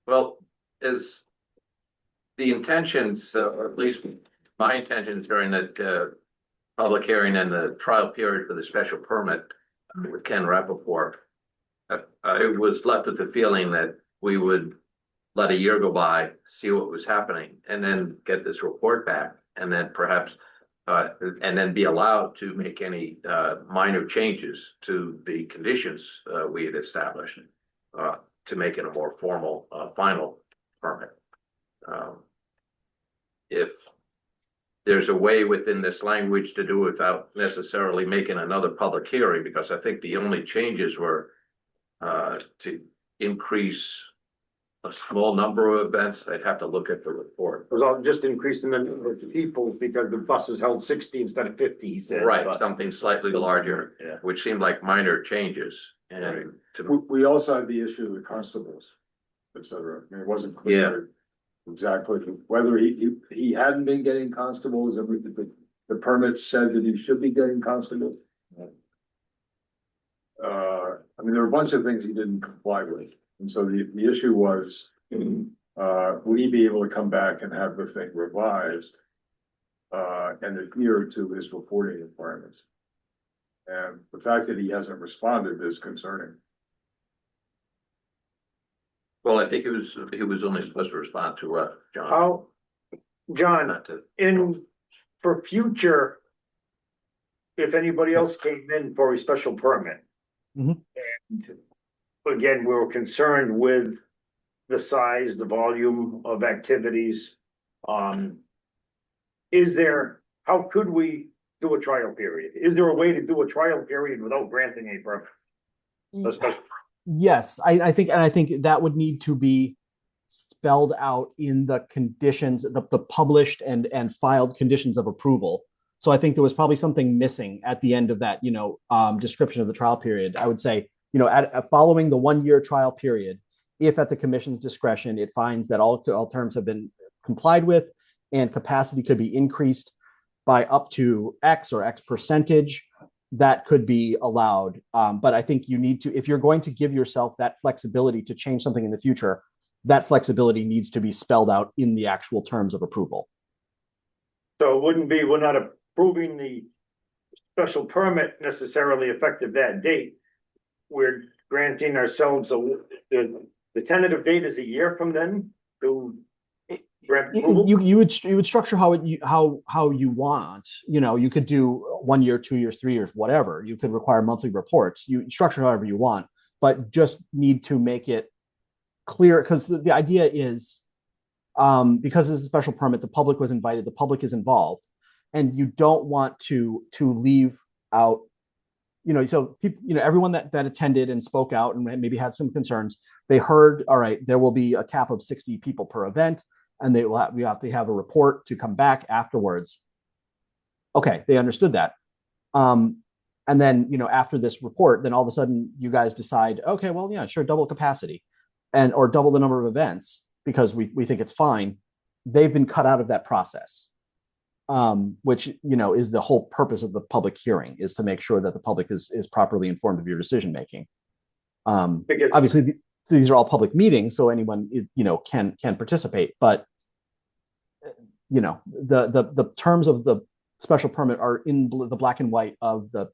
Well, is the intentions, or at least my intentions during the public hearing and the trial period for the special permit with Ken Rappaport, I was left with the feeling that we would let a year go by, see what was happening, and then get this report back, and then perhaps, and then be allowed to make any minor changes to the conditions we had established to make it a more formal final permit. If there's a way within this language to do it without necessarily making another public hearing, because I think the only changes were to increase a small number of events. I'd have to look at the report. It was all just increasing the number of people because the buses held 60 instead of 50, he said. Right, but something slightly larger, Yeah. which seemed like minor changes. And We also had the issue of the constables, et cetera. I mean, it wasn't clear exactly whether he hadn't been getting constables, and the permit said that he should be getting constables. I mean, there were a bunch of things he didn't comply with, and so the issue was, would he be able to come back and have the thing revised and adhere to his reporting requirements? And the fact that he hasn't responded is concerning. Well, I think he was only supposed to respond to, John. How, John, Not to, for future, if anybody else came in for a special permit. Mhm. And again, we were concerned with the size, the volume of activities. How could we do a trial period? Is there a way to do a trial period without granting a permit? A special Yes, I think that would need to be spelled out in the conditions, the published and filed conditions of approval. So I think there was probably something missing at the end of that, description of the trial period. I would say, following the 1 year trial period, if at the commission's discretion, it finds that all terms have been complied with and capacity could be increased by up to X or X percentage, that could be allowed. But I think you need to, if you're going to give yourself that flexibility to change something in the future, that flexibility needs to be spelled out in the actual terms of approval. So it wouldn't be, we're not approving the special permit necessarily effective that date. We're granting ourselves the tentative date is a year from then to grant approval. You would structure how you want. You could do 1 year, 2 years, 3 years, whatever. You could require monthly reports. You structure however you want, but just need to make it clear, because the idea is, because this is a special permit, the public was invited, the public is involved, and you don't want to leave out, so people, everyone that attended and spoke out and maybe had some concerns, they heard, all right, there will be a cap of 60 people per event, and we have to have a report to come back afterwards. Okay, they understood that. And then, after this report, then all of a sudden you guys decide, okay, well, yeah, sure, double capacity or double the number of events because we think it's fine. They've been cut out of that process, which, is the whole purpose of the public hearing, is to make sure that the public is properly informed of your decision making. Obviously, these are all public meetings, so anyone, can participate, but the terms of the special permit are in the black and white of the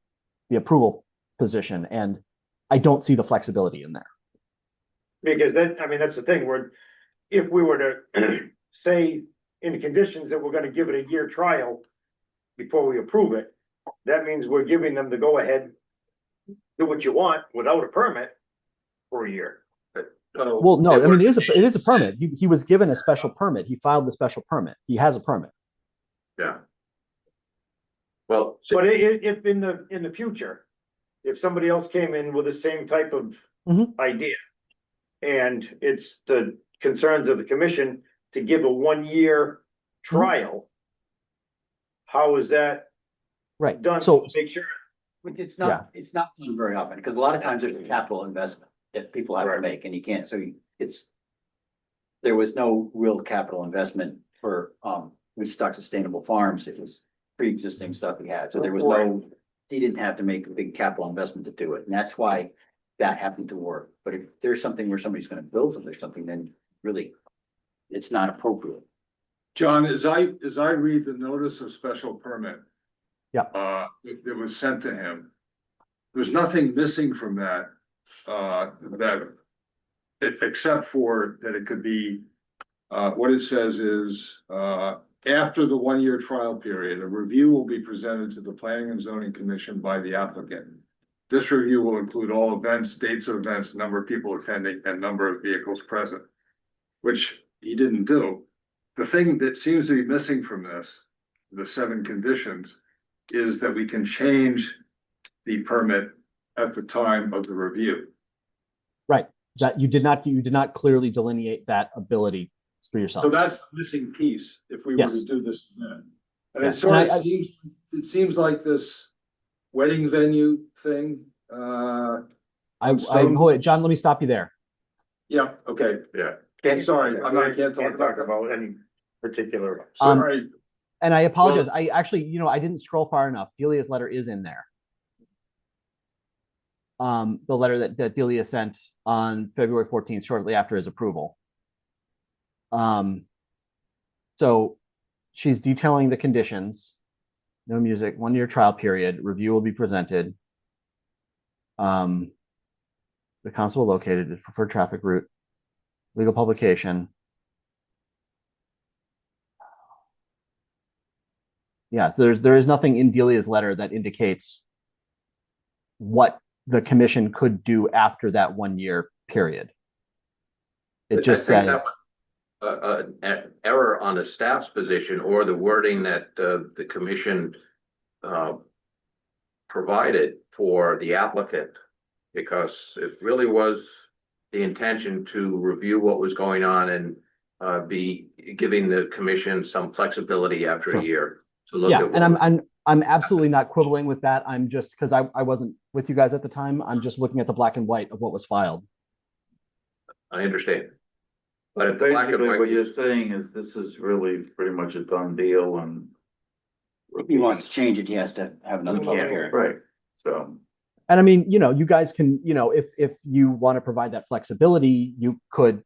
approval position, and I don't see the flexibility in there. Because that's the thing, where if we were to say in the conditions that we're gonna give it a year trial before we approve it, that means we're giving them the go ahead, do what you want without a permit for a year. Well, no, I mean, it is a permit. He was given a special permit. He filed the special permit. He has a permit. Yeah. Well, But if in the future, if somebody else came in with the same type of idea, and it's the concerns of the commission to give a 1 year trial, how is that right done? So to make sure It's not done very often, because a lot of times there's a capital investment that people have to make, and you can't, there was no real capital investment for, Woodstock Sustainable Farms. It was pre-existing stuff he had, so there was he didn't have to make a big capital investment to do it, and that's why that happened to work. But if there's something where somebody's gonna build something, then really, it's not appropriate. John, as I read the notice of special permit. Yeah. That was sent to him. There's nothing missing from that, except for that it could be, what it says is, after the 1 year trial period, a review will be presented to the Planning and Zoning Commission by the applicant. This review will include all events, dates of events, number of people attending, and number of vehicles present, which he didn't do. The thing that seems to be missing from this, the 7 conditions, is that we can change the permit at the time of the review. Right, that you did not clearly delineate that ability for yourself. So that's the missing piece if we were to do this then. And Yes. it sort of seems like this wedding venue thing. Hold it, John, let me stop you there. Yeah, okay. Can't, Sorry, I can't talk about any particular. Sorry. And I apologize. I actually, I didn't scroll far enough. Delia's letter is in there. The letter that Delia sent on February 14th, shortly after his approval. So she's detailing the conditions. No music, 1 year trial period, review will be presented. The constable located is preferred traffic route, legal publication. Yeah, there is nothing in Delia's letter that indicates what the commission could do after that 1 year period. It just I think says, an error on the staff's position or the wording that the commission provided for the applicant, because it really was the intention to review what was going on and be giving the commission some flexibility after a year to look yeah, at. and I'm absolutely not quibbling with that. I'm just, because I wasn't with you guys at the time. I'm just looking at the black and white of what was filed. I understand. But if the black and Basically, white, what you're saying is this is really pretty much a done deal and. If he wants to change it, he has to have another public hearing. Right, so. And I mean, you guys can, if you want to provide that flexibility, you could,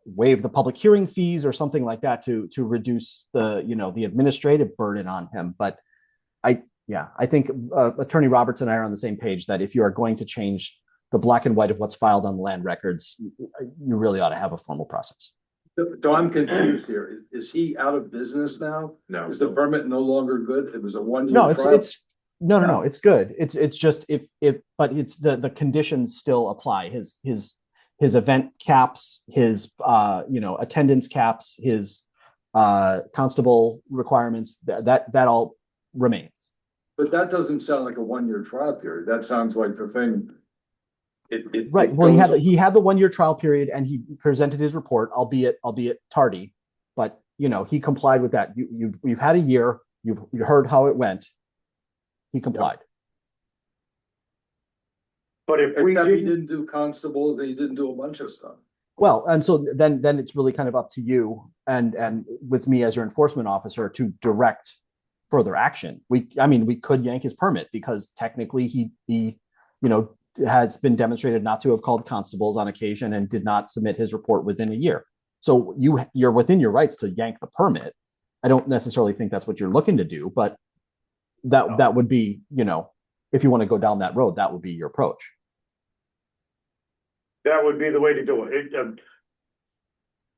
waive the public hearing fees or something like that to reduce the, the administrative burden on him. But I think Attorney Roberts and I are on the same page that if you are going to change the black and white of what's filed on the land records, you really ought to have a formal process. So I'm confused here. Is he out of business now? no. Is the permit no longer good? It was a 1 year No, trial? it's no, it's good. It's just but it's the conditions still apply. His event caps, his attendance caps, his constable requirements, that all remains. But that doesn't sound like a 1 year trial period. That sounds like the thing. Right. Well, he had the 1 year trial period and he presented his report, albeit tardy, but he complied with that. You've had a year. You heard how it went. He complied. But if he didn't do constable, then he didn't do a bunch of stuff. Well, and so then it's really kind of up to you and with me as your enforcement officer to direct further action. We could yank his permit because technically he has been demonstrated not to have called constables on occasion and did not submit his report within a year. So you're within your rights to yank the permit. I don't necessarily think that's what you're looking to do, but that would be, if you want to go down that road, that would be your approach. That would be the way to do it.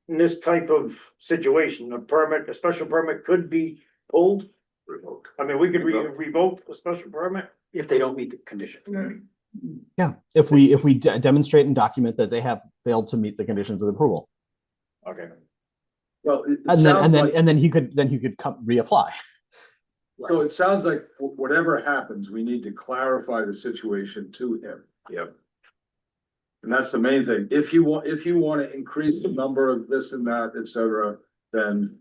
In this type of situation, a special permit could be pulled. Revoked. I mean, we could revoke a special permit. If they don't meet the condition. Yeah, if we demonstrate and document that they have failed to meet the conditions of approval. Okay. Well, and then he could come reapply. So it sounds like whatever happens, we need to clarify the situation to him. Yep. And that's the main thing. If you want to increase the number of this and that, et cetera, then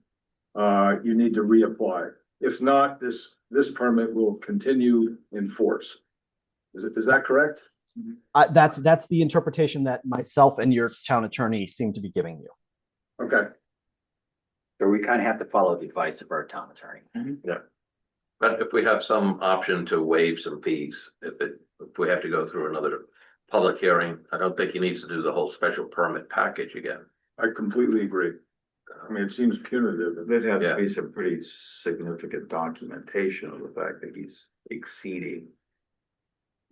you need to reapply. If not, this permit will continue in force. Is that correct? That's the interpretation that myself and your town attorney seem to be giving you. Okay. So we kind of have to follow the advice of our town attorney. Yeah. But if we have some option to waive some fees, if we have to go through another public hearing, I don't think he needs to do the whole special permit package again. I completely agree. I mean, it seems punitive. There'd have to be some pretty significant documentation of the fact that he's exceeding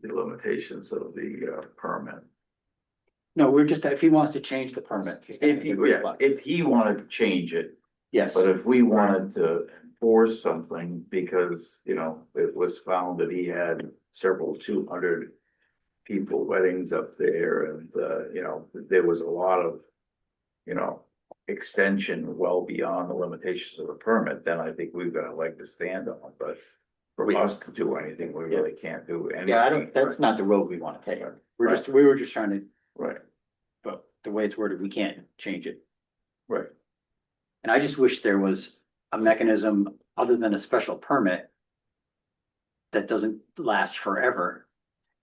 the limitations of the permit. No, we're just, if he wants to change the permit. If he wanted to change it. Yes. But if we wanted to enforce something because, it was found that he had several 200 people weddings up there and, there was a lot of, extension well beyond the limitations of the permit, then I think we've got a leg to stand on, but for us to do anything, we really can't do anything. Yeah, that's not the road we want to take. We were just trying to. Right. But the way it's worded, we can't change it. Right. And I just wish there was a mechanism other than a special permit that doesn't last forever,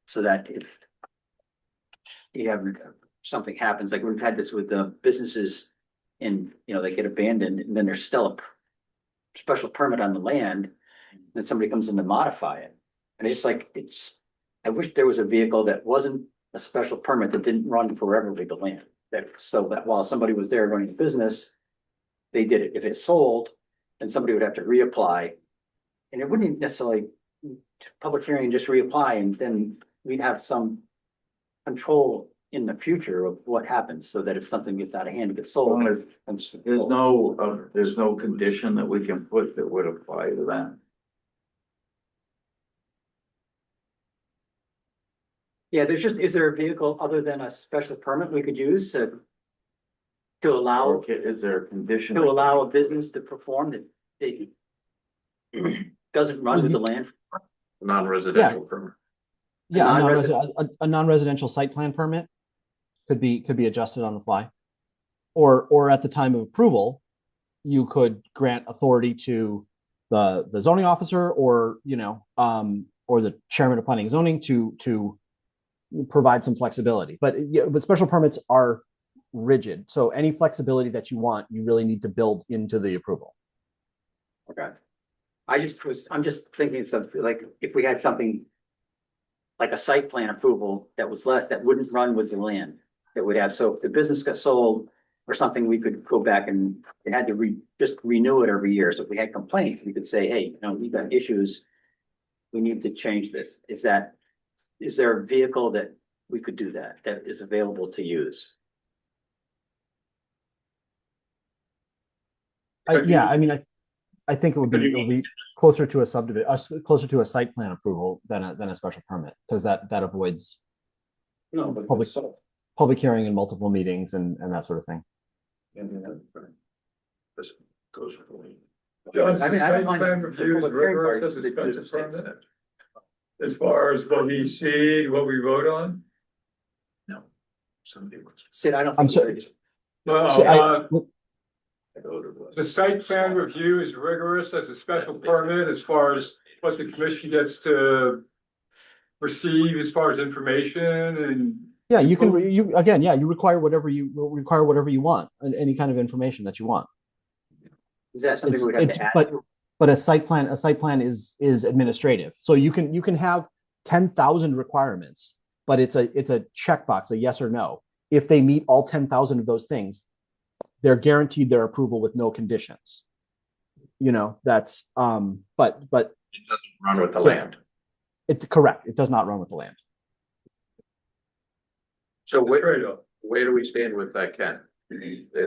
so that if you have something happens, like we've had this with the businesses and, they get abandoned and then there's still a special permit on the land, then somebody comes in to modify it. And it's like, I wish there was a vehicle that wasn't a special permit that didn't run forever with the land. So that while somebody was there running a business, they did it. If it sold, then somebody would have to reapply. And it wouldn't necessarily public hearing and just reapply, and then we'd have some control in the future of what happens, so that if something gets out of hand, it gets sold. There's no condition that we can put that would apply to that. Yeah, there's just, is there a vehicle other than a special permit we could use to allow, Or is there a condition? to allow a business to perform that they doesn't run with the land? Non-residential permit. Yeah, a non-resident- a non-residential site plan permit could be adjusted on the fly. Or at the time of approval, you could grant authority to the zoning officer or, or the chairman of planning and zoning to provide some flexibility. But special permits are rigid. So any flexibility that you want, you really need to build into the approval. Okay. I'm just thinking of something, like, if we had something like a site plan approval that was less, that wouldn't run with the land, that would have, so if the business got sold or something, we could go back and it had to just renew it every year. So if we had complaints, we could say, hey, we've got issues. We need to change this. Is there a vehicle that we could do that is available to use? I think it would be closer to a subdivision, closer to a site plan approval than a special permit, because that avoids public hearing and multiple meetings and that sort of thing. This goes for me. Does I the mean, I don't site mind plan the review is public hearing rigorous part, as a the- the- special permit? As far as what we see, what we vote on? No. Somebody was. Sid, I don't I'm think. sorry. Well, See, the site plan review is rigorous as a special permit as far as what the commission gets to receive as far as information and. Yeah, you require whatever you want, any kind of information that you want. Is that something we'd have to add? But a site plan is administrative. So you can have 10,000 requirements, but it's a checkbox, a yes or no. If they meet all 10,000 of those things, they're guaranteed their approval with no conditions. That's but It doesn't run with the land. It's correct. It does not run with the land. So where do we stand with that, Ken?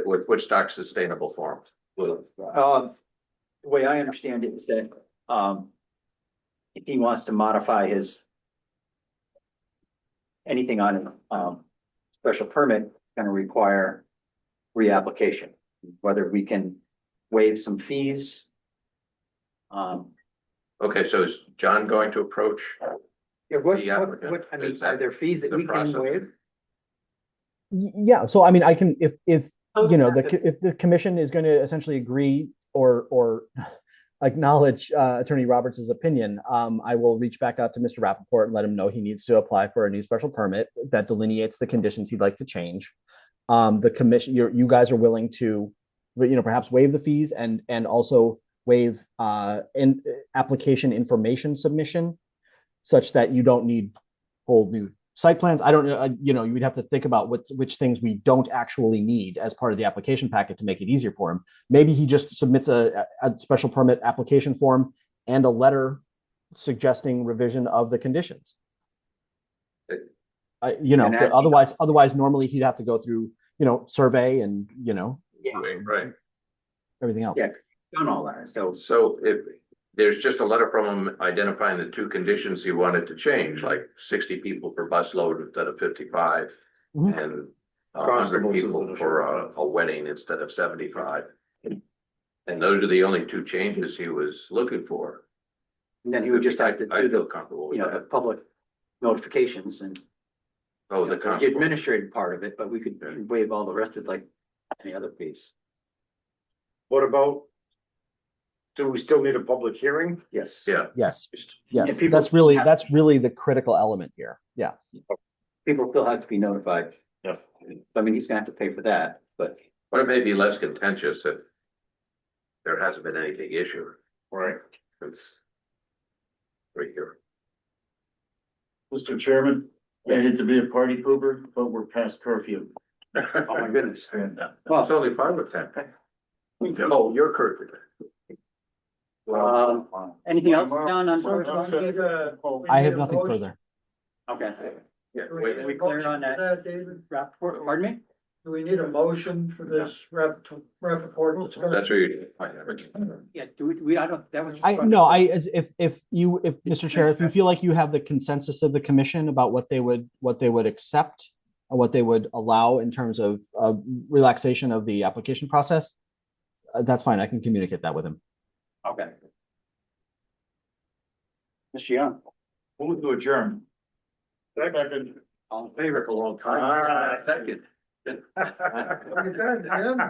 With Woodstock Sustainable Farms? The way I understand it is that, if he wants to modify anything on special permit, it's gonna require reapplication, whether we can waive some fees. Okay, so is John going to approach? Yeah, The applicant, what, I mean, is that are there fees that the we can process? waive? Yeah, so I mean, I can, if if the commission is going to essentially agree or acknowledge Attorney Roberts' opinion, I will reach back out to Mr. Rappaport and let him know he needs to apply for a new special permit that delineates the conditions he'd like to change. The commission, you guys are willing to, perhaps waive the fees and also waive application information submission, such that you don't need whole new site plans. I don't know, you would have to think about which things we don't actually need as part of the application packet to make it easier for him. Maybe he just submits a special permit application form and a letter suggesting revision of the conditions. Otherwise normally he'd have to go through, survey and, Right. everything else. Yeah, done all that, So if there's just a letter from him identifying the two conditions he wanted to change, like 60 people per bus load instead of 55, Mhm. and 100 people for a wedding instead of 75. And those are the only two changes he was looking for. And then he would just have to I do feel the, comfortable with the that. public notifications and Oh, the the constable. administrative part of it, but we could waive all the rest of like any other piece. What about? Do we still need a public hearing? Yes. Yeah. Yes. And Yes. people That's really the critical element here. Yeah. People still have to be notified. Yeah. I mean, he's gonna have to pay for that, but. But it may be less contentious if there hasn't been any big issue. Right. It's right here. Mr. Chairman, I hate to be a party pooper, but we're past curfew. Oh, my goodness. Well, it's only 5 or 10. Oh, you're correct. Anything else, John, on? I have nothing further. Okay. Yeah, Do we wait, need a we clear motion on for that? David? Rapport, pardon me? Do we need a motion for this report discussion? that's where you. Yeah, do we, I don't, that was. just I, fun. no, I, as if Mr. Chair, if you feel like you have the consensus of the commission about what they would accept or what they would allow in terms of relaxation of the application process, that's fine. I can communicate that with him. Okay. Mr. Young, Move to adjourn. Second. all in favor? A long time. Second. You done, Jim?